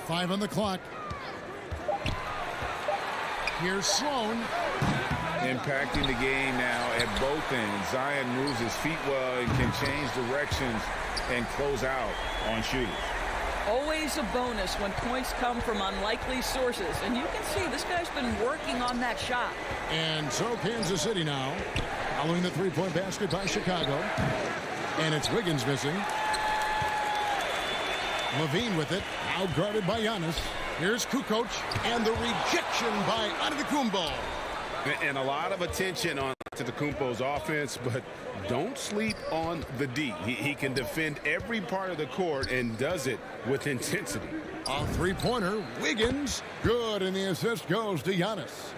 Five on the clock. Here's Sloan. Impacting the game now at both ends. Zion moves his feet well and can change directions and close out on shooters. Always a bonus when points come from unlikely sources. And you can see this guy's been working on that shot. And so Kansas City now, following the 3-point basket by Chicago. And it's Wiggins missing. Levine with it, now guarded by Giannis. Here's Kukoc, and the rejection by Antetokounmpo. And a lot of attention on Antetokounmpo's offense, but don't sleep on the D. He can defend every part of the court and does it with intensity. A 3-pointer, Wiggins, good, and the assist goes to Giannis.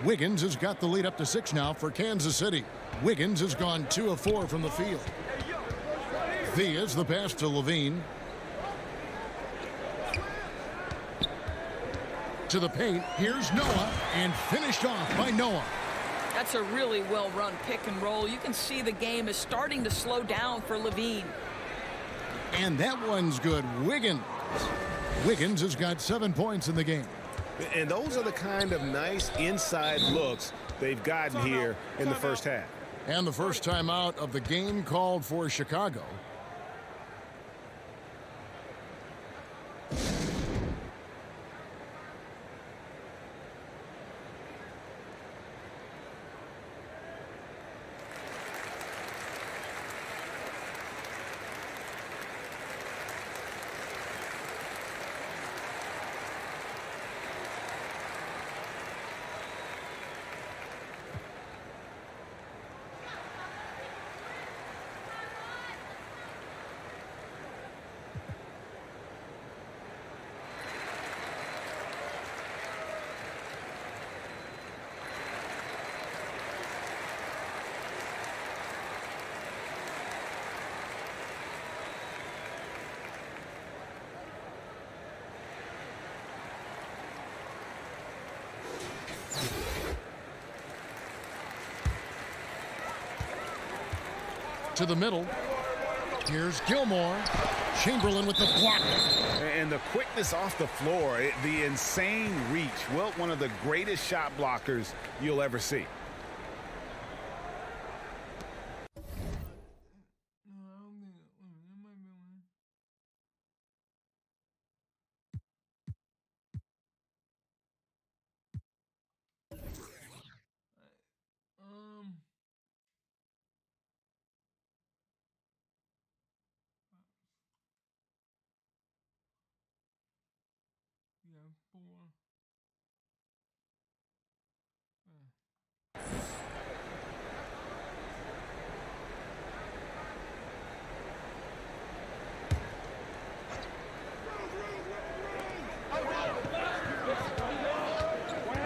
Wiggins has got the lead up to 6 now for Kansas City. Wiggins has gone 2 of 4 from the field. Thea's the pass to Levine. To the paint, here's Noah, and finished off by Noah. That's a really well-run pick and roll. You can see the game is starting to slow down for Levine. And that one's good. Wiggins. Wiggins has got 7 points in the game. And those are the kind of nice inside looks they've gotten here in the first half. And the first time out of the game called for Chicago. To the middle. Here's Gilmore. Chamberlain with the block. And the quickness off the floor, the insane reach. Well, one of the greatest shot blockers you'll ever see.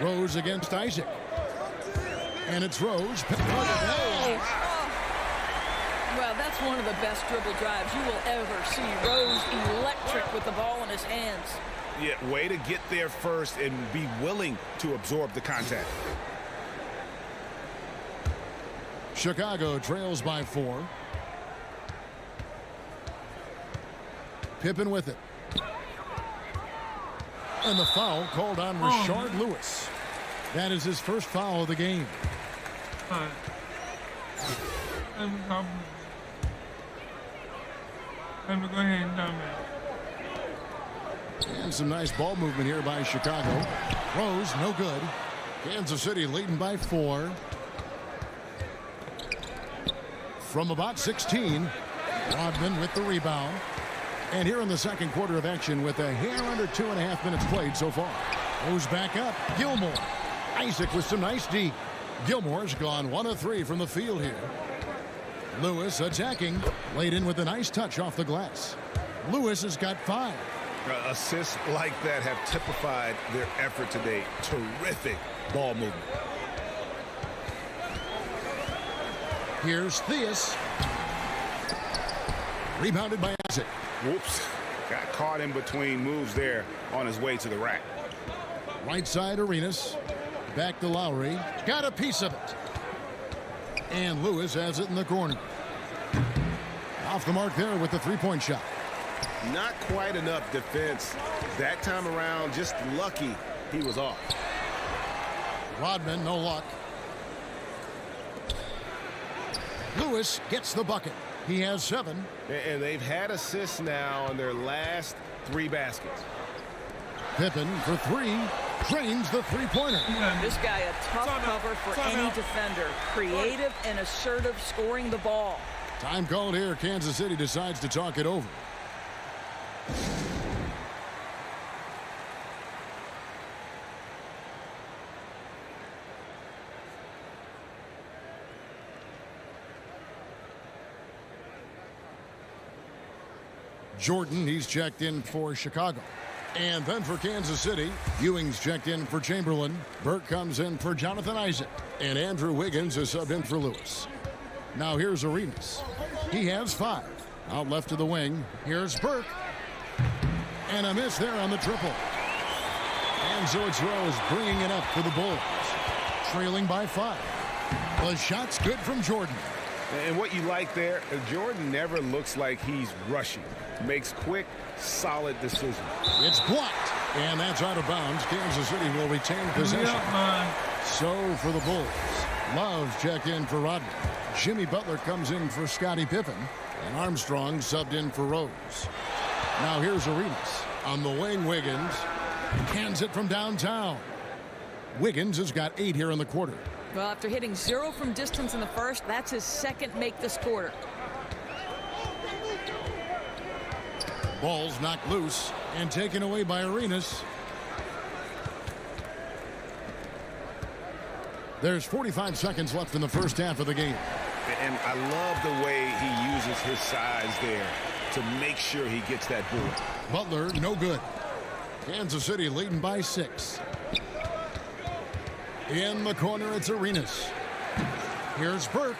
Rose against Isaac. And it's Rose. Well, that's one of the best dribble drives you will ever see. Rose electric with the ball in his hands. Yeah, way to get there first and be willing to absorb the contact. Chicago trails by 4. Pippen with it. And the foul called on Rashard Lewis. That is his first foul of the game. I'm going to go ahead and dump it. And some nice ball movement here by Chicago. Rose, no good. Kansas City leading by 4. From about 16, Rodman with the rebound. And here in the second quarter of action with a hair under 2.5 minutes played so far. Goes back up. Gilmore. Isaac with some nice D. Gilmore's gone 1 of 3 from the field here. Lewis attacking. Laid in with a nice touch off the glass. Lewis has got 5. Assists like that have typified their effort today. Terrific ball movement. Here's Theus. Rebounded by Isaac. Whoops. Got caught in between moves there on his way to the rack. Right side, Arenas. Back to Lowry. Got a piece of it. And Lewis has it in the corner. Off the mark there with the three-point shot. Not quite enough defense that time around. Just lucky he was off. Rodman, no luck. Lewis gets the bucket. He has 7. And they've had assists now on their last 3 baskets. Pippen for 3. Drains the three-pointer. This guy a tough cover for any defender. Creative and assertive scoring the ball. Time called here. Kansas City decides to talk it over. Jordan, he's checked in for Chicago. And then for Kansas City, Ewing's checked in for Chamberlain. Burke comes in for Jonathan Isaac. And Andrew Wiggins is subbed in for Lewis. Now here's Arenas. He has 5. Out left to the wing. Here's Burke. And a miss there on the triple. And so it's Rose bringing it up for the Bulls. Trailing by 5. The shot's good from Jordan. And what you like there, Jordan never looks like he's rushing. Makes quick, solid decisions. It's blocked. And that's out of bounds. Kansas City will retain possession. So for the Bulls, Love checked in for Rodman. Jimmy Butler comes in for Scottie Pippen. And Armstrong subbed in for Rose. Now here's Arenas. On the wing, Wiggins. Hands it from downtown. Wiggins has got 8 here in the quarter. Well, after hitting 0 from distance in the first, that's his second make this quarter. Ball's knocked loose and taken away by Arenas. There's 45 seconds left in the first half of the game. And I love the way he uses his size there to make sure he gets that board. Butler, no good. Kansas City leading by 6. In the corner, it's Arenas. Here's Burke.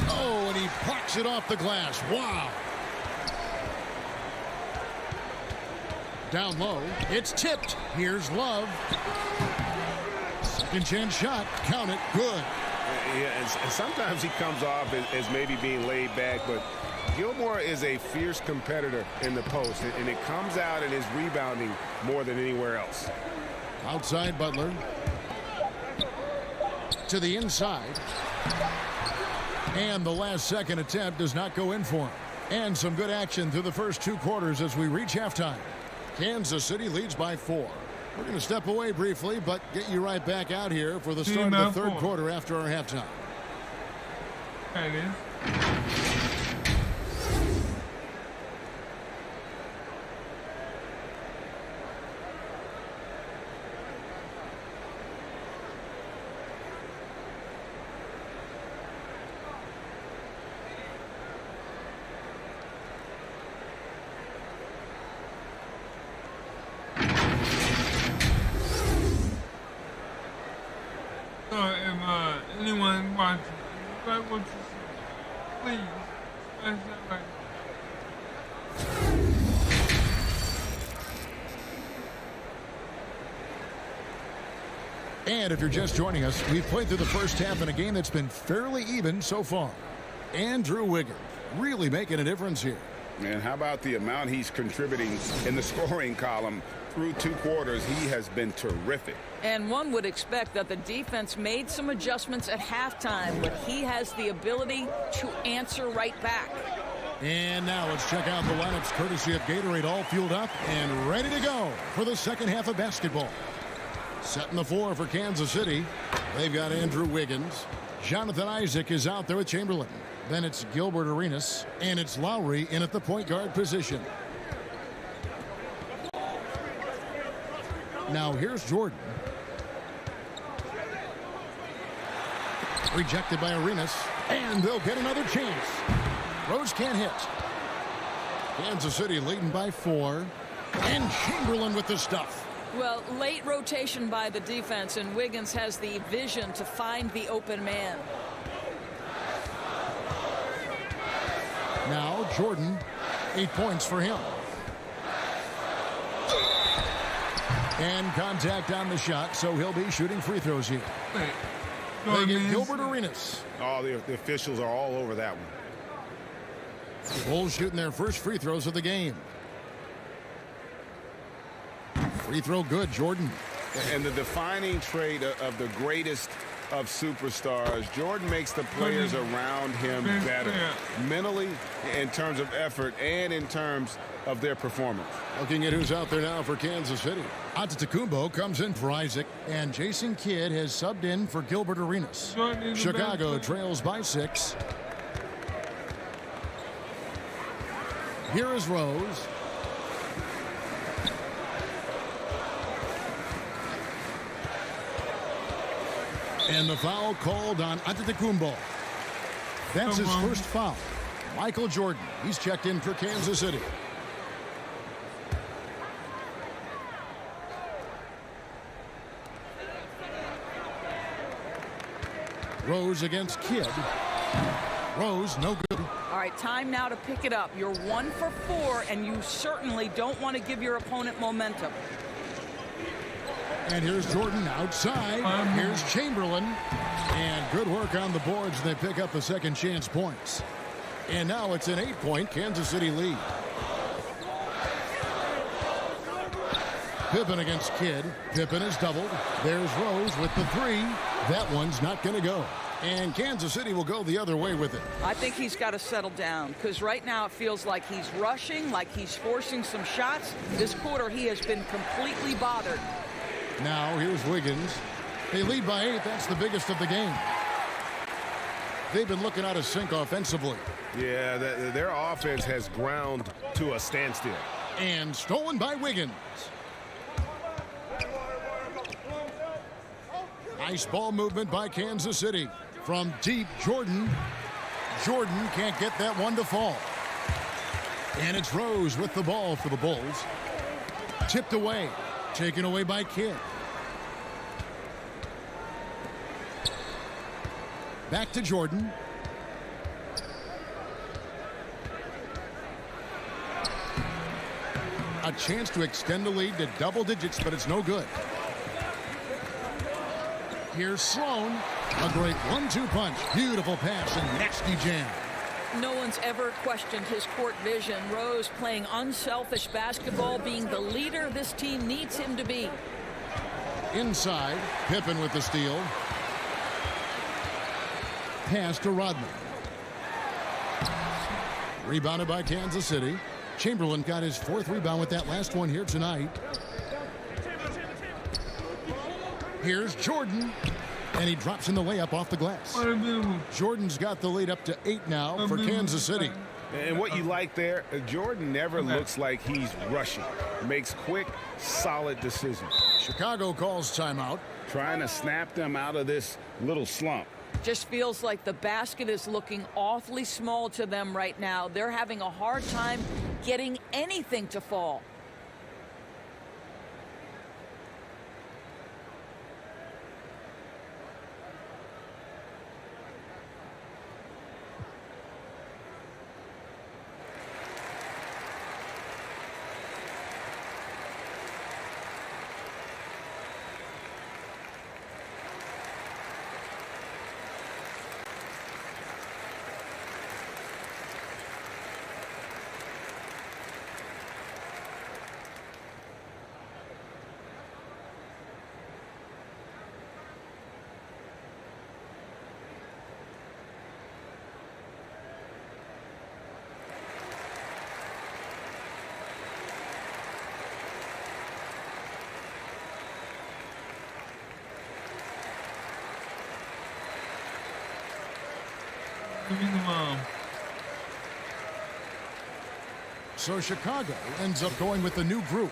Oh, and he blocks it off the glass. Wow. Down low. It's tipped. Here's Love. Second chance shot. Count it. Good. Yeah, and sometimes he comes off as maybe being laid back, but Gilmore is a fierce competitor in the post, and it comes out in his rebounding more than anywhere else. Outside Butler. To the inside. And the last second attempt does not go in for him. And some good action through the first 2 quarters as we reach halftime. Kansas City leads by 4. We're going to step away briefly, but get you right back out here for the start of the third quarter after our halftime. There it is. So if anyone watching, like what you see, please smash that like. And if you're just joining us, we've played through the first half in a game that's been fairly even so far. Andrew Wiggins really making a difference here. And how about the amount he's contributing in the scoring column through 2 quarters? He has been terrific. And one would expect that the defense made some adjustments at halftime, but he has the ability to answer right back. And now let's check out the lineups courtesy of Gatorade, all fueled up and ready to go for the second half of basketball. Setting the floor for Kansas City. They've got Andrew Wiggins. Jonathan Isaac is out there with Chamberlain. Then it's Gilbert Arenas, and it's Lowry in at the point guard position. Now here's Jordan. Rejected by Arenas, and they'll get another chance. Rose can't hit. Kansas City leading by 4, and Chamberlain with the stuff. Well, late rotation by the defense, and Wiggins has the vision to find the open man. Now Jordan, 8 points for him. And contact on the shot, so he'll be shooting free throws here. Wait. They get Gilbert Arenas. Oh, the officials are all over that one. Bulls shooting their first free throws of the game. Free throw good, Jordan. And the defining trait of the greatest of superstars, Jordan makes the players around him better. Mentally, in terms of effort, and in terms of their performance. Looking at who's out there now for Kansas City. Antetokounmpo comes in for Isaac, and Jason Kidd has subbed in for Gilbert Arenas. Chicago trails by 6. Here is Rose. And the foul called on Antetokounmpo. That's his first foul. Michael Jordan, he's checked in for Kansas City. Rose against Kidd. Rose, no good. All right, time now to pick it up. You're 1 for 4, and you certainly don't want to give your opponent momentum. And here's Jordan outside. Here's Chamberlain. And good work on the boards. They pick up the second chance points. And now it's an 8-point Kansas City lead. Pippen against Kidd. Pippen is doubled. There's Rose with the 3. That one's not going to go. And Kansas City will go the other way with it. I think he's got to settle down, because right now it feels like he's rushing, like he's forcing some shots. This quarter he has been completely bothered. Now here's Wiggins. They lead by 8. That's the biggest of the game. They've been looking out of sync offensively. Yeah, their offense has ground to a standstill. And stolen by Wiggins. Nice ball movement by Kansas City. From deep, Jordan. Jordan can't get that one to fall. And it's Rose with the ball for the Bulls. Tipped away. Taken away by Kidd. Back to Jordan. A chance to extend the lead to double digits, but it's no good. Here's Sloan. A great 1-2 punch. Beautiful pass and nasty jam. No one's ever questioned his court vision. Rose playing unselfish basketball, being the leader this team needs him to be. Inside, Pippen with the steal. Pass to Rodman. Rebounded by Kansas City. Chamberlain got his 4th rebound with that last one here tonight. Here's Jordan. And he drops in the layup off the glass. Jordan's got the lead up to 8 now for Kansas City. And what you like there, Jordan never looks like he's rushing. Makes quick, solid decisions. Chicago calls timeout. Trying to snap them out of this little slump. Just feels like the basket is looking awfully small to them right now. They're having a hard time getting anything to fall. So Chicago ends up going with the new group.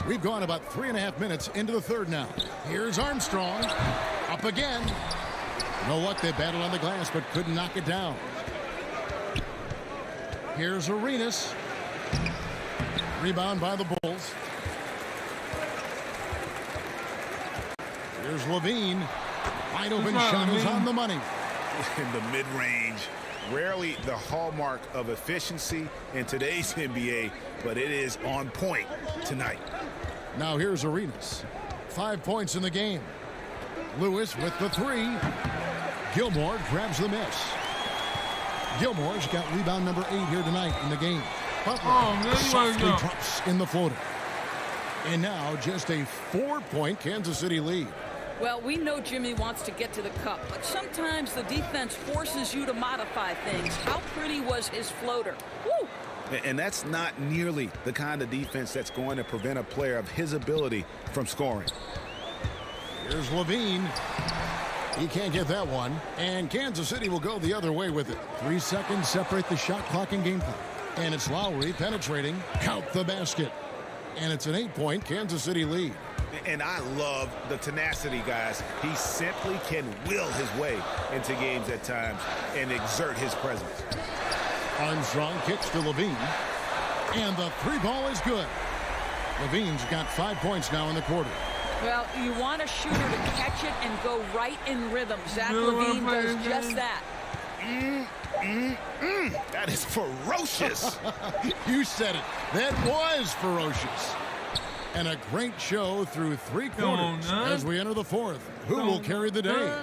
We've gone about 3.5 minutes into the third now. Here's Armstrong. Up again. You know what? They battled on the glass but couldn't knock it down. Here's Arenas. Rebound by the Bulls. Here's Levine. Wide open shot is on the money. In the mid-range, Rarely the hallmark of efficiency in today's NBA, but it is on point tonight. Now here's Arenas. 5 points in the game. Lewis with the three. Gilmore grabs the miss. Gilmore's got rebound number 8 here tonight in the game. Butler softly drops in the floater. And now just a 4-point Kansas City lead. Well, we know Jimmy wants to get to the cup, but sometimes the defense forces you to modify things. How pretty was his floater? Woo! And that's not nearly the kind of defense that's going to prevent a player of his ability from scoring. Here's Levine. He can't get that one. And Kansas City will go the other way with it. 3 seconds separate the shot clock and game clock. And it's Lowry penetrating. Count the basket. And it's an 8-point Kansas City lead. And I love the tenacity, guys. He simply can will his way into games at times and exert his presence. Armstrong kicks to Levine. And the 3 ball is good. Levine's got 5 points now in the quarter. Well, you want a shooter to catch it and go right in rhythm. Zach Levine does just that. That is ferocious. You said it. That was ferocious. And a great show through 3 quarters as we enter the 4th. Who will carry the day?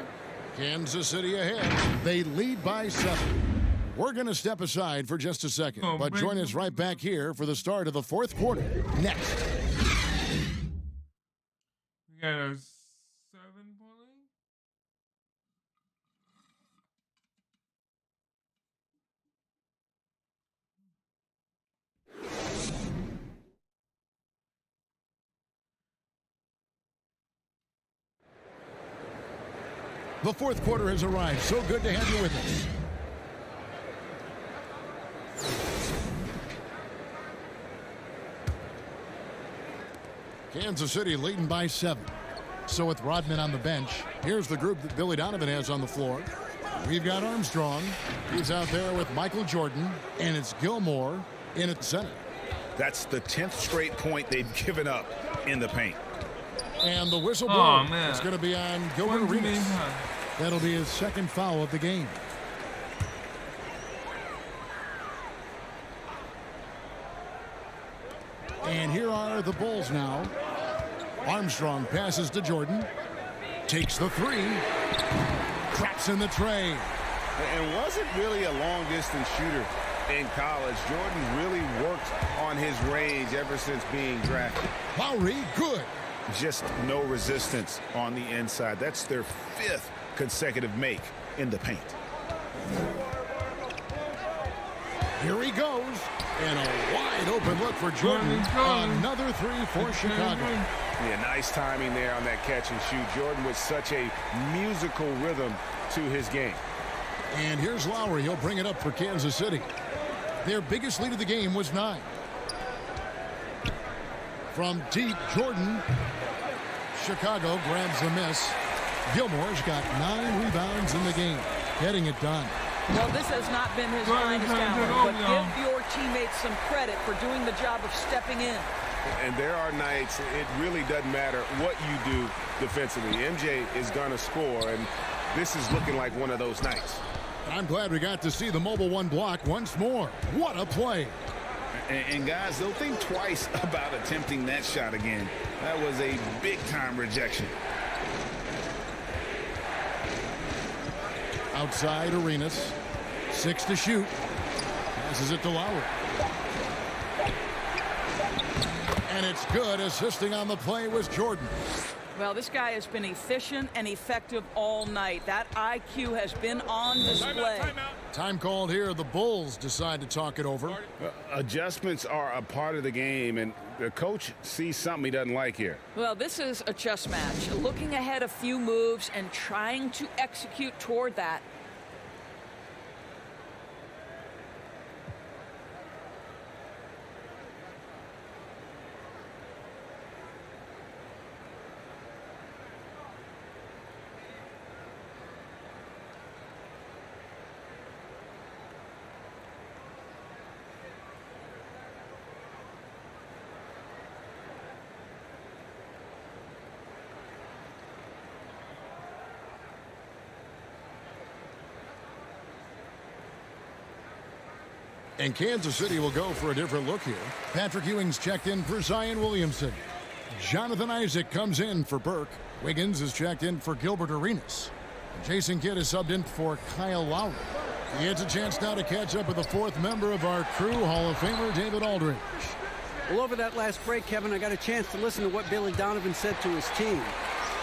Kansas City ahead. They lead by 7. We're going to step aside for just a second, but join us right back here for the start of the 4th quarter next. We got a 7-point lead. The 4th quarter has arrived. So good to have you with us. Kansas City leading by 7. So with Rodman on the bench, here's the group that Billy Donovan has on the floor. We've got Armstrong. He's out there with Michael Jordan. And it's Gilmore in at center. That's the 10th straight point they've given up in the paint. And the whistle blow man. is going to be on Gilbert Arenas. That'll be his 2nd foul of the game. And here are the Bulls now. Armstrong passes to Jordan. Takes the 3. Traps in the tray. And wasn't really a long-distance shooter in college. Jordan really worked on his range ever since being drafted. Lowry, good. Just no resistance on the inside. That's their 5th consecutive make in the paint. Here he goes. And a wide open look for Jordan. Another 3 for Chicago. Yeah, nice timing there on that catch and shoot. Jordan with such a musical rhythm to his game. And here's Lowry. He'll bring it up for Kansas City. Their biggest lead of the game was 9. From deep, Jordan. Chicago grabs the miss. Gilmore's got 9 rebounds in the game, getting it done. Well, this has not been his finest hour, but give your teammates some credit for doing the job of stepping in. And there are nights it really doesn't matter what you do defensively. MJ is going to score, and this is looking like one of those nights. I'm glad we got to see the mobile 1 block once more. What a play. And guys, they'll think twice about attempting that shot again. That was a big-time rejection. Outside Arenas. 6 to shoot. Passes it to Lowry. And it's good. Assisting on the play was Jordan. Well, this guy has been efficient and effective all night. That IQ has been on display. Time called here. The Bulls decide to talk it over. Adjustments are a part of the game, and the coach sees something he doesn't like here. Well, this is a chess match. Looking ahead a few moves and trying to execute toward that. And Kansas City will go for a different look here. Patrick Ewing's checked in for Zion Williamson. Jonathan Isaac comes in for Burke. Wiggins is checked in for Gilbert Arenas. Jason Kidd is subbed in for Kyle Lowry. He gets a chance now to catch up with the fourth member of our crew, Hall of Famer David Aldridge. Well, over that last break, Kevin, I got a chance to listen to what Billy Donovan said to his team.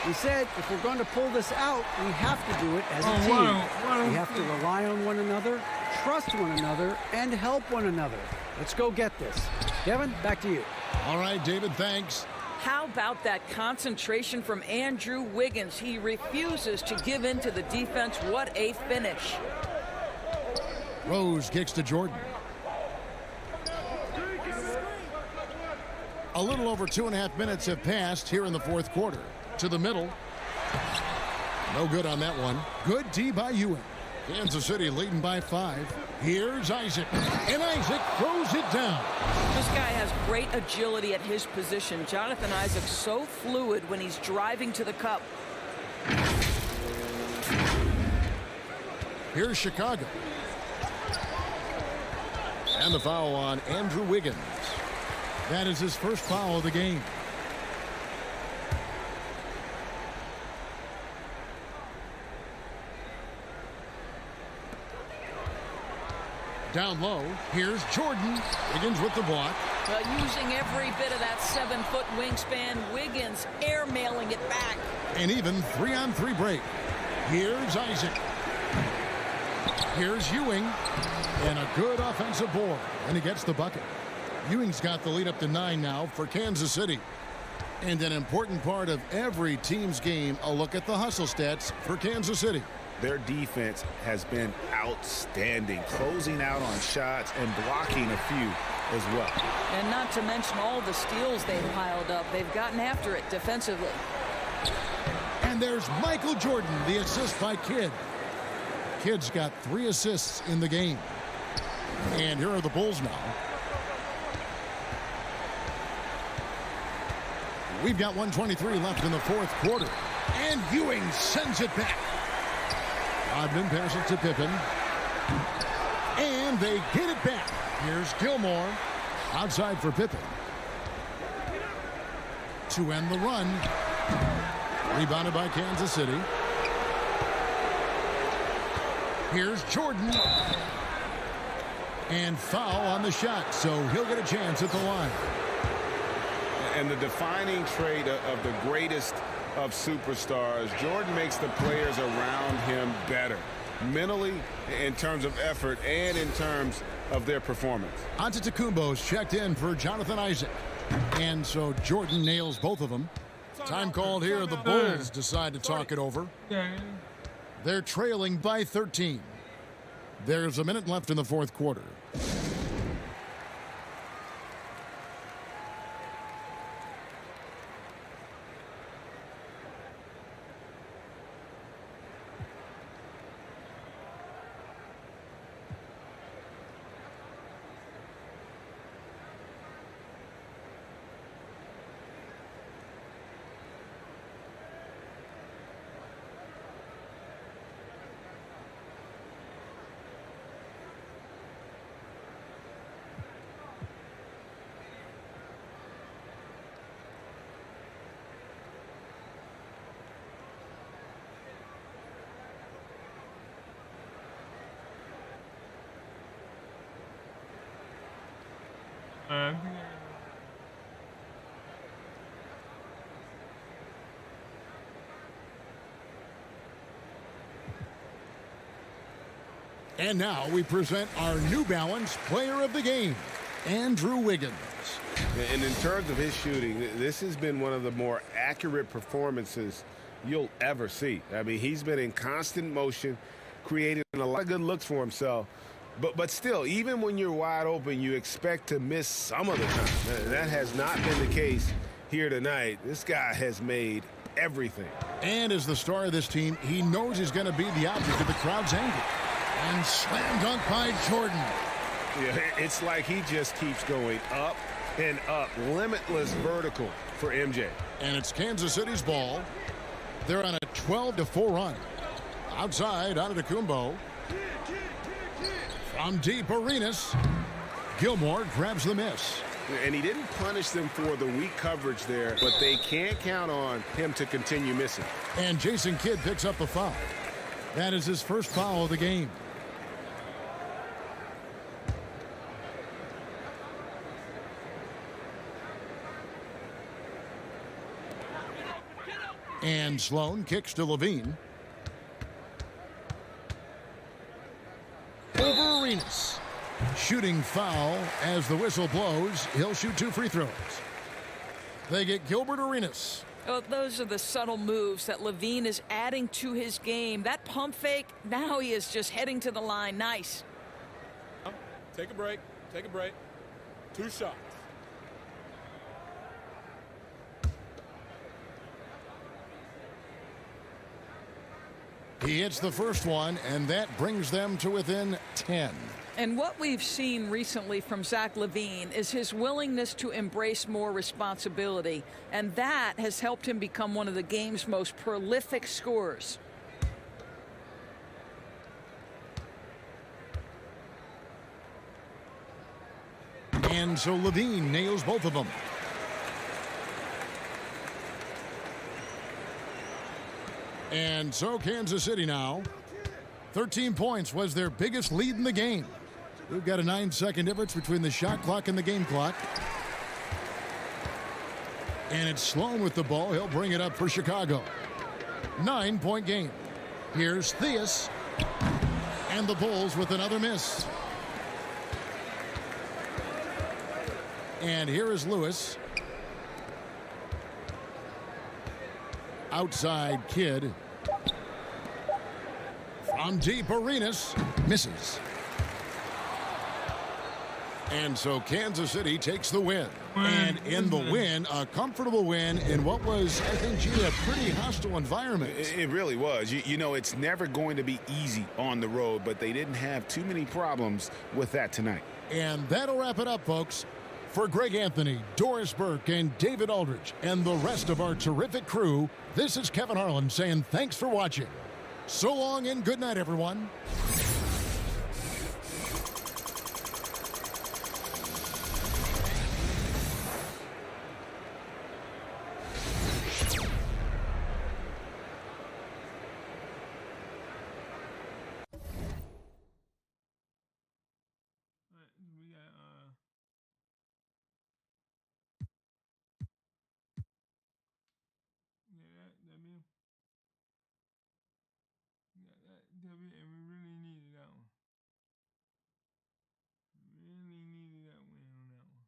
He said, if we're going to pull this out, we have to do it as a team. We have to rely on one another, trust one another, and help one another. Let's go get this. Kevin, back to you. All right, David, thanks. How about that concentration from Andrew Wiggins? He refuses to give in to the defense. What a finish. Rose kicks to Jordan. A little over 2.5 minutes have passed here in the fourth quarter. To the middle. No good on that one. Good D by Ewing. Kansas City leading by 5. Here's Isaac. And Isaac throws it down. This guy has great agility at his position. Jonathan Isaac so fluid when he's driving to the cup. Here's Chicago. And the foul on Andrew Wiggins. That is his first foul of the game. Down low, here's Jordan. Wiggins with the block. Using every bit of that 7-foot wingspan, Wiggins airmailing it back. And even 3-on-3 break. Here's Isaac. Here's Ewing. And a good offensive board. And he gets the bucket. Ewing's got the lead up to 9 now for Kansas City. And an important part of every team's game, a look at the hustle stats for Kansas City. Their defense has been outstanding, closing out on shots and blocking a few as well. And not to mention all the steals they've piled up. They've gotten after it defensively. And there's Michael Jordan, the assist by Kidd. Kidd's got 3 assists in the game. And here are the Bulls now. We've got 1:23 left in the fourth quarter. And Ewing sends it back. Rodman passes to Pippen. And they get it back. Here's Gilmore. Outside for Pippen. To end the run. Rebounded by Kansas City. Here's Jordan. And foul on the shot, so he'll get a chance at the line. And the defining trait of the greatest of superstars, Jordan makes the players around him better, mentally, in terms of effort, and in terms of their performance. Antetokounmpo's checked in for Jonathan Isaac. And so Jordan nails both of them. Time called here. The Bulls decide to talk it over. They're trailing by 13. There's a minute left in the fourth quarter. And now we present our New Balance Player of the Game, Andrew Wiggins. And in terms of his shooting, this has been one of the more accurate performances you'll ever see. I mean, he's been in constant motion, creating a lot of good looks for himself. But still, even when you're wide open, you expect to miss some of the time. That has not been the case here tonight. This guy has made everything. And as the star of this team, he knows he's going to be the object of the crowd's anger. And slam dunk by Jordan. Yeah, it's like he just keeps going up and up. Limitless vertical for MJ. And it's Kansas City's ball. They're on a 12-4 run. Outside, Antetokounmpo. From deep, Arenas. Gilmore grabs the miss. And he didn't punish them for the weak coverage there, but they can't count on him to continue missing. And Jason Kidd picks up the foul. That is his first foul of the game. And Sloan kicks to Levine. Over Arenas. Shooting foul as the whistle blows. He'll shoot 2 free throws. They get Gilbert Arenas. Oh, those are the subtle moves that Levine is adding to his game. That pump fake, now he is just heading to the line. Nice. Take a break. Take a break. 2 shots. He hits the first one, and that brings them to within 10. And what we've seen recently from Zach LaVine is his willingness to embrace more responsibility. And that has helped him become one of the game's most prolific scorers. And so Levine nails both of them. And so Kansas City now. 13 points was their biggest lead in the game. We've got a 9-second difference between the shot clock and the game clock. And it's Sloan with the ball. He'll bring it up for Chicago. 9-point game. Here's Theus. And the Bulls with another miss. And here is Lewis. Outside Kidd. From deep, Arenas misses. And so Kansas City takes the win. And in the win, a comfortable win in what was, I think, G, a pretty hostile environment. It really was. You know, it's never going to be easy on the road, but they didn't have too many problems with that tonight. And that'll wrap it up, folks. For Greg Anthony, Doris Burke, and David Aldridge, and the rest of our terrific crew, this is Kevin Harlan saying thanks for watching. So long and good night, everyone. We got W. Yeah, that W, and we really needed that one. Really needed that win on that one.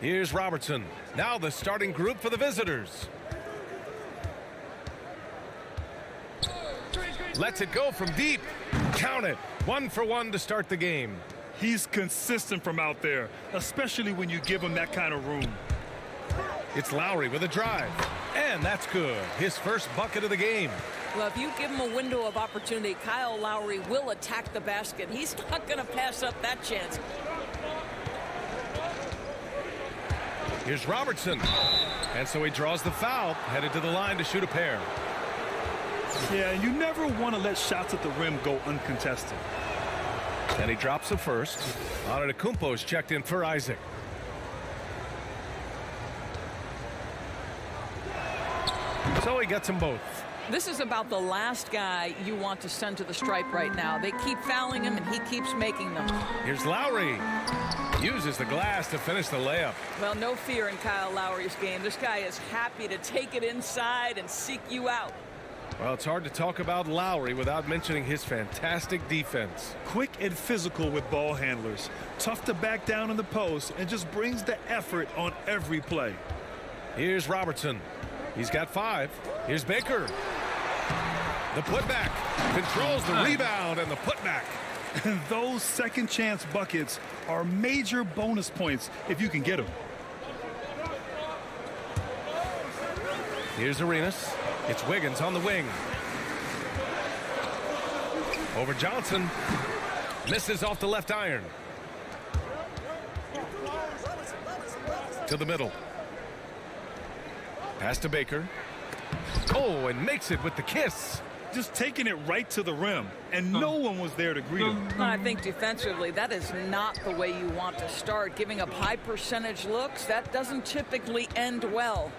Here's Robertson. Now the starting group for the visitors. Lets it go from deep. Count it. 1 for 1 to start the game. He's consistent from out there, especially when you give him that kind of room. It's Lowry with a drive. And that's good. His first bucket of the game. Well, if you give him a window of opportunity, Kyle Lowry will attack the basket. He's not going to pass up that chance. Here's Robertson. And so he draws the foul, headed to the line to shoot a pair. Yeah, you never want to let shots at the rim go uncontested. And he drops the first. Antetokounmpo's checked in for Isaac. So he gets them both. This is about the last guy you want to send to the stripe right now. They keep fouling him, and he keeps making them. Here's Lowry. Uses the glass to finish the layup. Well, no fear in Kyle Lowry's game. This guy is happy to take it inside and seek you out. Well, it's hard to talk about Lowry without mentioning his fantastic defense. Quick and physical with ball handlers. Tough to back down in the post and just brings the effort on every play. Here's Robertson. He's got 5. Here's Baker. The putback. Controls the rebound and the putback. And those second chance buckets are major bonus points if you can get them. Here's Arenas. It's Wiggins on the wing. Over Johnson. Misses off the left iron. To the middle. Pass to Baker. Oh, and makes it with the kiss. Just taking it right to the rim, and no one was there to greet him. I think defensively, that is not the way you want to start. Giving up high percentage looks, that doesn't typically end well.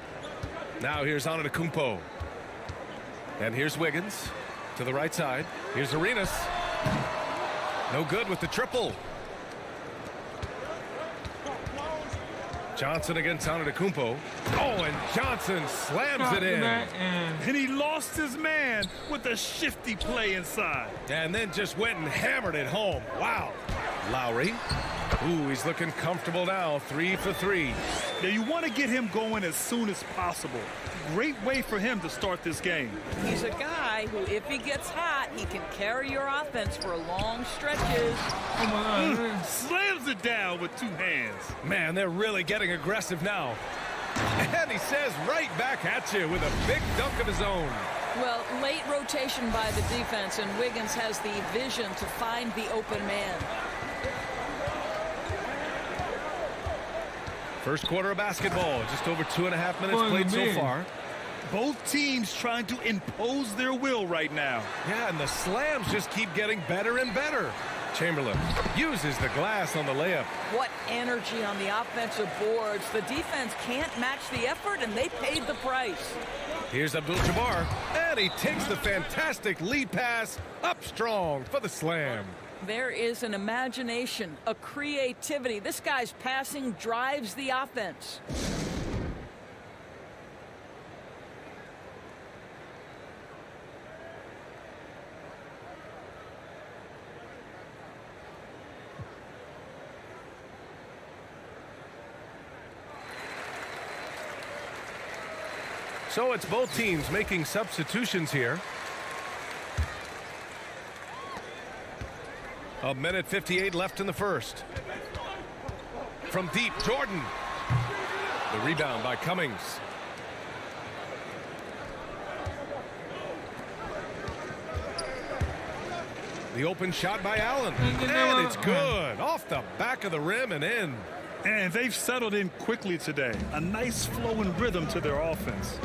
Now here's Antetokounmpo. And here's Wiggins to the right side. Here's Arenas. No good with the triple. Johnson against Antetokounmpo. Oh, and Johnson slams it in. And he lost his man with a shifty play inside. And then just went and hammered it home. Wow. Lowry. Ooh, he's looking comfortable now. 3 for 3. Now you want to get him going as soon as possible. Great way for him to start this game. He's a guy who, if he gets hot, he can carry your offense for long stretches. Oh my God. Slams it down with 2 hands. Man, they're really getting aggressive now. And he says right back at you with a big dunk of his own. Well, late rotation by the defense, and Wiggins has the vision to find the open man. First quarter of basketball, just over 2.5 minutes played so far. Both teams trying to impose their will right now. Yeah, and the slams just keep getting better and better. Chamberlain uses the glass on the layup. What energy on the offensive boards. The defense can't match the effort, and they paid the price. Here's Abdul-Jabbar, and he takes the fantastic lead pass up strong for the slam. There is an imagination, a creativity. This guy's passing drives the offense. So it's both teams making substitutions here. A minute 58 left in the first. From deep, Jordan. The rebound by Cummings. The open shot by Allen. And it's good. Off the back of the rim and in. And they've settled in quickly today. A nice flowing rhythm to their offense.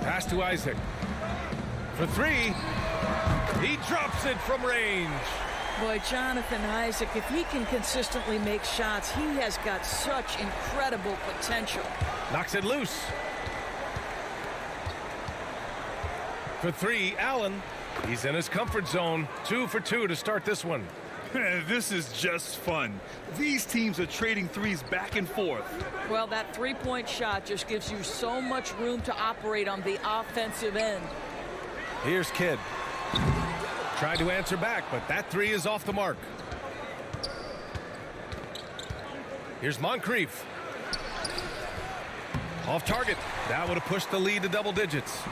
Pass to Isaac. For 3. He drops it from range. Boy, Jonathan Isaac, if he can consistently make shots, he has got such incredible potential. Knocks it loose. For 3, Allen. He's in his comfort zone. 2 for 2 to start this one. This is just fun. These teams are trading threes back and forth. Well, that three-point shot just gives you so much room to operate on the offensive end. Here's Kidd. Tried to answer back, but that 3 is off the mark. Here's Moncrief. Off target. That would have pushed the lead to double digits.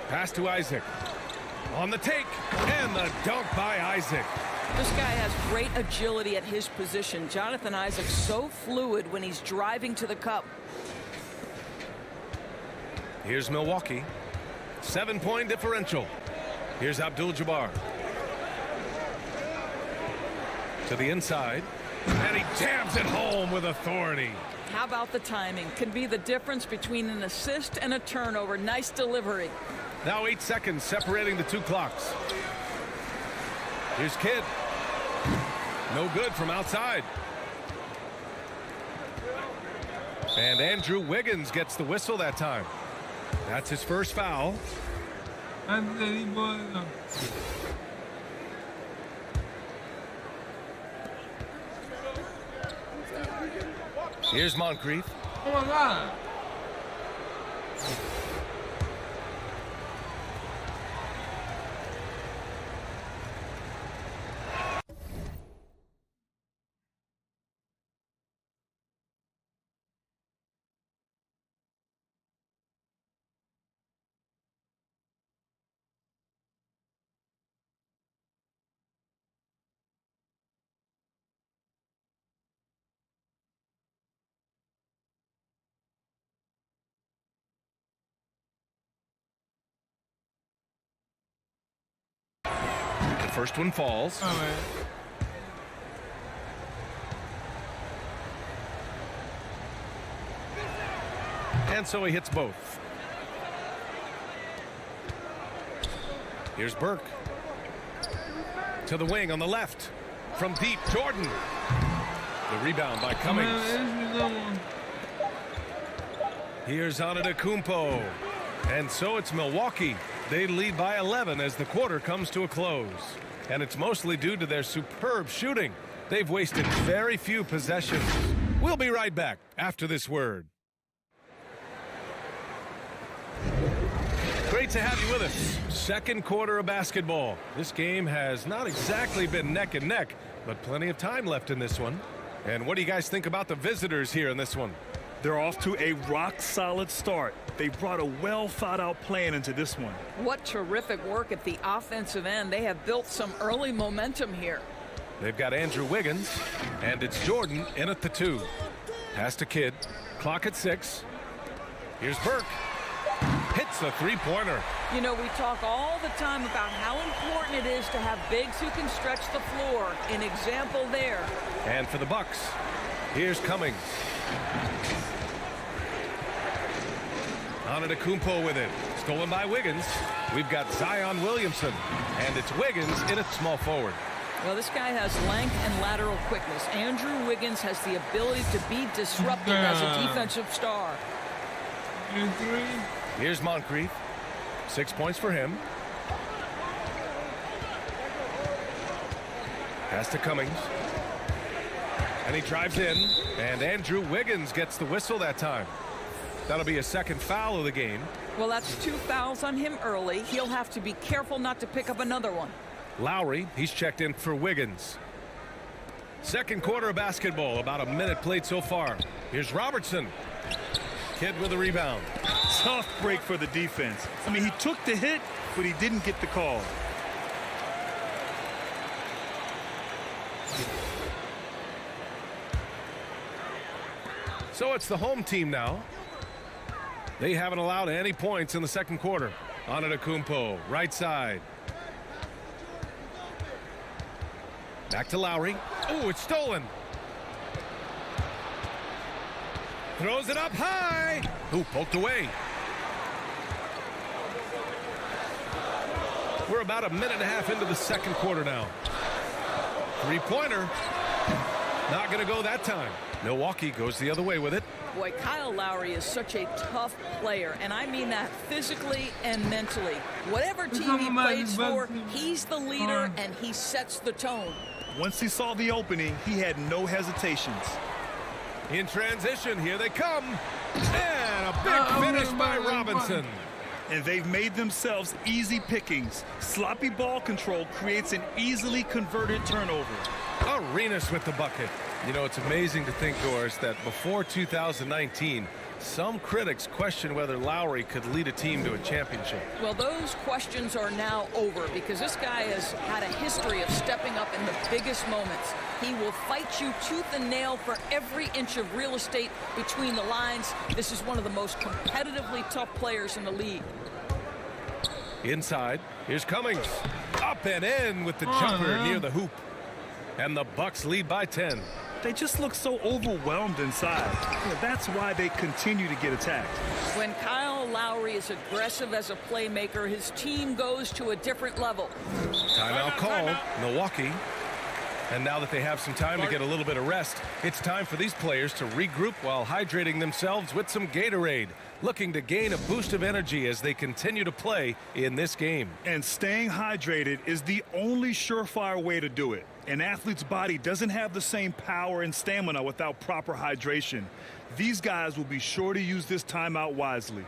Pass to Isaac. On the take. And the dunk by Isaac. This guy has great agility at his position. Jonathan Isaac so fluid when he's driving to the cup. Here's Milwaukee. 7-point differential. Here's Abdul-Jabbar. To the inside. And he jams it home with authority. How about the timing? Can be the difference between an assist and a turnover. Nice delivery. Now 8 seconds separating the two clocks. Here's Kidd. No good from outside. And Andrew Wiggins gets the whistle that time. That's his first foul. Here's Moncrief. Oh my God. The first one falls. All right. And so he hits both. Here's Burke. To the wing on the left. From deep, Jordan. The rebound by Cummings. Here's Antetokounmpo. And so it's Milwaukee. They lead by 11 as the quarter comes to a close. And it's mostly due to their superb shooting. They've wasted very few possessions. We'll be right back after this word. Great to have you with us. Second quarter of basketball. This game has not exactly been neck and neck, but plenty of time left in this one. And what do you guys think about the visitors here in this one? They're off to a rock-solid start. They brought a well-thought-out plan into this one. What terrific work at the offensive end. They have built some early momentum here. They've got Andrew Wiggins, and it's Jordan in at the 2. Pass to Kidd. Clock at 6. Here's Burke. Hits a three-pointer. You know, we talk all the time about how important it is to have bigs who can stretch the floor. An example there. And for the Bucks, here's Cummings. Antetokounmpo with it. Stolen by Wiggins. We've got Zion Williamson. And it's Wiggins in at small forward. Well, this guy has length and lateral quickness. Andrew Wiggins has the ability to be disruptive as a defensive star. Here's Moncrief. 6 points for him. Pass to Cummings. And he drives in. And Andrew Wiggins gets the whistle that time. That'll be a second foul of the game. Well, that's 2 fouls on him early. He'll have to be careful not to pick up another one. Lowry, he's checked in for Wiggins. Second quarter of basketball, about a minute played so far. Here's Robertson. Kidd with a rebound. Tough break for the defense. I mean, he took the hit, but he didn't get the call. So it's the home team now. They haven't allowed any points in the second quarter. Antetokounmpo, right side. Back to Lowry. Oh, it's stolen. Throws it up high. Ooh, poked away. We're about a minute and a half into the second quarter now. Three-pointer. Not going to go that time. Milwaukee goes the other way with it. Boy, Kyle Lowry is such a tough player, and I mean that physically and mentally. Whatever team he plays for, he's the leader, and he sets the tone. Once he saw the opening, he had no hesitations. In transition, here they come. And a big finish by Robinson. And they've made themselves easy pickings. Sloppy ball control creates an easily converted turnover. Arenas with the bucket. You know, it's amazing to think, Doris, that before 2019, some critics question whether Lowry could lead a team to a championship. Well, those questions are now over because this guy has had a history of stepping up in the biggest moments. He will fight you tooth and nail for every inch of real estate between the lines. This is one of the most competitively tough players in the league. Inside, here's Cummings. Up and in with the jumper near the hoop. And the Bucks lead by 10. They just look so overwhelmed inside. That's why they continue to get attacked. When Kyle Lowry is aggressive as a playmaker, his team goes to a different level. Timeout called, Milwaukee. And now that they have some time to get a little bit of rest, it's time for these players to regroup while hydrating themselves with some Gatorade, looking to gain a boost of energy as they continue to play in this game. And staying hydrated is the only surefire way to do it. An athlete's body doesn't have the same power and stamina without proper hydration. These guys will be sure to use this timeout wisely.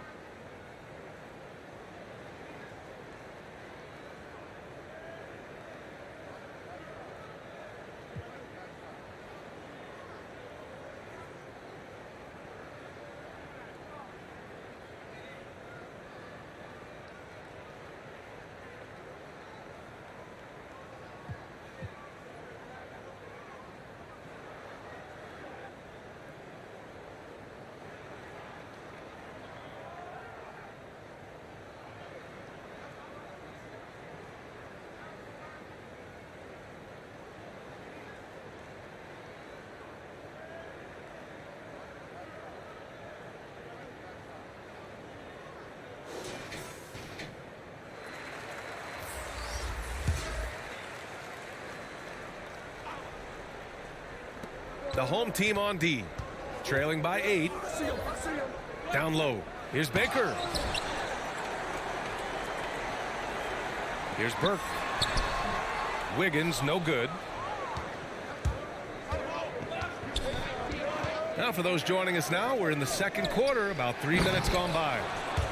The home team on D, trailing by 8. Down low. Here's Baker. Here's Burke. Wiggins, no good. Now for those joining us now, we're in the second quarter, about 3 minutes gone by.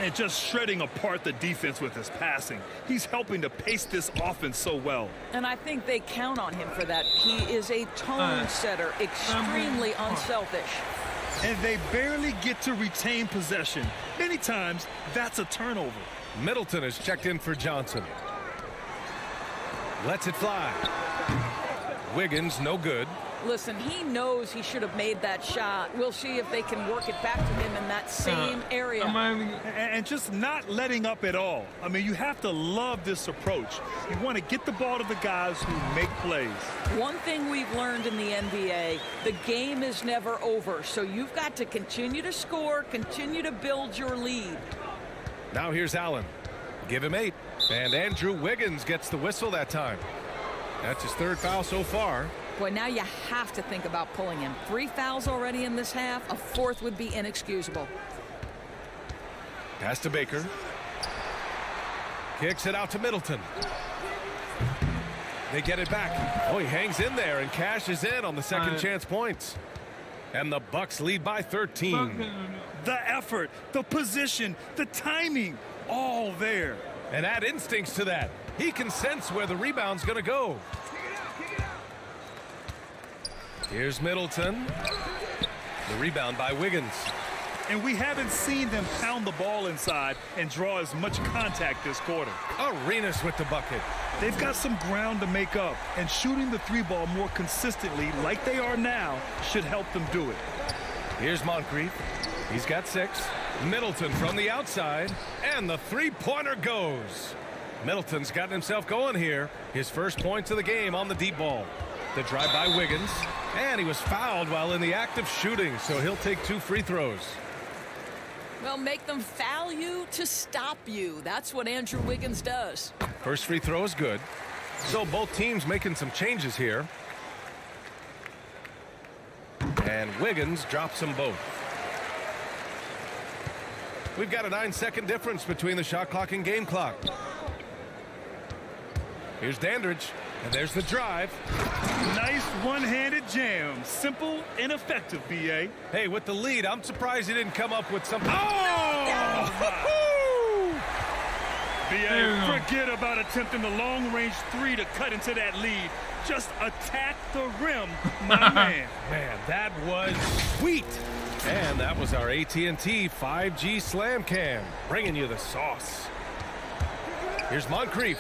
And just shredding apart the defense with his passing. He's helping to pace this offense so well. And I think they count on him for that. He is a tone setter, extremely unselfish. And they barely get to retain possession. Many times, that's a turnover. Middleton has checked in for Johnson. Lets it fly. Wiggins, no good. Listen, he knows he should have made that shot. We'll see if they can work it back to him in that same area. And just not letting up at all. I mean, you have to love this approach. You want to get the ball to the guys who make plays. One thing we've learned in the NBA, the game is never over. So you've got to continue to score, continue to build your lead. Now here's Allen. Give him 8. And Andrew Wiggins gets the whistle that time. That's his 3rd foul so far. Boy, now you have to think about pulling him. 3 fouls already in this half. A 4th would be inexcusable. Pass to Baker. Kicks it out to Middleton. They get it back. Oh, he hangs in there and cashes in on the second chance points. And the Bucks lead by 13. The effort, the position, the timing, all there. And add instincts to that. He can sense where the rebound's going to go. Here's Middleton. The rebound by Wiggins. And we haven't seen them pound the ball inside and draw as much contact this quarter. Arenas with the bucket. They've got some ground to make up, and shooting the 3-ball more consistently like they are now should help them do it. Here's Moncrief. He's got 6. Middleton from the outside, and the 3-pointer goes. Middleton's gotten himself going here. His first points of the game on the deep ball. The drive by Wiggins, and he was fouled while in the act of shooting, so he'll take 2 free throws. Well, make them foul you to stop you. That's what Andrew Wiggins does. First free throw is good. So both teams making some changes here. And Wiggins drops them both. We've got a 9-second difference between the shot clock and game clock. Here's Dandridge, and there's the drive. Nice one-handed jam. Simple and effective, B.A. Hey, with the lead, I'm surprised he didn't come up with something. Oh! B.A., forget about attempting the long-range 3 to cut into that lead. Just attack the rim, my man. Man, that was sweet. And that was our AT&T 5G Slam Cam, bringing you the sauce. Here's Moncrief.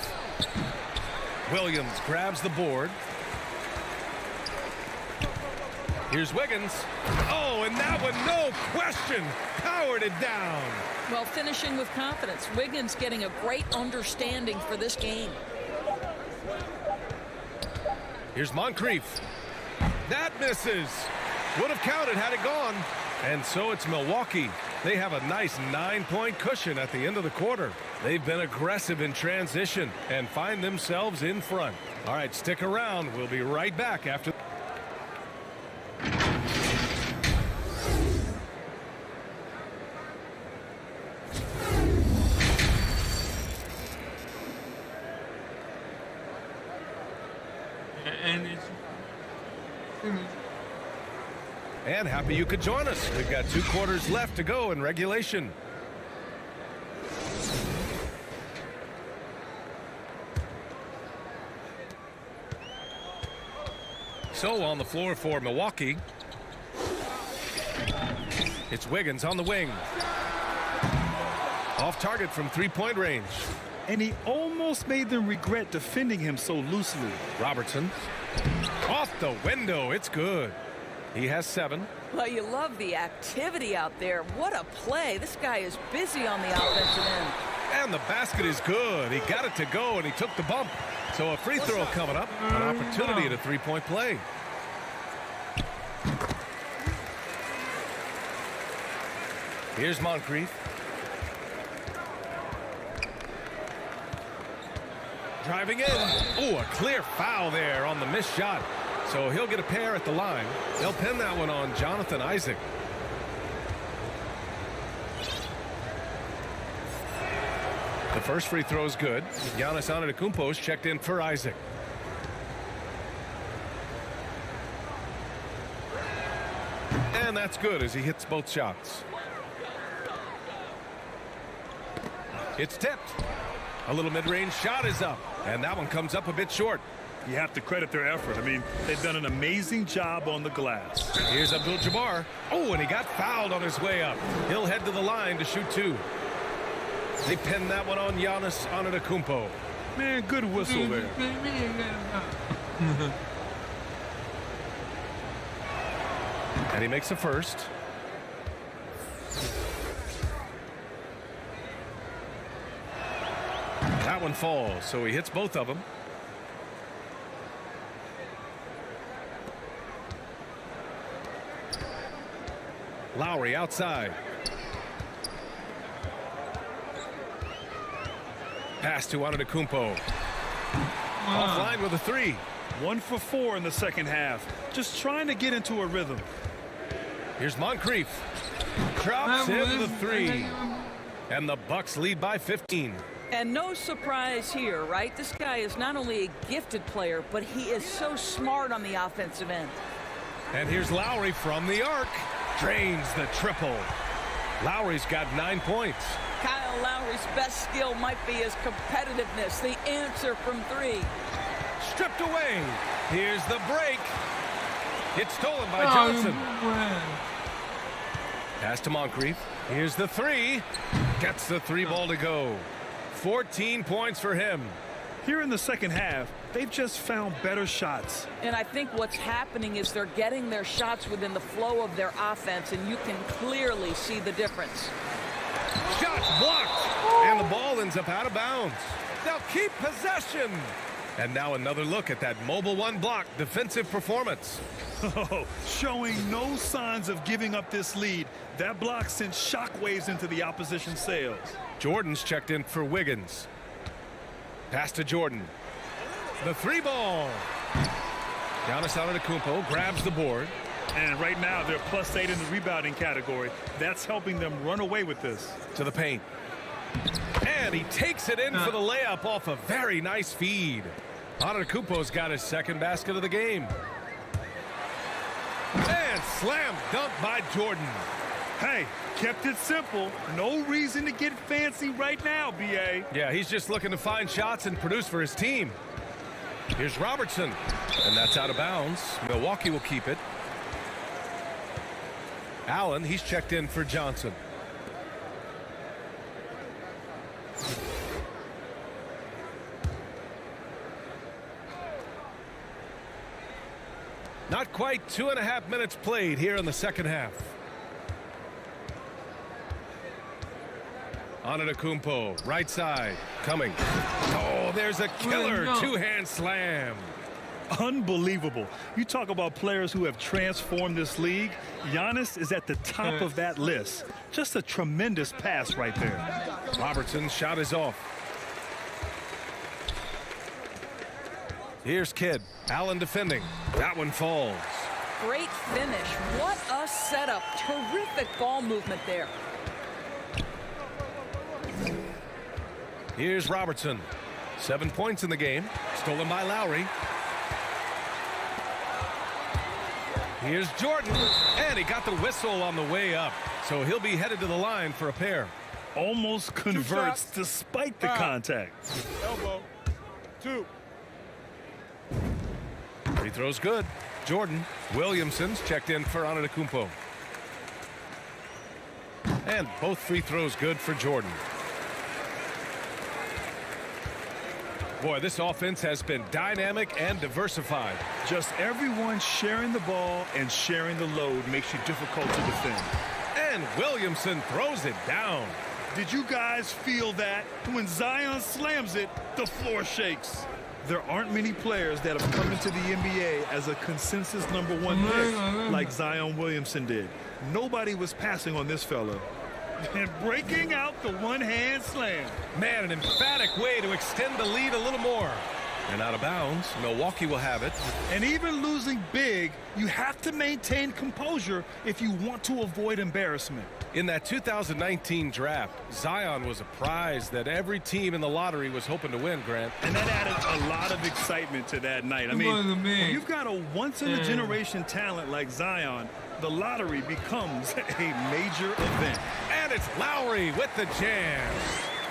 Williams grabs the board. Here's Wiggins. Oh, and that one, no question, powered it down. Well, finishing with confidence. Wiggins getting a great understanding for this game. Here's Moncrief. That misses. Would have counted had it gone. And so it's Milwaukee. They have a nice 9-point cushion at the end of the quarter. They've been aggressive in transition and find themselves in front. All right, stick around. We'll be right back after. And happy you could join us. We've got 2 quarters left to go in regulation. So on the floor for Milwaukee, it's Wiggins on the wing. Off target from 3-point range. And he almost made them regret defending him so loosely. Robertson. Off the window. It's good. He has 7. Well, you love the activity out there. What a play. This guy is busy on the offensive end. And the basket is good. He got it to go, and he took the bump. So a free throw coming up. An opportunity at a 3-point play. Here's Moncrief. Driving in. Oh, a clear foul there on the missed shot. So he'll get a pair at the line. They'll pin that one on Jonathan Isaac. The first free throw is good. Giannis Antetokounmpo's checked in for Isaac. And that's good as he hits both shots. It's tipped. A little mid-range shot is up. And that one comes up a bit short. You have to credit their effort. I mean, they've done an amazing job on the glass. Here's Abdul-Jabbar. Oh, and he got fouled on his way up. He'll head to the line to shoot 2. They pin that one on Giannis Antetokounmpo. Man, good whistle there. And he makes a first. That one falls, so he hits both of them. Lowry outside. Pass to Antetokounmpo. Offline with a 3. 1 for 4 in the second half. Just trying to get into a rhythm. Here's Moncrief. Drops in the 3. And the Bucks lead by 15. And no surprise here, right? This guy is not only a gifted player, but he is so smart on the offensive end. And here's Lowry from the arc. Drains the triple. Lowry's got 9 points. Kyle Lowry's best skill might be his competitiveness, the answer from 3. Stripped away. Here's the break. It's stolen by Johnson. Pass to Moncrief. Here's the 3. Gets the 3 ball to go. 14 points for him. Here in the second half, they've just found better shots. And I think what's happening is they're getting their shots within the flow of their offense, and you can clearly see the difference. Shot blocked, and the ball ends up out of bounds. They'll keep possession. And now another look at that mobile 1 block defensive performance. Oh, showing no signs of giving up this lead. That block sent shockwaves into the opposition sails. Jordan's checked in for Wiggins. Pass to Jordan. The 3 ball. Giannis Antetokounmpo grabs the board. And right now they're +8 in the rebounding category. That's helping them run away with this. To the paint. And he takes it in for the layup off a very nice feed. Antetokounmpo's got his second basket of the game. And slam dunk by Jordan. Hey, kept it simple. No reason to get fancy right now, B.A. Yeah, he's just looking to find shots and produce for his team. Here's Robertson. And that's out of bounds. Milwaukee will keep it. Allen, he's checked in for Johnson. Not quite 2.5 minutes played here in the second half. Antetokounmpo, right side, coming. Oh, there's a killer two-hand slam. Unbelievable. You talk about players who have transformed this league. Giannis is at the top of that list. Just a tremendous pass right there. Robertson's shot is off. Here's Kidd. Allen defending. That one falls. Great finish. What a setup. Terrific ball movement there. Here's Robertson. 7 points in the game. Stolen by Lowry. Here's Jordan. And he got the whistle on the way up. So he'll be headed to the line for a pair. Almost converts despite the contact. Elbow. 2. Free throw's good. Jordan. Williamson's checked in for Antetokounmpo. And both free throws good for Jordan. Boy, this offense has been dynamic and diversified. Just everyone sharing the ball and sharing the load makes you difficult to defend. And Williamson throws it down. Did you guys feel that? When Zion slams it, the floor shakes. There aren't many players that have come into the NBA as a consensus #1 pick like Zion Williamson did. Nobody was passing on this fella. And breaking out the one-hand slam. Man, an emphatic way to extend the lead a little more. And out of bounds, Milwaukee will have it. And even losing big, you have to maintain composure if you want to avoid embarrassment. In that 2019 draft, Zion was a prize that every team in the lottery was hoping to win, Grant. And that added a lot of excitement to that night. I mean, when you've got a once-in-a-generation talent like Zion, the lottery becomes a major event. And it's Lowry with the jam.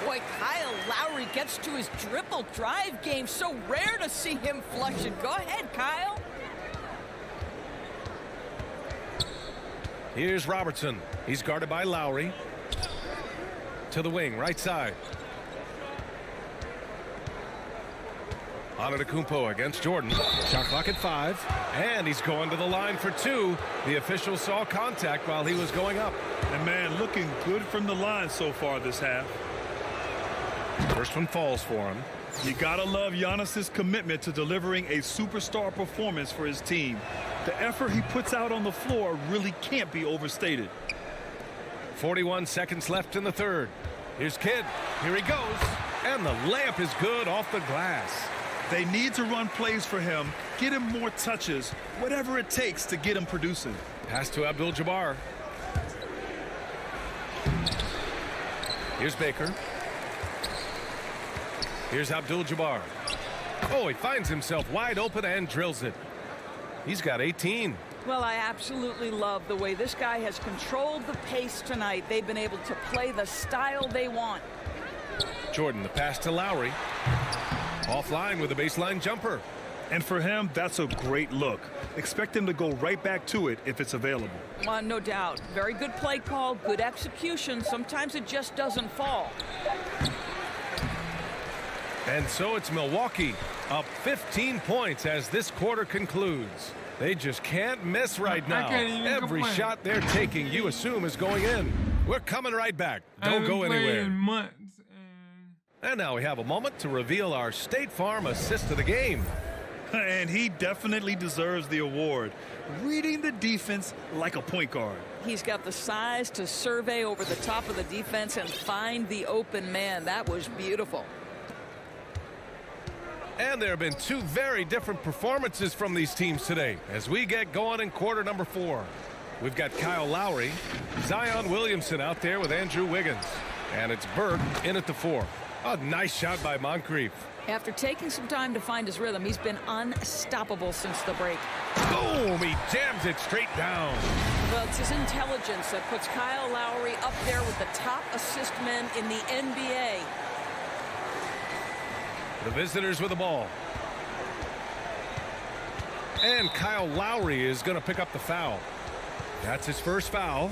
Boy, Kyle Lowry gets to his dribble drive game. So rare to see him flush it. Go ahead, Kyle. Here's Robertson. He's guarded by Lowry. To the wing, right side. Antetokounmpo against Jordan. Shot clock at 5. And he's going to the line for 2. The official saw contact while he was going up. And man, looking good from the line so far this half. First one falls for him. You gotta love Giannis's commitment to delivering a superstar performance for his team. The effort he puts out on the floor really can't be overstated. 41 seconds left in the third. Here's Kidd. Here he goes. And the layup is good off the glass. They need to run plays for him, get him more touches, whatever it takes to get him producing. Pass to Abdul-Jabbar. Here's Baker. Here's Abdul-Jabbar. Oh, he finds himself wide open and drills it. He's got 18. Well, I absolutely love the way this guy has controlled the pace tonight. They've been able to play the style they want. Jordan, the pass to Lowry. Offline with a baseline jumper. And for him, that's a great look. Expect him to go right back to it if it's available. No doubt. Very good play call, good execution. Sometimes it just doesn't fall. And so it's Milwaukee up 15 points as this quarter concludes. They just can't miss right now. Every shot they're taking, you assume, is going in. We're coming right back. Don't go anywhere. And now we have a moment to reveal our State Farm assist of the game. And he definitely deserves the award. Reading the defense like a point guard. He's got the size to survey over the top of the defense and find the open man. That was beautiful. And there have been 2 very different performances from these teams today as we get going in quarter number 4. We've got Kyle Lowry, Zion Williamson out there with Andrew Wiggins. And it's Burke in at the 4. A nice shot by Moncrief. After taking some time to find his rhythm, he's been unstoppable since the break. Boom! He jams it straight down. Well, it's his intelligence that puts Kyle Lowry up there with the top assist men in the NBA. The visitors with the ball. And Kyle Lowry is going to pick up the foul. That's his first foul.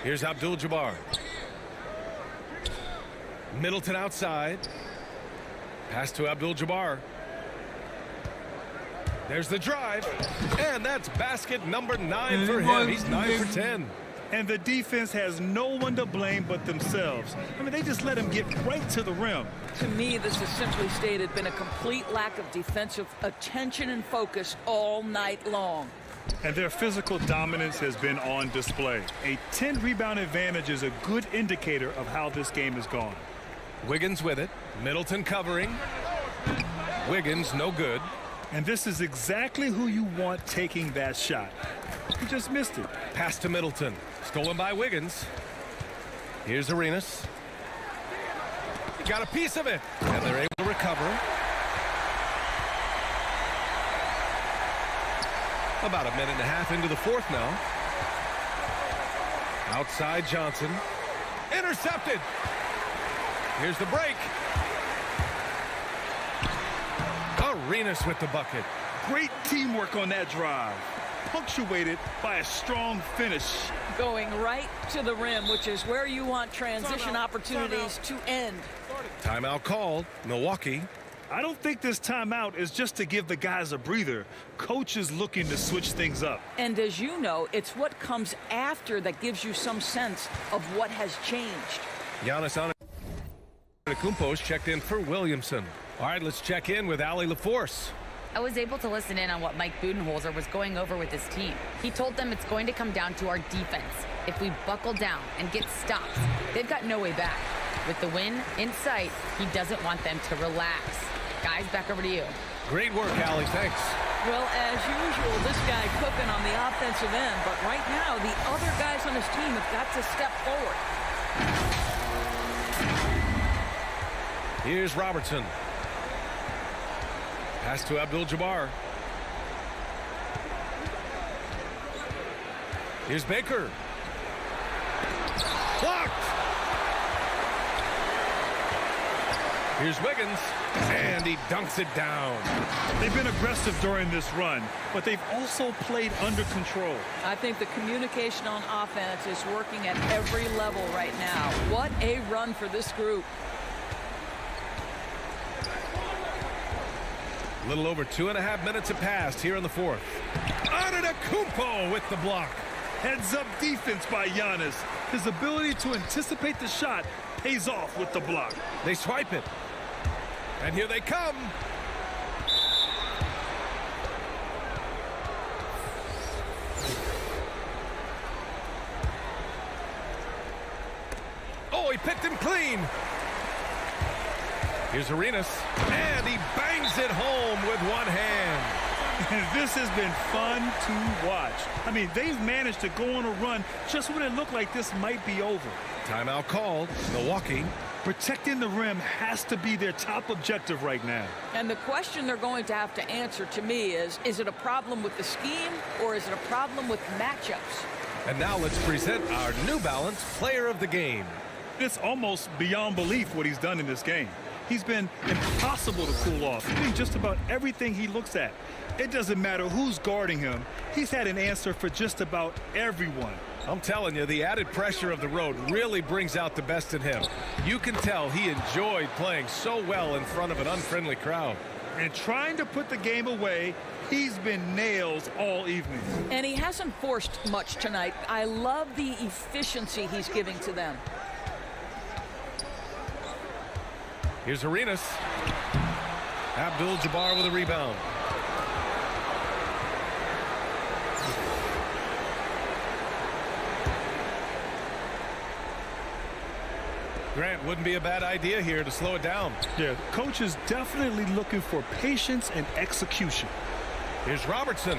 Here's Abdul-Jabbar. Middleton outside. Pass to Abdul-Jabbar. There's the drive. And that's basket number 9 for him. He's 9 for 10. And the defense has no one to blame but themselves. I mean, they just let him get right to the rim. To me, this has simply stated been a complete lack of defensive attention and focus all night long. And their physical dominance has been on display. A 10-rebound advantage is a good indicator of how this game has gone. Wiggins with it. Middleton covering. Wiggins no good. And this is exactly who you want taking that shot. He just missed it. Pass to Middleton. Stolen by Wiggins. Here's Arenas. He got a piece of it. And they're able to recover. About a minute and a half into the fourth now. Outside Johnson. Intercepted. Here's the break. Arenas with the bucket. Great teamwork on that drive. Punctuated by a strong finish. Going right to the rim, which is where you want transition opportunities to end. Timeout called. Milwaukee. I don't think this timeout is just to give the guys a breather. Coach is looking to switch things up. And as you know, it's what comes after that gives you some sense of what has changed. Giannis Antetokounmpo's checked in for Williamson. All right, let's check in with Allie LaForce. I was able to listen in on what Mike Budenholzer was going over with his team. He told them it's going to come down to our defense. If we buckle down and get stops, they've got no way back. With the win in sight, he doesn't want them to relax. Guys, back over to you. Great work, Allie. Thanks. Well, as usual, this guy cooking on the offensive end, but right now, the other guys on his team have got to step forward. Here's Robertson. Pass to Abdul-Jabbar. Here's Baker. Blocked. Here's Wiggins. And he dunks it down. They've been aggressive during this run, but they've also played under control. I think the communication on offense is working at every level right now. What a run for this group. A little over 2.5 minutes have passed here in the fourth. Antetokounmpo with the block. Heads-up defense by Giannis. His ability to anticipate the shot pays off with the block. They swipe it. And here they come. Oh, he picked him clean. Here's Arenas. And he bangs it home with one hand. And this has been fun to watch. I mean, they've managed to go on a run just when it looked like this might be over. Timeout called. Milwaukee. Protecting the rim has to be their top objective right now. And the question they're going to have to answer to me is it a problem with the scheme or is it a problem with matchups? And now let's present our New Balance Player of the Game. It's almost beyond belief what he's done in this game. He's been impossible to cool off, hitting just about everything he looks at. It doesn't matter who's guarding him. He's had an answer for just about everyone. I'm telling you, the added pressure of the road really brings out the best in him. You can tell he enjoyed playing so well in front of an unfriendly crowd. And trying to put the game away, he's been nails all evening. And he hasn't forced much tonight. I love the efficiency he's giving to them. Here's Arenas. Abdul-Jabbar with a rebound. Grant, wouldn't be a bad idea here to slow it down. Yeah, coach is definitely looking for patience and execution. Here's Robertson.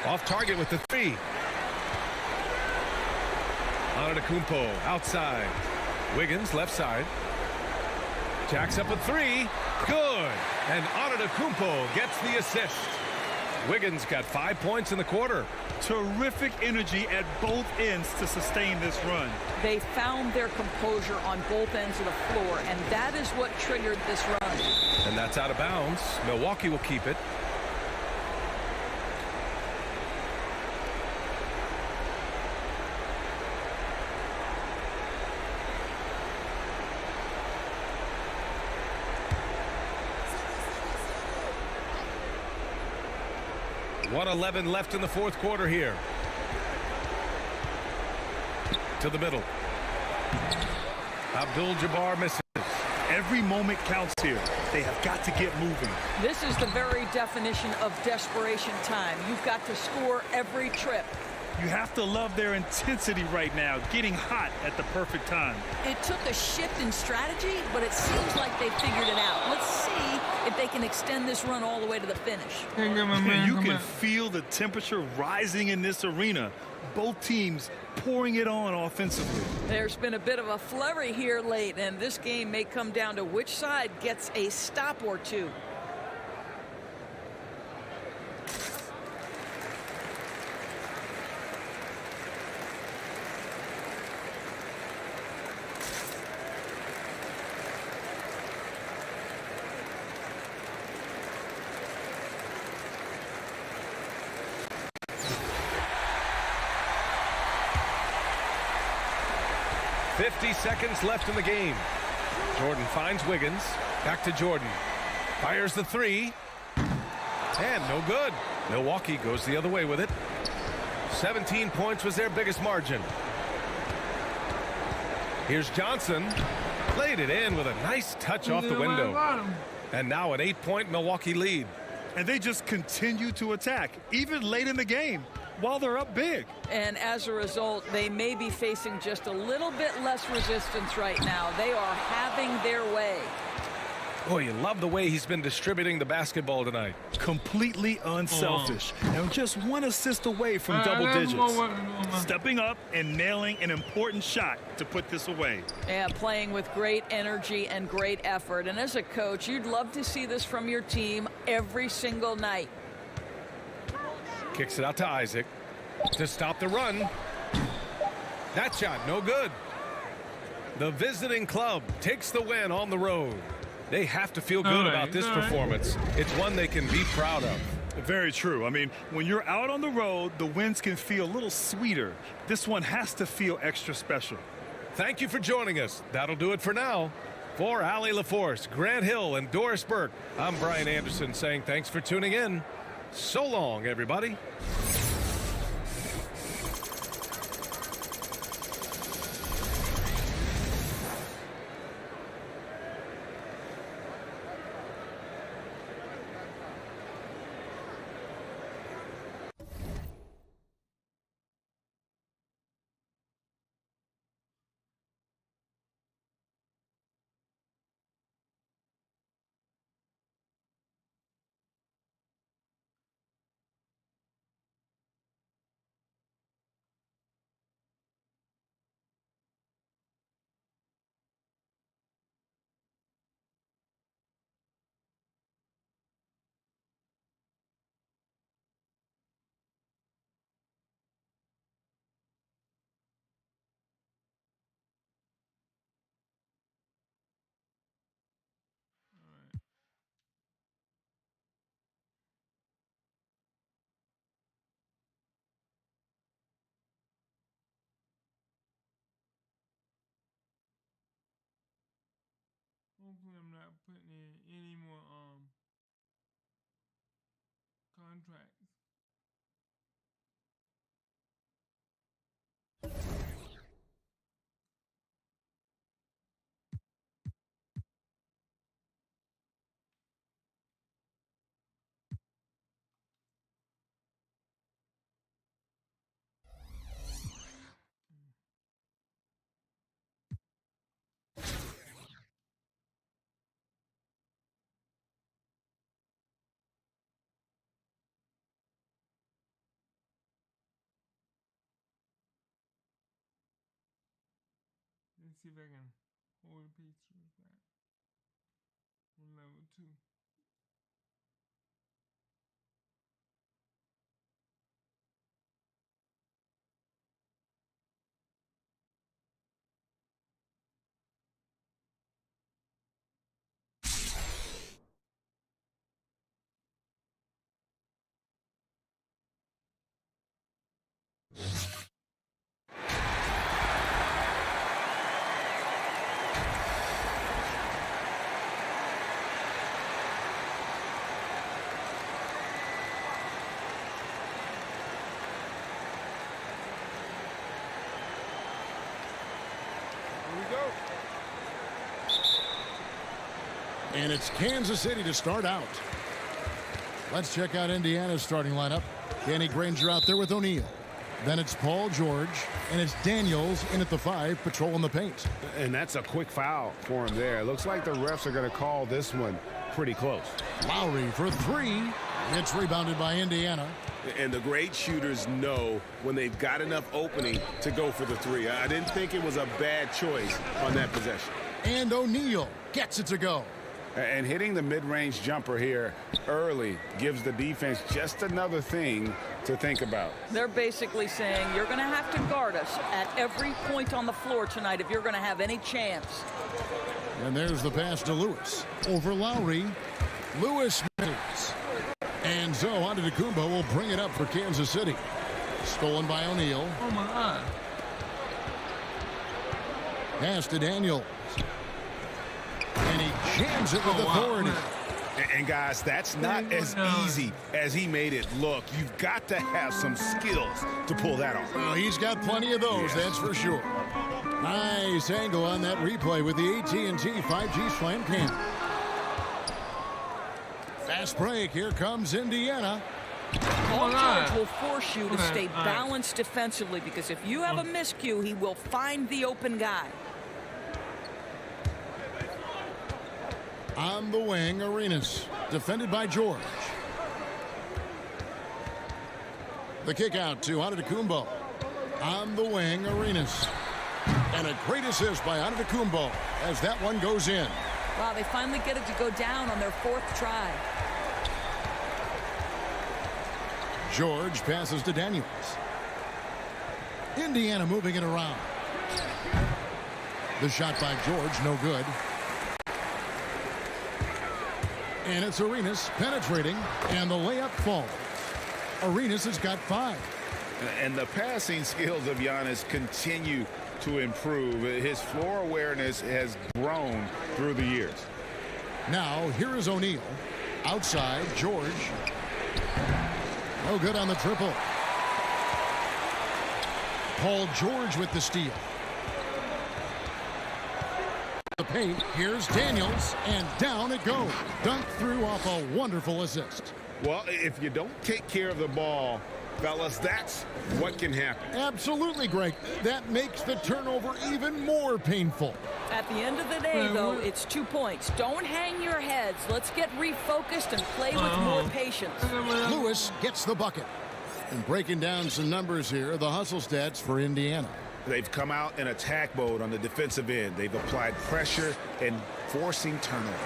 Off target with the three. Antetokounmpo outside. Wiggins left side. Jacks up a three. Good. And Antetokounmpo gets the assist. Wiggins got 5 points in the quarter. Terrific energy at both ends to sustain this run. They found their composure on both ends of the floor, and that is what triggered this run. And that's out of bounds. Milwaukee will keep it. .111 left in the fourth quarter here. To the middle. Abdul-Jabbar misses. Every moment counts here. They have got to get moving. This is the very definition of desperation time. You've got to score every trip. You have to love their intensity right now, getting hot at the perfect time. It took a shift in strategy, but it seems like they figured it out. Let's see if they can extend this run all the way to the finish. You can feel the temperature rising in this arena. Both teams pouring it on offensively. There's been a bit of a flurry here late, and this game may come down to which side gets a stop or two. Seconds left in the game. Jordan finds Wiggins. Back to Jordan. Fires the three. And no good. Milwaukee goes the other way with it. 17 points was their biggest margin. Here's Johnson. Played it in with a nice touch off the window. And now an 8-point Milwaukee lead. And they just continue to attack, even late in the game, while they're up big. And as a result, they may be facing just a little bit less resistance right now. They are having their way. Boy, you love the way he's been distributing the basketball tonight. Completely unselfish. And just one assist away from double digits. Stepping up and nailing an important shot to put this away. Yeah, playing with great energy and great effort. And as a coach, you'd love to see this from your team every single night. Kicks it out to Isaac to stop the run. That shot, no good. The visiting club takes the win on the road. They have to feel good about this performance. It's one they can be proud of. Very true. I mean, when you're out on the road, the wins can feel a little sweeter. This one has to feel extra special. Thank you for joining us. That'll do it for now. For Allie LaForce, Grant Hill, and Doris Burke, I'm Brian Anderson saying thanks for tuning in. So long, everybody. Hopefully I'm not putting in any more contracts. Let's see if I can hold a piece with that on level 2. And it's Kansas City to start out. Let's check out Indiana's starting lineup. Danny Granger out there with O'Neal. Then it's Paul George, and it's Daniels in at the 5, patrolling the paint. And that's a quick foul for him there. Looks like the refs are going to call this one pretty close. Lowry for 3. It's rebounded by Indiana. And the great shooters know when they've got enough opening to go for the 3. I didn't think it was a bad choice on that possession. And O'Neal gets it to go. And hitting the mid-range jumper here early gives the defense just another thing to think about. They're basically saying you're going to have to guard us at every point on the floor tonight if you're going to have any chance. And there's the pass to Lewis. Over Lowry. Lewis misses. And so Antetokounmpo will bring it up for Kansas City. Stolen by O'Neal. Oh, my God. Pass to Daniels. And he jams it with authority. And guys, that's not as easy as he made it look. You've got to have some skills to pull that off. Well, he's got plenty of those, that's for sure. Nice angle on that replay with the AT&T 5G Slam Cam. Fast break. Here comes Indiana. Paul George will force you to stay balanced defensively because if you have a miscue, he will find the open guy. On the wing, Arenas, defended by George. The kick out to Antetokounmpo. On the wing, Arenas. And a great assist by Antetokounmpo as that one goes in. Wow, they finally get it to go down on their 4th try. George passes to Daniels. Indiana moving it around. The shot by George, no good. And it's Arenas penetrating, and the layup falls. Arenas has got 5. And the passing skills of Giannis continue to improve. His floor awareness has grown through the years. Now, here is O'Neal. Outside, George. No good on the triple. Paul George with the steal. The paint, here's Daniels, and down it goes. Dunked through off a wonderful assist. Well, if you don't take care of the ball, fellas, that's what can happen. Absolutely, Greg. That makes the turnover even more painful. At the end of the day, though, it's 2 points. Don't hang your heads. Let's get refocused and play with more patience. Lewis gets the bucket. And breaking down some numbers here, the hustle stats for Indiana. They've come out in attack mode on the defensive end. They've applied pressure and forcing turnovers.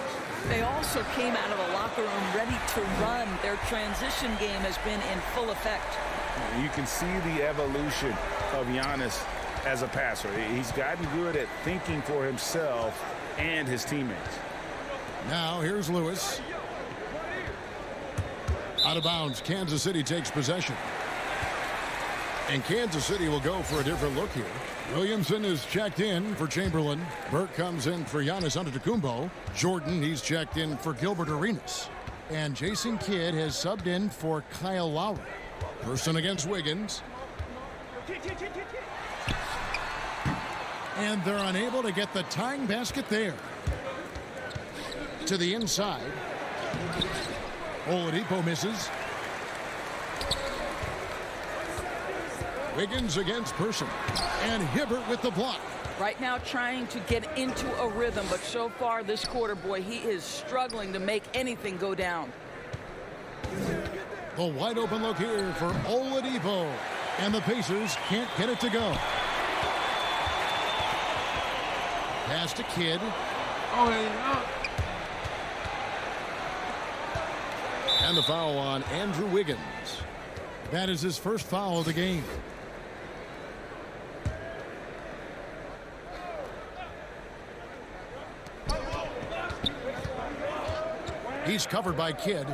They also came out of the locker room ready to run. Their transition game has been in full effect. You can see the evolution of Giannis as a passer. He's gotten good at thinking for himself and his teammates. Now here's Lewis. Out of bounds, Kansas City takes possession. And Kansas City will go for a different look here. Williamson is checked in for Chamberlain. Burke comes in for Giannis Antetokounmpo. Jordan, he's checked in for Gilbert Arenas. And Jason Kidd has subbed in for Kyle Lowry. Person against Wiggins. And they're unable to get the tying basket there. To the inside. Oladipo misses. Wiggins against Person. And Hibbert with the block. Right now trying to get into a rhythm, but so far this quarter, boy, he is struggling to make anything go down. The wide open look here for Oladipo. And the Pacers can't get it to go. Pass to Kidd. And the foul on Andrew Wiggins. That is his first foul of the game. He's covered by Kidd.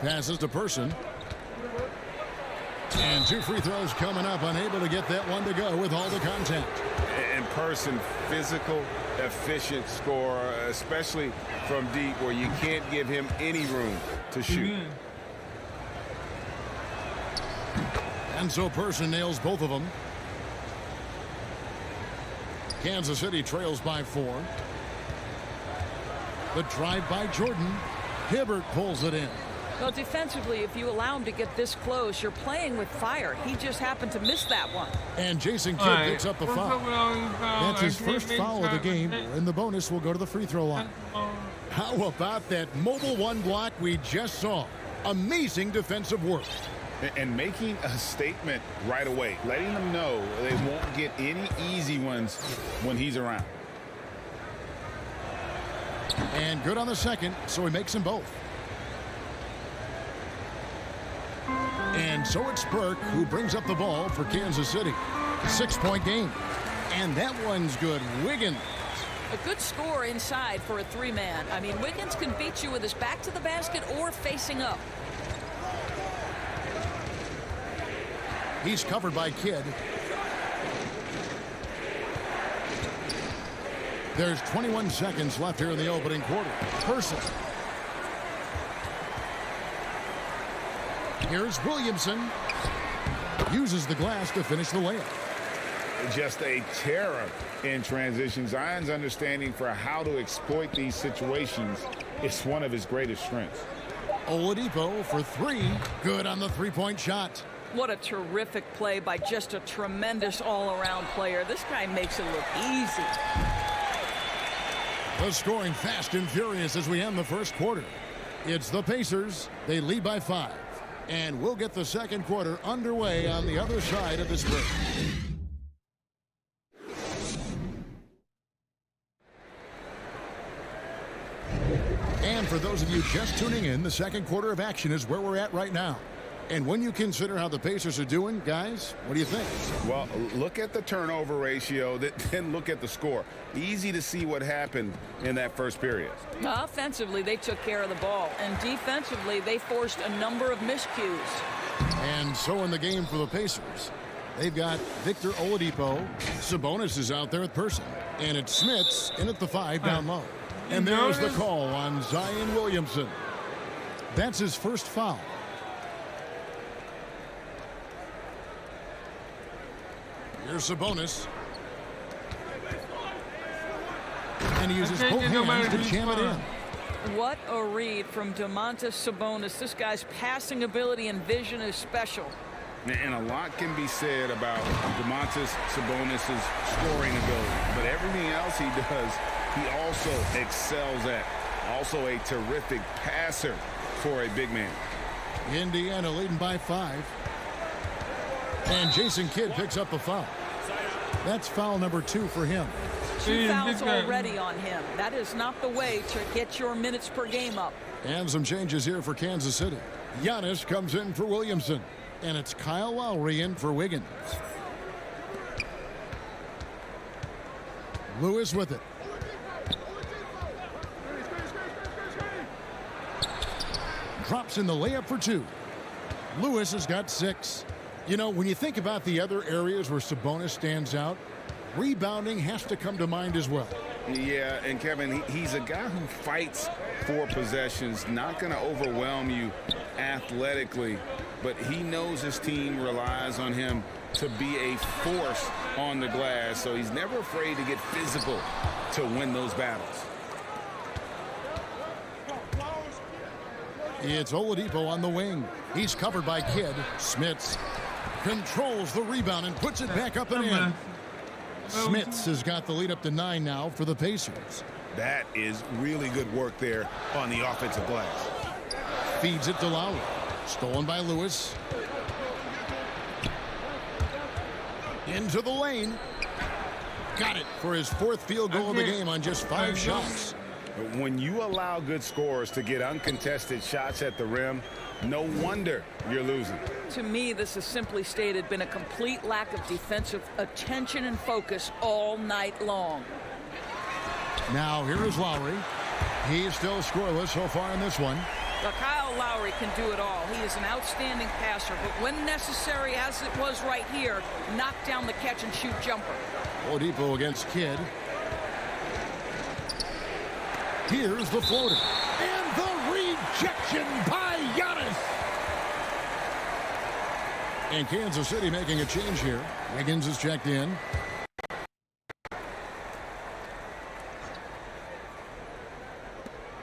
Passes to Person. And 2 free throws coming up. Unable to get that one to go with all the contact. And Person, physical, efficient scorer, especially from deep where you can't give him any room to shoot. And so Person nails both of them. Kansas City trails by 4. The drive by Jordan. Hibbert pulls it in. Well, defensively, if you allow him to get this close, you're playing with fire. He just happened to miss that one. And Jason Kidd picks up the foul. That's his first foul of the game, and the bonus will go to the free throw line. How about that mobile one block we just saw? Amazing defensive work. And making a statement right away, letting them know they won't get any easy ones when he's around. And good on the second, so he makes them both. And so it's Burke who brings up the ball for Kansas City. 6-point game. And that one's good. Wiggins. A good score inside for a 3-man. I mean, Wiggins can beat you with his back to the basket or facing up. He's covered by Kidd. There's 21 seconds left here in the opening quarter. Person. Here's Williamson. Uses the glass to finish the layup. Just a terror in transition. Zion's understanding for how to exploit these situations is one of his greatest strengths. Oladipo for 3. Good on the three-point shot. What a terrific play by just a tremendous all-around player. This guy makes it look easy. The scoring fast and furious as we end the first quarter. It's the Pacers. They lead by 5. And we'll get the second quarter underway on the other side of this break. And for those of you just tuning in, the second quarter of action is where we're at right now. And when you consider how the Pacers are doing, guys, what do you think? Well, look at the turnover ratio, then look at the score. Easy to see what happened in that first period. Offensively, they took care of the ball. And defensively, they forced a number of miscues. And so in the game for the Pacers, they've got Victor Oladipo. Sabonis is out there at Person. And it's Smits in at the 5 down low. And there's the call on Zion Williamson. That's his first foul. Here's Sabonis. And he uses both hands to jam it in. What a read from Domantas Sabonis. This guy's passing ability and vision is special. And a lot can be said about Domantas Sabonis' scoring ability. But everything else he does, he also excels at. Also a terrific passer for a big man. Indiana leading by 5. And Jason Kidd picks up the foul. That's foul number 2 for him. 2 fouls already on him. That is not the way to get your minutes per game up. And some changes here for Kansas City. Giannis comes in for Williamson. And it's Kyle Lowry in for Wiggins. Lewis with it. Drops in the layup for 2. Lewis has got 6. You know, when you think about the other areas where Sabonis stands out, rebounding has to come to mind as well. Yeah, and Kevin, he's a guy who fights for possessions, not going to overwhelm you athletically, but he knows his team relies on him to be a force on the glass, so he's never afraid to get physical to win those battles. It's Oladipo on the wing. He's covered by Kidd. Smits controls the rebound and puts it back up and in. Smits has got the lead up to 9 now for the Pacers. That is really good work there on the offensive glass. Feeds it to Lowry. Stolen by Lewis. Into the lane. Got it for his 4th field goal of the game on just 5 shots. When you allow good scorers to get uncontested shots at the rim, no wonder you're losing. To me, this has simply stated been a complete lack of defensive attention and focus all night long. Now here is Lowry. He's still scoreless so far in this one. Well, Kyle Lowry can do it all. He is an outstanding passer, but when necessary, as it was right here, knock down the catch and shoot jumper. Oladipo against Kidd. Here's the floater. And the rejection by Giannis. And Kansas City making a change here. Wiggins is checked in.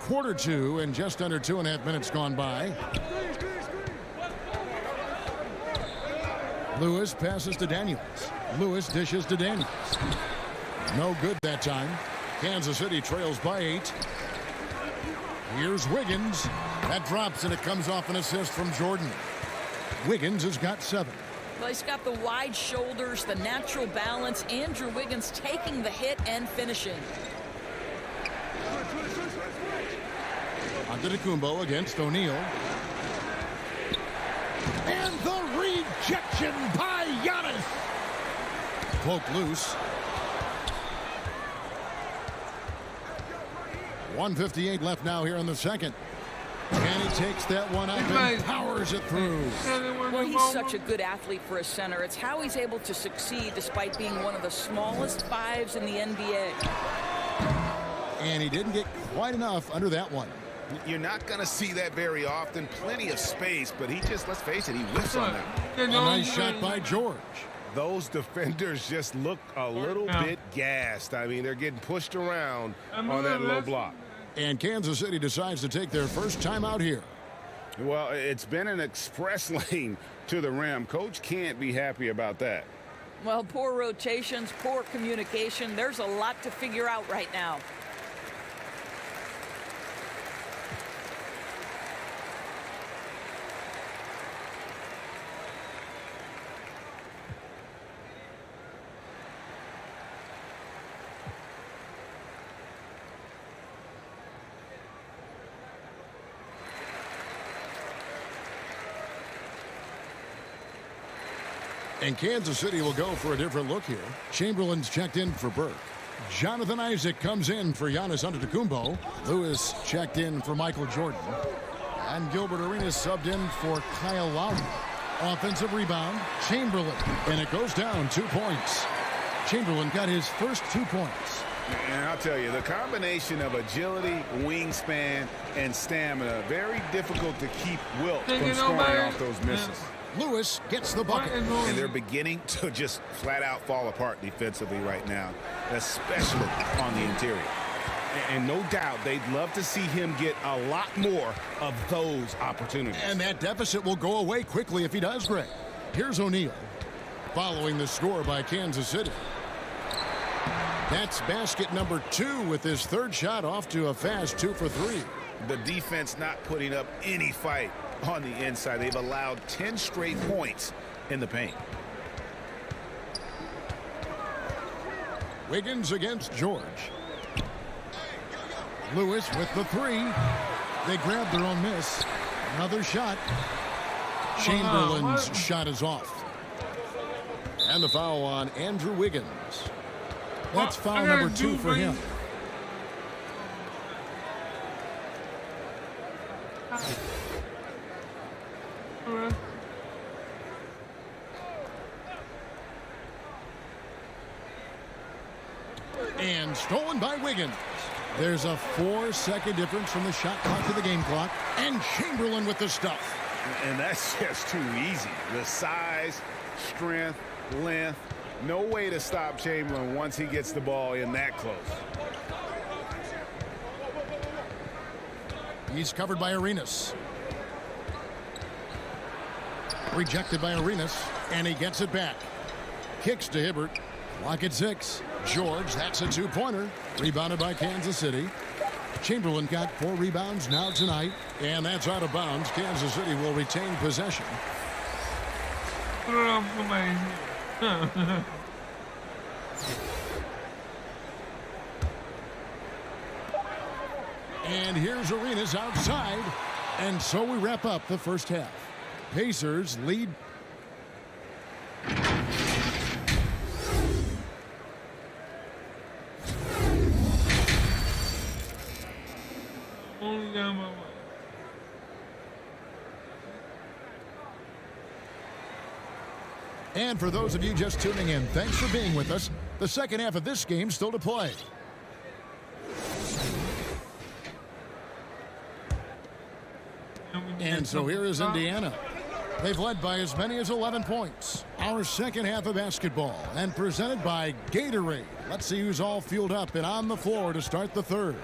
quarter two and just under 2.5 minutes gone by. Lewis passes to Daniels. Lewis dishes to Daniels. No good that time. Kansas City trails by 8. Here's Wiggins. That drops, and it comes off an assist from Jordan. Wiggins has got 7. Well, he's got the wide shoulders, the natural balance. Andrew Wiggins taking the hit and finishing. Antetokounmpo against O'Neal. And the rejection by Giannis. Poke loose. 1:58 left now here in the second. And he takes that one up and powers it through. Well, he's such a good athlete for a center. It's how he's able to succeed despite being one of the smallest 5s in the NBA. And he didn't get quite enough under that one. You're not going to see that very often. Plenty of space, but he just, let's face it, he whiffs on that. A nice shot by George. Those defenders just look a little bit gassed. I mean, they're getting pushed around on that low block. And Kansas City decides to take their first time out here. Well, it's been an express lane to the rim. Coach can't be happy about that. Well, poor rotations, poor communication. There's a lot to figure out right now. And Kansas City will go for a different look here. Chamberlain's checked in for Burke. Jonathan Isaac comes in for Giannis Antetokounmpo. Lewis checked in for Michael Jordan. And Gilbert Arenas subbed in for Kyle Lowry. Offensive rebound, Chamberlain. And it goes down 2 points. Chamberlain got his first 2 points. And I'll tell you, the combination of agility, wingspan, and stamina, very difficult to keep Wilt from scoring off those misses. Lewis gets the bucket. And they're beginning to just flat out fall apart defensively right now, especially on the interior. And no doubt they'd love to see him get a lot more of those opportunities. And that deficit will go away quickly if he does, Greg. Here's O'Neal following the score by Kansas City. That's basket number 2 with his third shot off to a fast 2 for 3. The defense not putting up any fight on the inside. They've allowed 10 straight points in the paint. Wiggins against George. Lewis with the 3. They grab their own miss. Another shot. Chamberlain's shot is off. And the foul on Andrew Wiggins. That's foul number 2 for him. And stolen by Wiggins. There's a 4-second difference from the shot clock to the game clock. And Chamberlain with the stuff. And that's just too easy. The size, strength, length. No way to stop Chamberlain once he gets the ball in that close. He's covered by Arenas. Rejected by Arenas. And he gets it back. Kicks to Hibbert. Clock at 6. George, that's a 2-pointer. Rebounded by Kansas City. Chamberlain got 4 rebounds now tonight. And that's out of bounds. Kansas City will retain possession. And here's Arenas outside. And so we wrap up the first half. Pacers lead. And for those of you just tuning in, thanks for being with us. The second half of this game still to play. And so here is Indiana. They've led by as many as 11 points. Our second half of basketball, and presented by Gatorade. Let's see who's all fueled up and on the floor to start the third.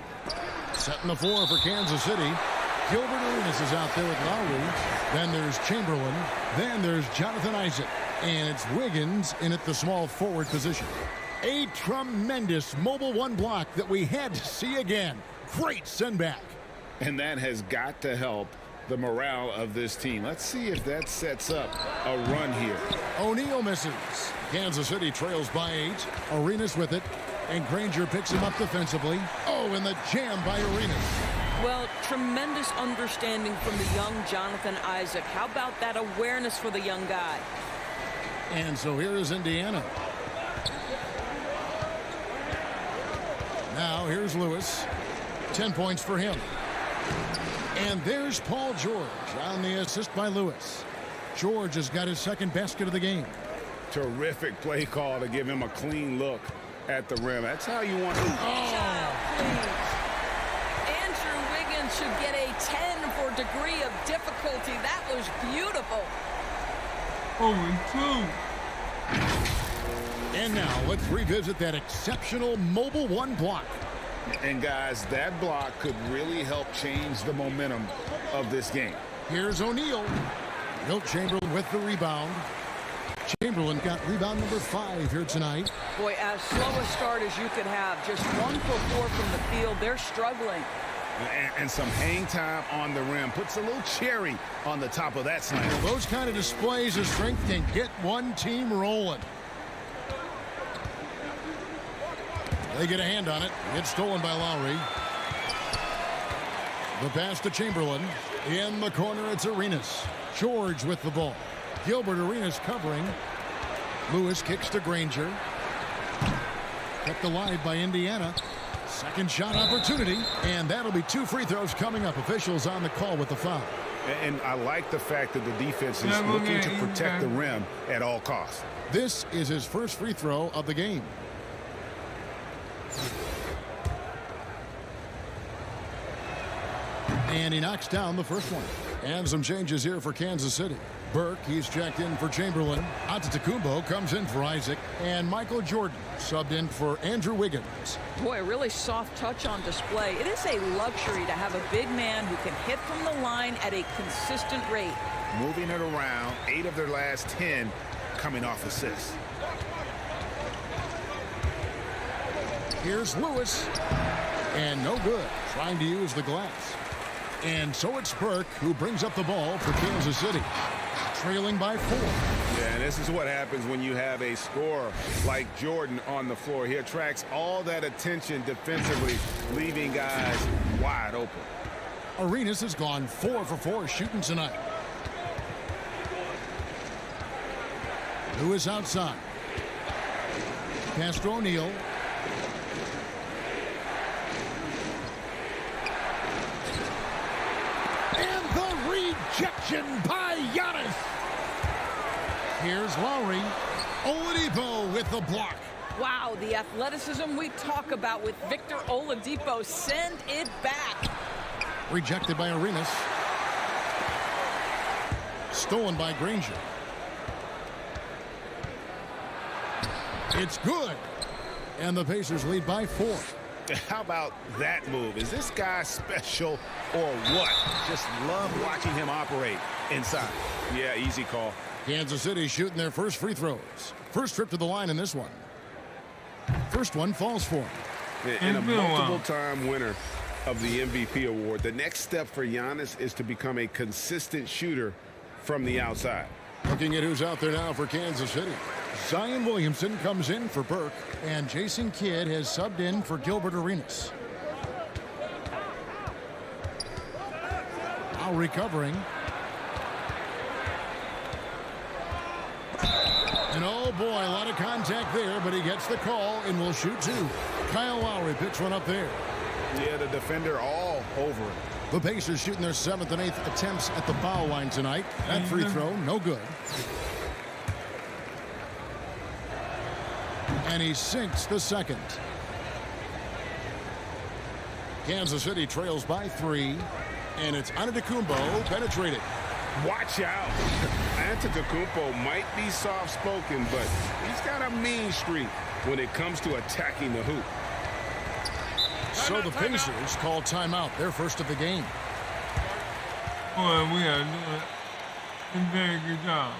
Setting the floor for Kansas City. Gilbert Arenas is out there with Lowry. Then there's Chamberlain. Then there's Jonathan Isaac. And it's Wiggins in at the small forward position. A tremendous mobile one block that we had to see again. Great send back. And that has got to help the morale of this team. Let's see if that sets up a run here. O'Neal misses. Kansas City trails by 8. Arenas with it. And Granger picks him up defensively. Oh, and the jam by Arenas. Well, tremendous understanding from the young Jonathan Isaac. How about that awareness for the young guy? And so here is Indiana. Now here's Lewis. 10 points for him. And there's Paul George on the assist by Lewis. George has got his second basket of the game. Terrific play call to give him a clean look at the rim. That's how you want to. Andrew Wiggins should get a 10 for degree of difficulty. That was beautiful. 0-2. And now let's revisit that exceptional mobile one block. And guys, that block could really help change the momentum of this game. Here's O'Neal. Wilt Chamberlain with the rebound. Chamberlain got rebound number 5 here tonight. Boy, as slow a start as you could have. Just 1 for 4 from the field. They're struggling. And some hang time on the rim. Puts a little cherry on the top of that slam. Well, those kind of displays of strength can get one team rolling. They get a hand on it. It's stolen by Lowry. The pass to Chamberlain. In the corner, it's Arenas. George with the ball. Gilbert Arenas covering. Lewis kicks to Granger. Kept alive by Indiana. Second shot opportunity. And that'll be 2 free throws coming up. Officials on the call with the foul. And I like the fact that the defense is looking to protect the rim at all costs. This is his first free throw of the game. And he knocks down the first one. And some changes here for Kansas City. Burke, he's checked in for Chamberlain. Antetokounmpo comes in for Isaac. And Michael Jordan subbed in for Andrew Wiggins. Boy, a really soft touch on display. It is a luxury to have a big man who can hit from the line at a consistent rate. Moving it around, 8 of their last 10 coming off assists. Here's Lewis. And no good. Trying to use the glass. And so it's Burke who brings up the ball for Kansas City. Trailing by 4. Yeah, and this is what happens when you have a scorer like Jordan on the floor. He attracts all that attention defensively, leaving guys wide open. Arenas has gone 4 for 4 shooting tonight. Lewis outside. Pass to O'Neal. Rejection by Giannis. Here's Lowry. Oladipo with the block. Wow, the athleticism we talk about with Victor Oladipo. Send it back. Rejected by Arenas. Stolen by Granger. It's good. And the Pacers lead by 4. How about that move? Is this guy special or what? Just love watching him operate inside. Yeah, easy call. Kansas City shooting their first free throws. First trip to the line in this one. First one falls for him. And a multiple-time winner of the MVP award. The next step for Giannis is to become a consistent shooter from the outside. Looking at who's out there now for Kansas City. Zion Williamson comes in for Burke, and Jason Kidd has subbed in for Gilbert Arenas. Now recovering. And oh boy, a lot of contact there, but he gets the call and will shoot 2. Kyle Lowry picks one up there. Yeah, the defender all over it. The Pacers shooting their 7th and 8th attempts at the foul line tonight. That free throw, no good. And he sinks the second. Kansas City trails by 3. And it's Antetokounmpo penetrated. Watch out. Antetokounmpo might be soft-spoken, but he's got a mean streak when it comes to attacking the hoop. So the Pacers call timeout, their first of the game. Boy, we are doing a very good job.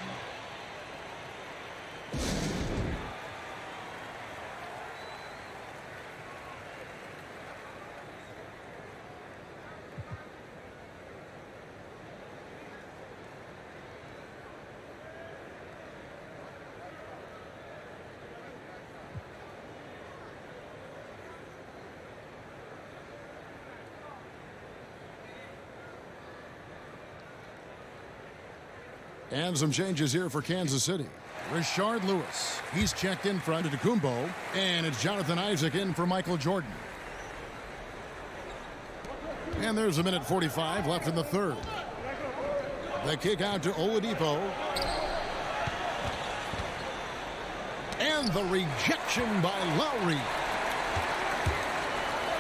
And some changes here for Kansas City. Rashard Lewis, he's checked in front of Antetokounmpo, and it's Jonathan Isaac in for Michael Jordan. And there's a minute 45 left in the third. The kick out to Oladipo. And the rejection by Lowry.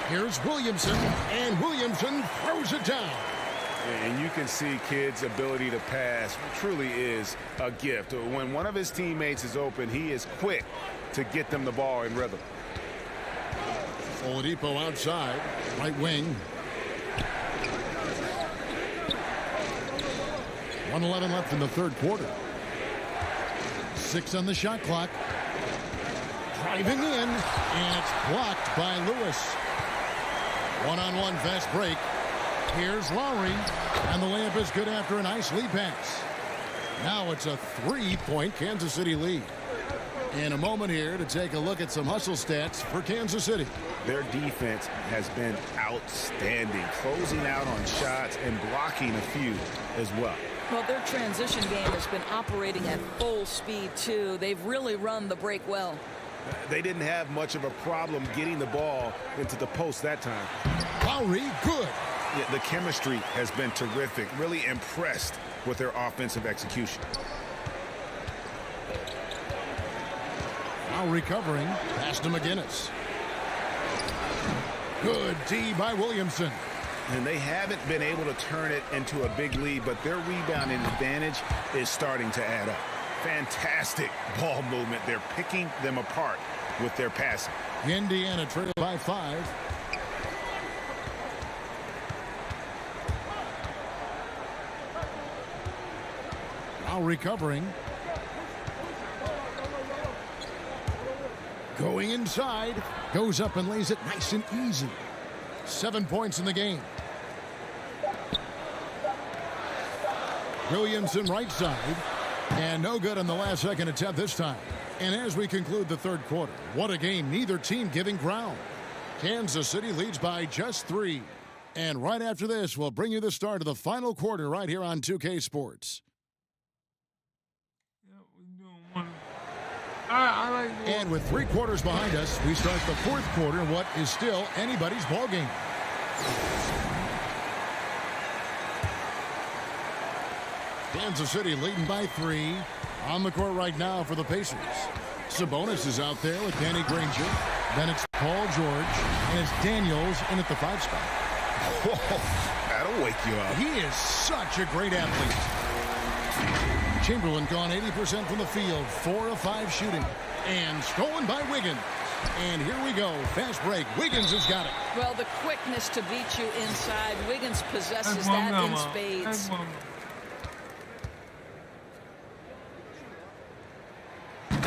Here's Williamson, and Williamson throws it down. And you can see Kidd's ability to pass truly is a gift. When one of his teammates is open, he is quick to get them the ball in rhythm. Oladipo outside, right wing. 1:11 left in the third quarter. 6 on the shot clock. Driving in, and it's blocked by Lewis. One-on-one fast break. Here's Lowry, and the layup is good after a nice lead pass. Now it's a 3-point Kansas City lead. In a moment here to take a look at some hustle stats for Kansas City. Their defense has been outstanding, closing out on shots and blocking a few as well. Well, their transition game has been operating at full speed, too. They've really run the break well. They didn't have much of a problem getting the ball into the post that time. Lowry, good. Yeah, the chemistry has been terrific. Really impressed with their offensive execution. Now recovering. Pass to McGinnis. Good D by Williamson. And they haven't been able to turn it into a big lead, but their rebounding advantage is starting to add up. Fantastic ball movement. They're picking them apart with their passing. Indiana trail by 5. Now recovering. Going inside. Goes up and lays it nice and easy. 7 points in the game. Williamson right side. And no good on the last second attempt this time. And as we conclude the third quarter, what a game, neither team giving ground. Kansas City leads by just 3. And right after this, we'll bring you the start of the final quarter right here on 2K Sports. And with 3 quarters behind us, we start the fourth quarter in what is still anybody's ball game. Kansas City leading by 3. On the court right now for the Pacers. Sabonis is out there with Danny Granger. Then it's Paul George. And it's Daniels in at the 5 spot. Whoa, that'll wake you up. He is such a great athlete. Chamberlain gone 80% from the field. 4 of 5 shooting. And stolen by Wiggins. And here we go. Fast break. Wiggins has got it. Well, the quickness to beat you inside. Wiggins possesses that in spades.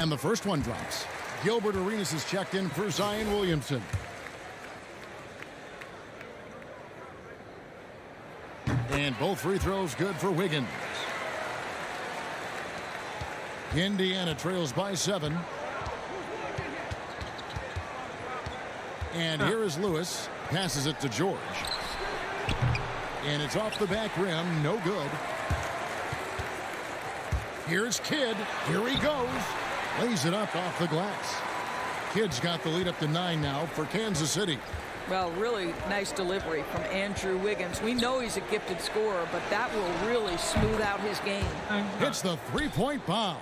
And the first one drops. Gilbert Arenas is checked in for Zion Williamson. And both free throws good for Wiggins. Indiana trails by 7. And here is Lewis. Passes it to George. And it's off the back rim. No good. Here's Kidd. Here he goes. Lays it up off the glass. Kidd's got the lead up to 9 now for Kansas City. Well, really nice delivery from Andrew Wiggins. We know he's a gifted scorer, but that will really smooth out his game. Hits the 3-point bomb.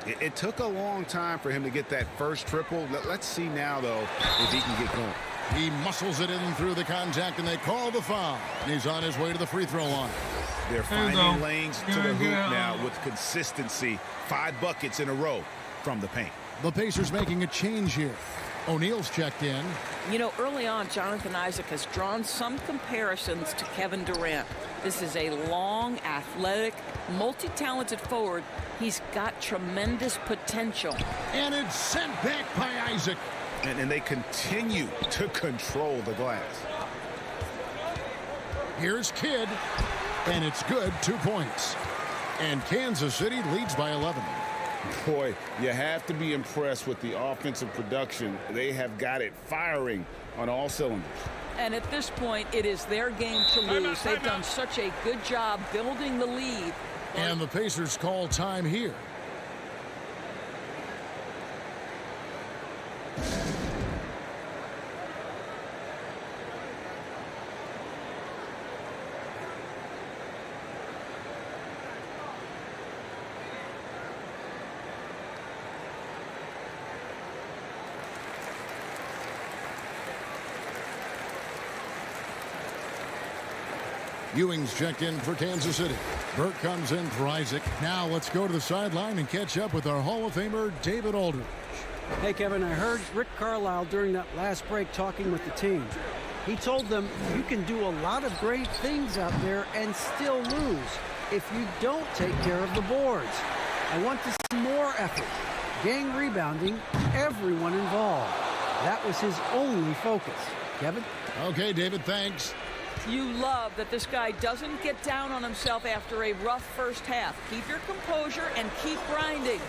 It took a long time for him to get that first triple. Let's see now, though, if he can get going. He muscles it in through the contact, and they call the foul. And he's on his way to the free throw line. They're finding lanes to the hoop now with consistency. 5 buckets in a row from the paint. The Pacers making a change here. O'Neal's checked in. You know, early on, Jonathan Isaac has drawn some comparisons to Kevin Durant. This is a long, athletic, multi-talented forward. He's got tremendous potential. And it's sent back by Isaac. And they continue to control the glass. Here's Kidd, and it's good, 2 points. And Kansas City leads by 11. Boy, you have to be impressed with the offensive production. They have got it firing on all cylinders. And at this point, it is their game to lose. They've done such a good job building the lead. And the Pacers call time here. Ewing's checked in for Kansas City. Burke comes in for Isaac. Now let's go to the sideline and catch up with our Hall of Famer, David Aldridge. Hey, Kevin, I heard Rick Carlisle during that last break talking with the team. He told them you can do a lot of great things out there and still lose if you don't take care of the boards. I want to see more effort, gang rebounding, everyone involved. That was his only focus. Kevin? Okay, David, thanks. You love that this guy doesn't get down on himself after a rough first half. Keep your composure and keep grinding.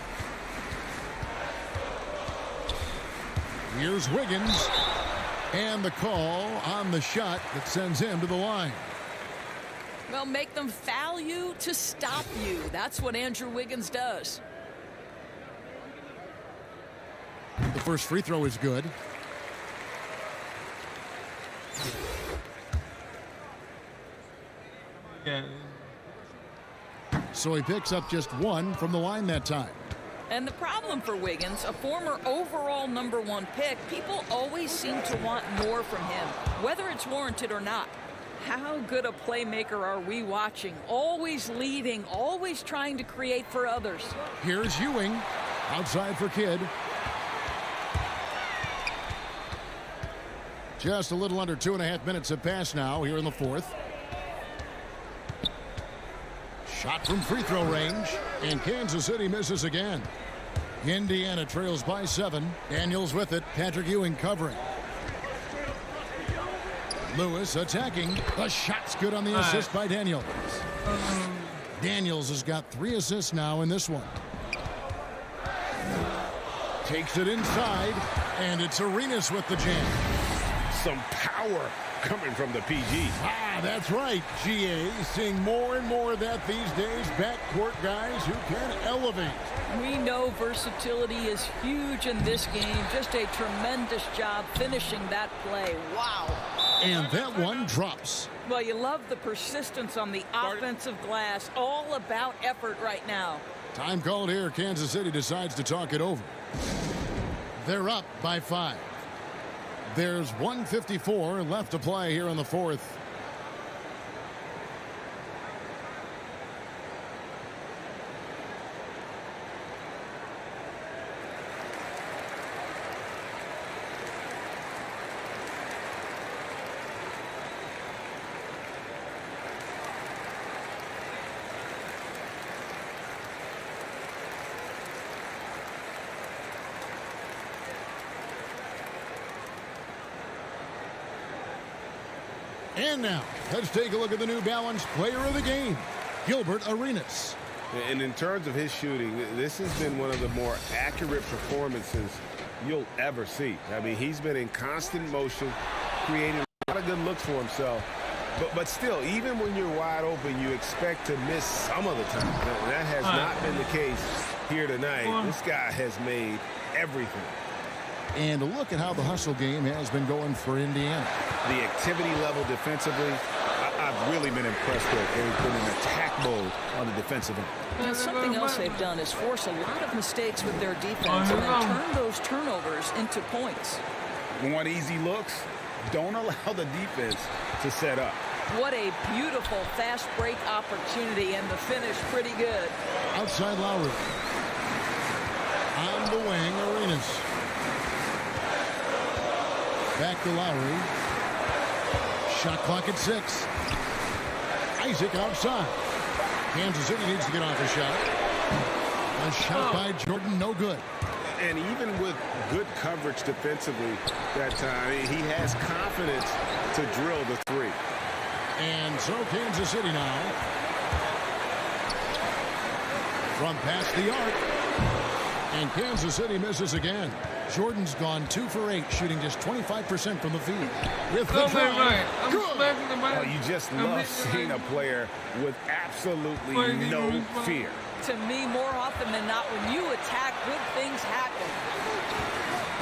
Here's Wiggins. And the call on the shot that sends him to the line. Well, make them foul you to stop you. That's what Andrew Wiggins does. The first free throw is good. Yeah. So he picks up just one from the line that time. And the problem for Wiggins, a former overall #1 pick, people always seem to want more from him, whether it's warranted or not. How good a playmaker are we watching? Always leading, always trying to create for others. Here's Ewing, outside for Kidd. Just a little under 2.5 minutes have passed now here in the fourth. Shot from free throw range, and Kansas City misses again. Indiana trails by 7. Daniels with it. Patrick Ewing covering. Lewis attacking. The shot's good on the assist by Daniels. Daniels has got 3 assists now in this one. Takes it inside, and it's Arenas with the jam. Some power coming from the PG. That's right, GA. Seeing more and more of that these days. Backcourt guys who can elevate. We know versatility is huge in this game. Just a tremendous job finishing that play. Wow. And that one drops. Well, you love the persistence on the offensive glass. All about effort right now. Time called here. Kansas City decides to talk it over. They're up by 5. There's 1:54 left to play here in the fourth. And now, let's take a look at the New Balance player of the game, Gilbert Arenas. And in terms of his shooting, this has been one of the more accurate performances you'll ever see. I mean, he's been in constant motion, creating a lot of good looks for himself. But still, even when you're wide open, you expect to miss some of the time. That has not been the case here tonight. This guy has made everything. And look at how the hustle game has been going for Indiana. The activity level defensively, I've really been impressed with. They've been in attack mode on the defensive end. And something else they've done is force a lot of mistakes with their defense and then turn those turnovers into points. Want easy looks? Don't allow the defense to set up. What a beautiful fast break opportunity, and the finish pretty good. Outside Lowry. On the wing, Arenas. Back to Lowry. Shot clock at 6. Isaac outside. Kansas City needs to get off a shot. A shot by Jordan, no good. And even with good coverage defensively that time, he has confidence to drill the three. And so Kansas City now from past the arc. And Kansas City misses again. Jordan's gone 2 for 8, shooting just 25% from the field. With the drive, Oh, you just love seeing a player with absolutely no fear. To me, more often than not, when you attack, good things happen.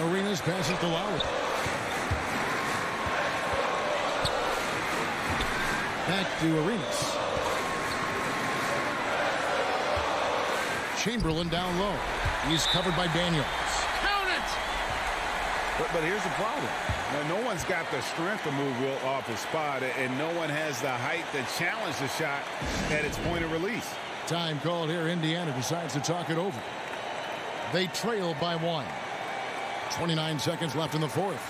Arenas passes to Lowry. Back to Arenas. Chamberlain down low. He's covered by Daniels. Count it! But here's the problem. Now, no one's got the strength to move Will off his spot, and no one has the height to challenge the shot at its point of release. Time called here. Indiana decides to talk it over. They trail by 1. 29 seconds left in the fourth.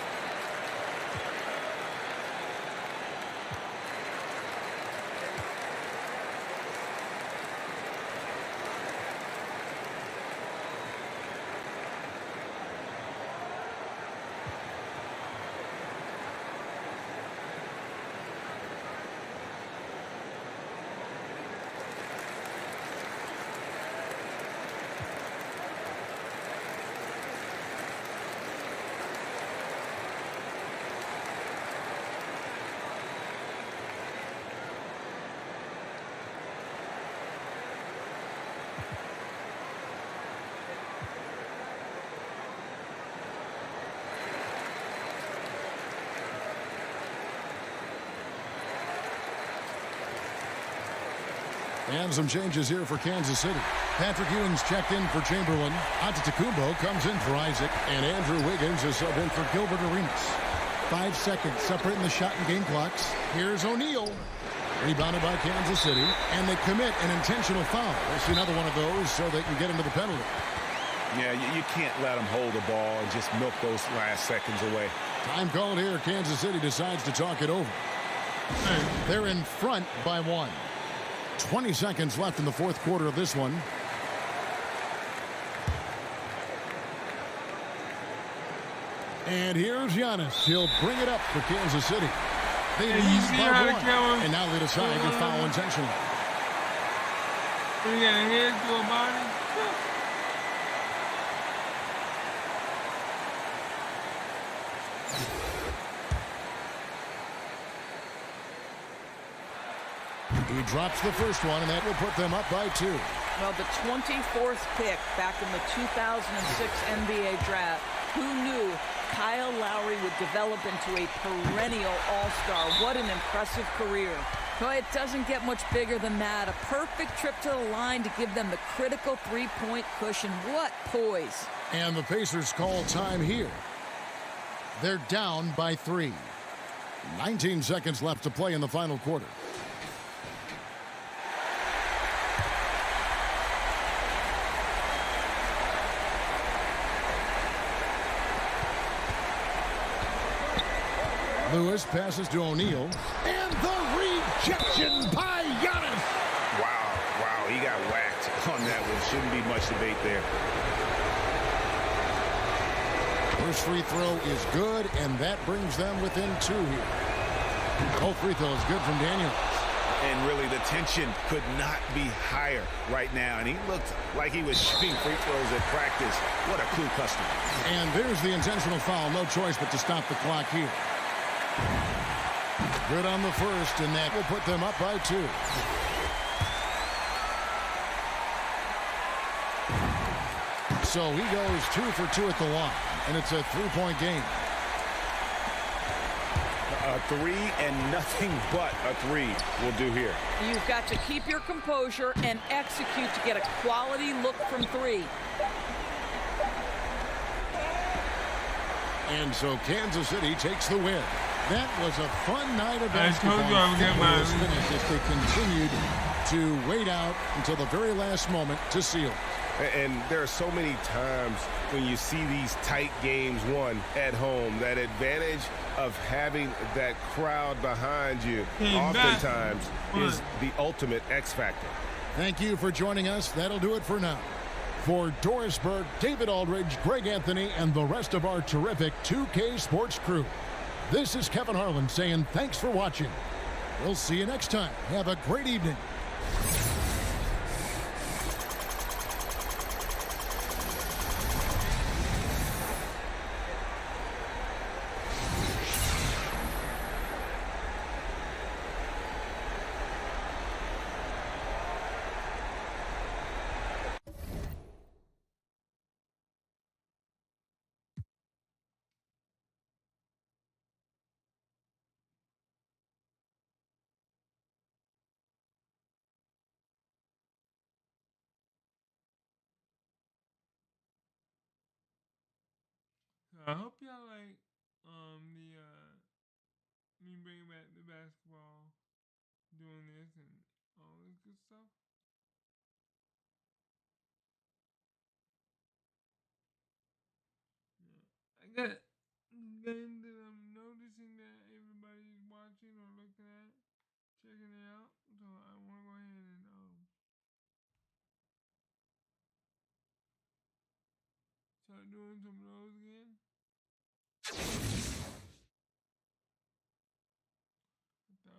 And some changes here for Kansas City. Patrick Ewing's checked in for Chamberlain. Antetokounmpo comes in for Isaac. And Andrew Wiggins is subbed in for Gilbert Arenas. 5 seconds separating the shot and game clocks. Here's O'Neal. Rebounded by Kansas City. And they commit an intentional foul. We'll see another one of those so they can get into the penalty. Yeah, you can't let them hold the ball and just milk those last seconds away. Time called here. Kansas City decides to talk it over. They're in front by 1. 20 seconds left in the fourth quarter of this one. And here's Giannis. He'll bring it up for Kansas City. They lead by 1. And now they decide to foul intentionally. You got a head to a body. He drops the first one, and that will put them up by 2. Well, the 24th pick back in the 2006 NBA draft. Who knew Kyle Lowry would develop into a perennial all-star? What an impressive career. Well, it doesn't get much bigger than that. A perfect trip to the line to give them the critical three-point cushion. What poise. And the Pacers call time here. They're down by 3. 19 seconds left to play in the final quarter. Lewis passes to O'Neal. And the rejection by Giannis. Wow, he got whacked on that one. Shouldn't be much debate there. First free throw is good, and that brings them within 2 here. Both free throws good from Daniels. And really, the tension could not be higher right now. And he looked like he was shooting free throws at practice. What a cool customer. And there's the intentional foul. No choice but to stop the clock here. Good on the first, and that will put them up by 2. So he goes 2 for 2 at the line, and it's a 3-point game. A 3 and nothing but a 3 will do here. You've got to keep your composure and execute to get a quality look from 3. And so Kansas City takes the win. That was a fun night of basketball. As they continued to wait out until the very last moment to seal it. And there are so many times when you see these tight games won at home, that advantage of having that crowd behind you oftentimes is the ultimate X factor. Thank you for joining us. That'll do it for now. For Doris Burke, David Aldridge, Greg Anthony, and the rest of our terrific 2K Sports crew, this is Kevin Harlan saying thanks for watching. We'll see you next time. Have a great evening. So I hope y'all like me bringing back the basketball, doing this and all this good stuff. Yeah. I got a game that I'm noticing that everybody's watching or looking at, checking it out. So I want to go ahead and start doing some of those again. 1,000.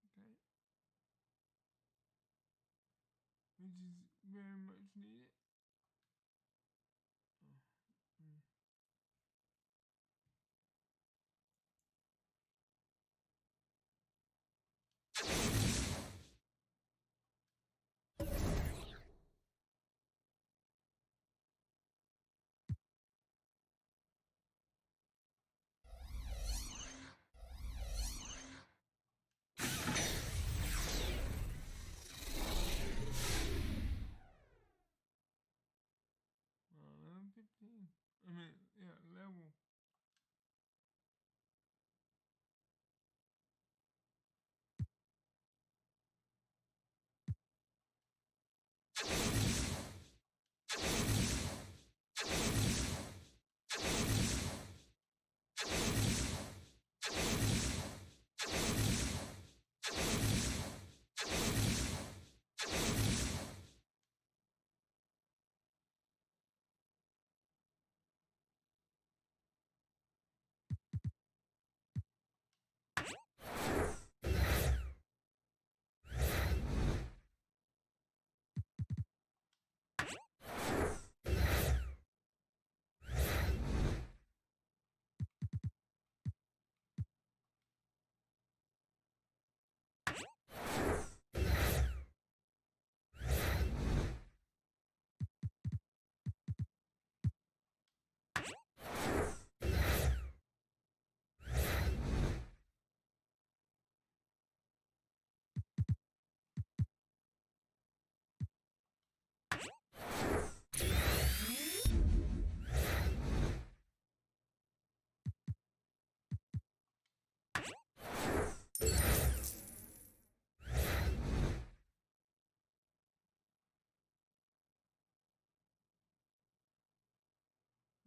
Okay. Which is very much needed. Level 15. I mean, yeah, level.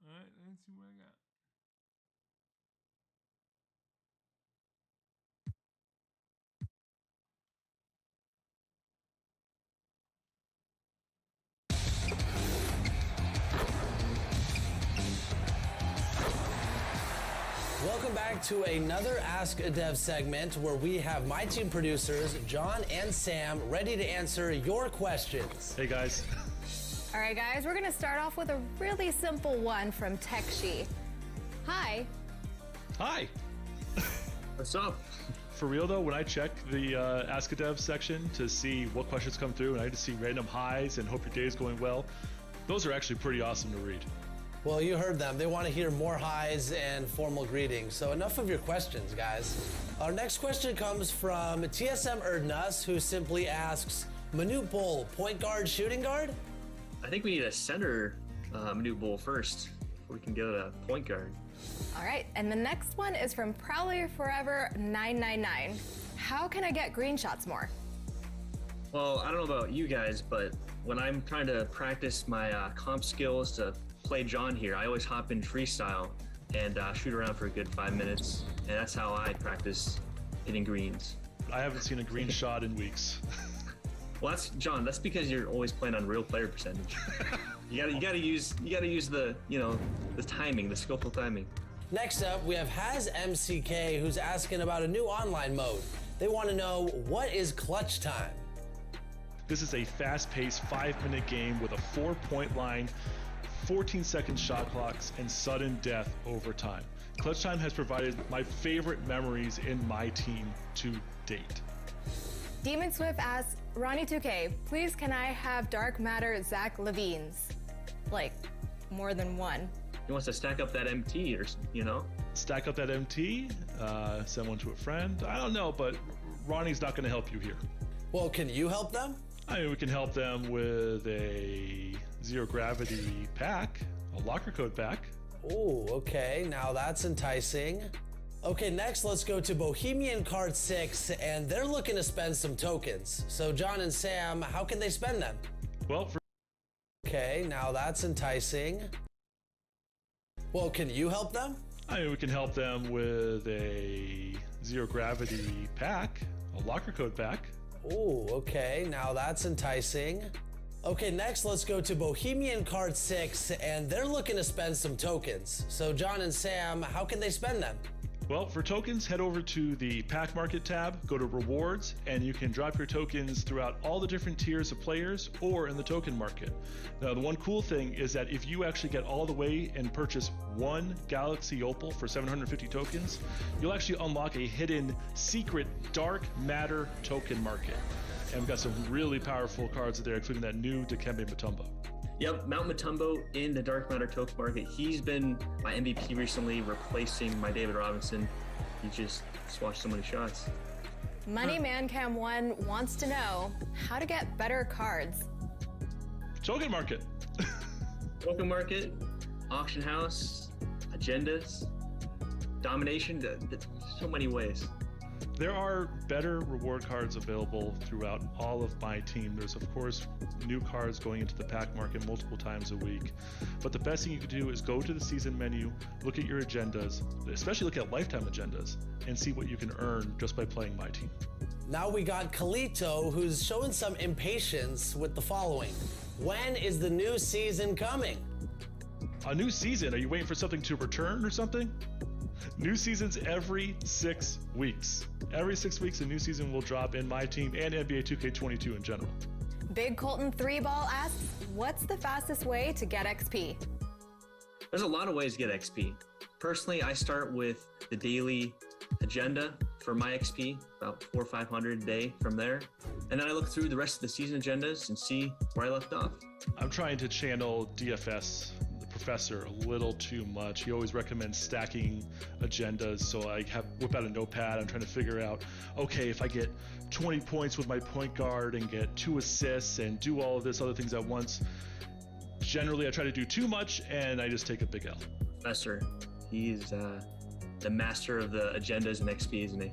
Alright, let's see what I got. Welcome back to another Ask a Dev segment where we have my team producers, John and Sam, ready to answer your questions. Hey guys. All right, guys, we're gonna start off with a really simple one from TechShe. Hi. Hi. What's up? For real though, when I check the Ask a Dev section to see what questions come through and I just see random highs and hope your day is going well, those are actually pretty awesome to read. Well, you heard them. They want to hear more highs and formal greetings. So enough of your questions, guys. Our next question comes from TSM Erdnas, who simply asks, Manute Bol, point guard, shooting guard? I think we need a center Manute Bol first before we can go to point guard. All right, and the next one is from Prowler Forever 999. How can I get green shots more? Well, I don't know about you guys, but when I'm trying to practice my comp skills to play John here, I always hop in freestyle and shoot around for a good 5 minutes, and that's how I practice hitting greens. I haven't seen a green shot in weeks. Well, that's John. That's because you're always playing on real player percentage. You gotta use the the timing, the skillful timing. Next up, we have Has MCK, who's asking about a new online mode. They want to know, what is clutch time? This is a fast-paced 5-minute game with a 4-point line, 14-second shot clocks, and sudden death over time. Clutch time has provided my favorite memories in my team to date. Demon Swift asks, Ronnie 2K, please can I have Dark Matter Zach Levine's? Like, more than one. He wants to stack up that MT, or Stack up that MT, send one to a friend. I don't know, but Ronnie's not going to help you here. Well, can you help them? I mean, we can help them with a zero gravity pack, a locker code pack. Oh, okay. Now that's enticing. Okay, next let's go to Bohemian Card 6, and they're looking to spend some tokens. So John and Sam, how can they spend them? Well, okay, now that's enticing. Well, can you help them? I mean, we can help them with a zero gravity pack, a locker code pack. Oh, okay. Now that's enticing. Okay, next let's go to Bohemian Card 6, and they're looking to spend some tokens. So John and Sam, how can they spend them? Well, for tokens, head over to the Pack Market tab, go to Rewards, and you can drop your tokens throughout all the different tiers of players or in the token market. Now, the one cool thing is that if you actually get all the way and purchase one Galaxy Opal for 750 tokens, you'll actually unlock a hidden secret Dark Matter token market. And we've got some really powerful cards there, including that new Dikembe Mutombo. Yep, Mount Mutombo in the Dark Matter token market. He's been my MVP recently, replacing my David Robinson. He just swatched so many shots. Money Man Cam 1 wants to know how to get better cards. Token market. Token market, auction house, agendas, domination. So many ways. There are better reward cards available throughout all of my team. There's, of course, new cards going into the pack market multiple times a week. But the best thing you can do is go to the season menu, look at your agendas, especially look at lifetime agendas, and see what you can earn just by playing my team. Now we got Kalito, who's showing some impatience with the following. When is the new season coming? A new season? Are you waiting for something to return or something? New seasons every 6 weeks. Every 6 weeks, a new season will drop in my team and NBA 2K22 in general. Big Colton 3-Ball asks, what's the fastest way to get XP? There's a lot of ways to get XP. Personally, I start with the daily agenda for my XP, about 400 or 500 a day from there. And then I look through the rest of the season agendas and see where I left off. I'm trying to channel DFS professor a little too much. He always recommends stacking agendas, so I whip out a notepad. I'm trying to figure out, okay, if I get 20 points with my point guard and get 2 assists and do all of this other things at once, generally I try to do too much and I just take a big L. Professor, he's the master of the agendas and XP, isn't he?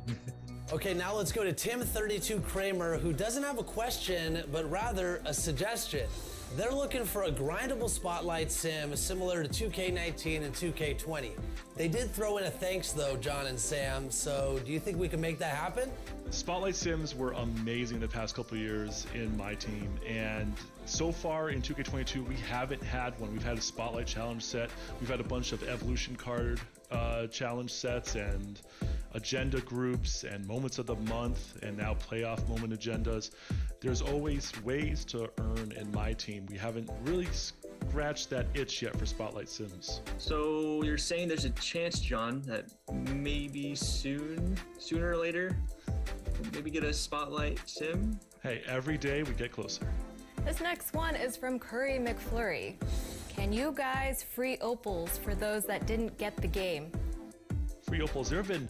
Okay, now let's go to Tim32 Kramer, who doesn't have a question, but rather a suggestion. They're looking for a grindable spotlight sim similar to 2K19 and 2K20. They did throw in a thanks though, John and Sam, so do you think we can make that happen? Spotlight sims were amazing the past couple of years in my team, and so far in 2K22 we haven't had one. We've had a Spotlight challenge set, we've had a bunch of evolution card challenge sets and agenda groups and moments of the month and now playoff moment agendas. There's always ways to earn in my team. We haven't really scratched that itch yet for Spotlight sims. So you're saying there's a chance, John, that maybe sooner or later, maybe get a Spotlight sim? Hey, every day we get closer. This next one is from Curry McFlurry. Can you guys free opals for those that didn't get the game? Free opals. There have been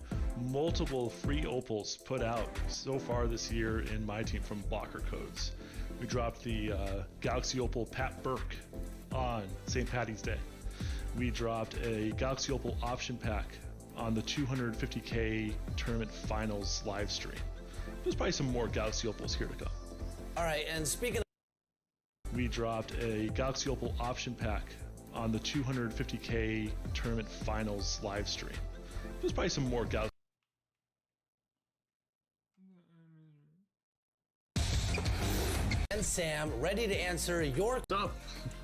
multiple free opals put out so far this year in my team from blocker codes. We dropped the Galaxy Opal Pat Burke on St. Patty's Day. We dropped a Galaxy Opal option pack on the 250K tournament finals live stream. There's probably some more Galaxy Opals here to go. All right, and speaking of... We dropped a Galaxy Opal option pack on the 250K tournament finals live stream. There's probably some more Galaxy. And Sam, ready to answer your... Stop.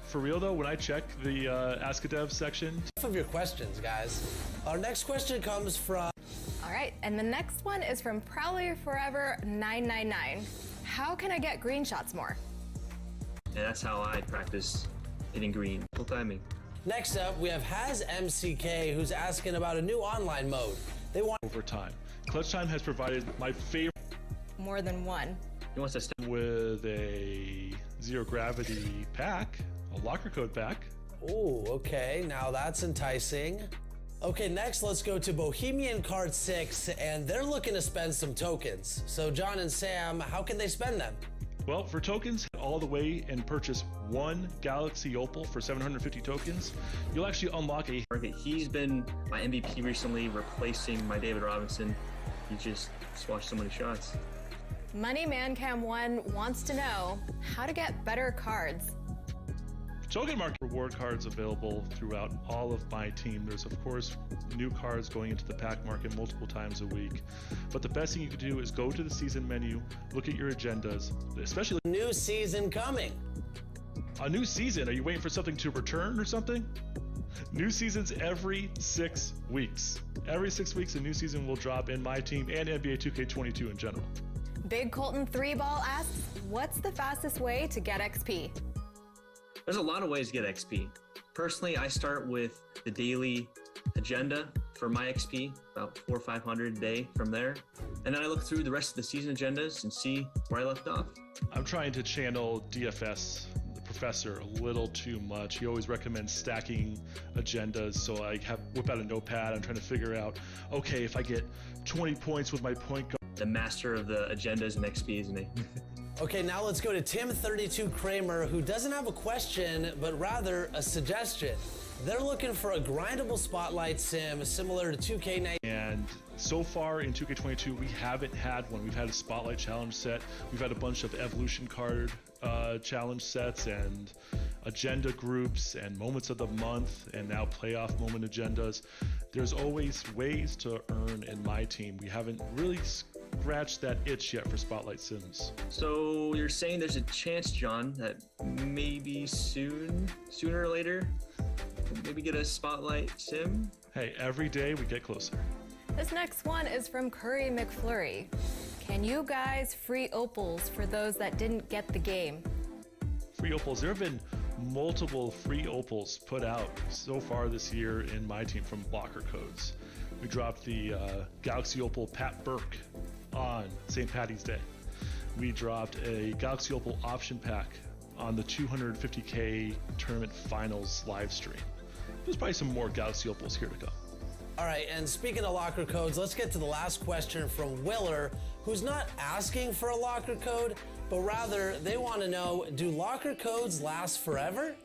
For real though, when I check the Ask a Dev section... Enough of your questions, guys. Our next question comes from... All right, and the next one is from Prowler Forever 999. How can I get green shots more? And that's how I practice hitting green. Full timing. Next up, we have Has MCK, who's asking about a new online mode. They want... Over time. Clutch Time has provided my favorite... More than one. He wants to start with a zero gravity pack, a locker code pack. Ooh, okay, now that's enticing. Okay, next let's go to Bohemian Card 6, and they're looking to spend some tokens. So John and Sam, how can they spend them? Well, for tokens, all the way and purchase one Galaxy Opal for 750 tokens, you'll actually unlock a... He's been my MVP recently, replacing my David Robinson. He just swatched so many shots. Money Man Cam 1 wants to know how to get better cards. Token market reward cards available throughout all of my team. There's of course new cards going into the pack market multiple times a week. But the best thing you can do is go to the season menu, look at your agendas, especially... New season coming. A new season? Are you waiting for something to return or something? New seasons every 6 weeks. Every 6 weeks a new season will drop in my team and NBA 2K22 in general. Big Colton 3-Ball asks, what's the fastest way to get XP? There's a lot of ways to get XP. Personally, I start with the daily agenda for my XP, about 400 or 500 a day from there. And then I look through the rest of the season agendas and see where I left off. I'm trying to channel DFS, the professor, a little too much. He always recommends stacking agendas, so I whip out a notepad. I'm trying to figure out, okay, if I get 20 points with my point guard. The master of the agendas and XP, isn't he? Okay, now let's go to Tim32 Kramer, who doesn't have a question, but rather a suggestion. They're looking for a grindable spotlight sim similar to 2K19. And so far in 2K22, we haven't had one. We've had a spotlight challenge set. We've had a bunch of evolution card challenge sets and agenda groups and moments of the month and now playoff moment agendas. There's always ways to earn in my team. We haven't really scratched that itch yet for spotlight sims. So you're saying there's a chance, John, that maybe sooner or later, we'll maybe get a spotlight sim? Hey, every day we get closer. This next one is from Curry McFlurry. Can you guys free opals for those that didn't get the game? Free opals. There have been multiple free opals put out so far this year in my team from blocker codes. We dropped the Galaxy Opal Pat Burke on St. Patty's Day. We dropped a Galaxy Opal option pack on the 250K tournament finals live stream. There's probably some more Galaxy Opals here to come. All right, and speaking of locker codes, let's get to the last question from Willer, who's not asking for a locker code, but rather they want to know, do locker codes last forever?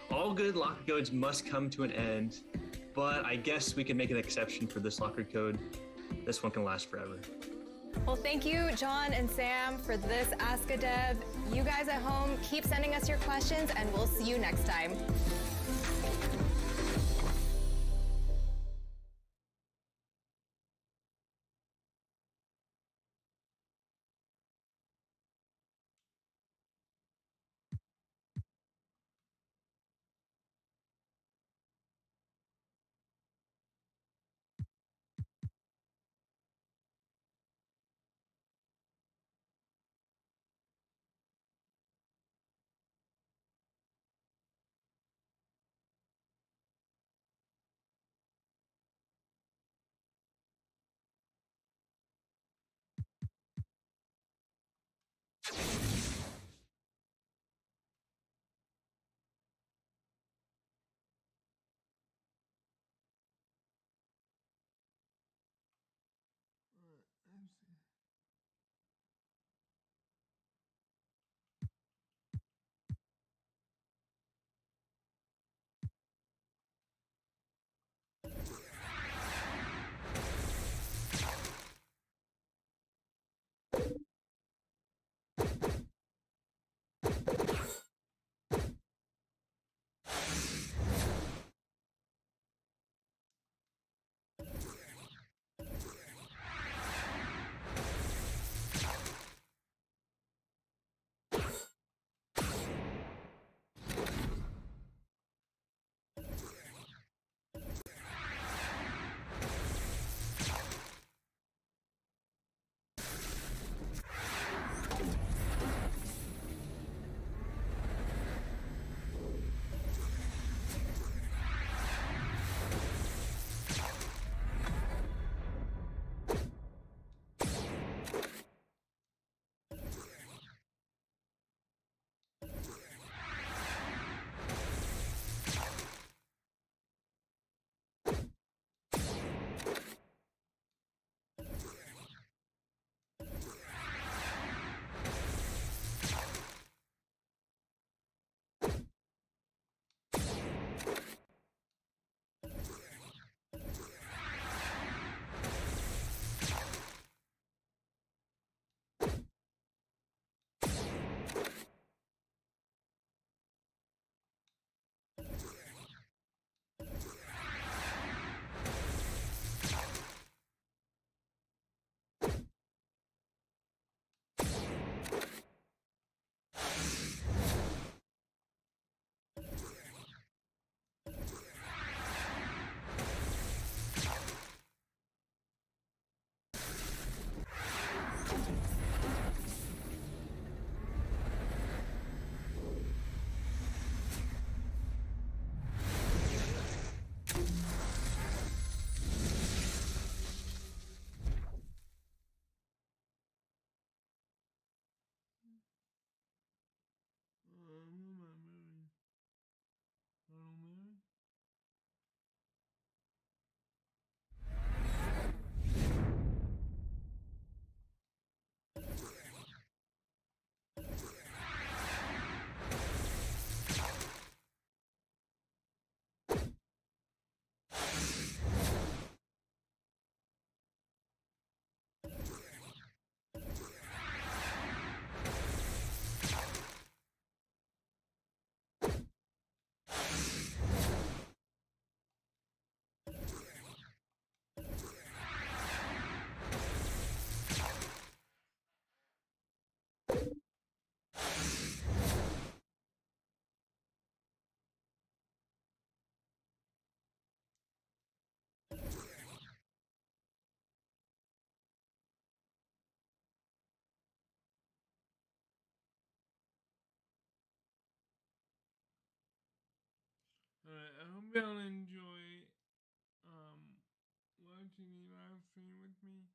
All good locker codes must come to an end, but I guess we can make an exception for this locker code. This one can last forever. Well, thank you, John and Sam, for this Ask a Dev. You guys at home, keep sending us your questions, and we'll see you next time. hope y'all enjoy watching the live stream with me.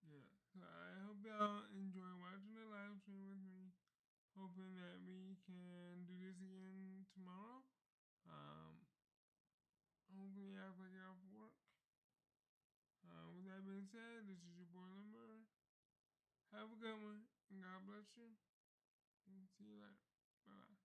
Yeah, so I hope y'all enjoy watching the live stream with me. Hoping that we can do this again tomorrow. Hopefully after I get off work. With that being said, this is your boy Limber. Have a good one, and God bless you. And see you later. Bye bye.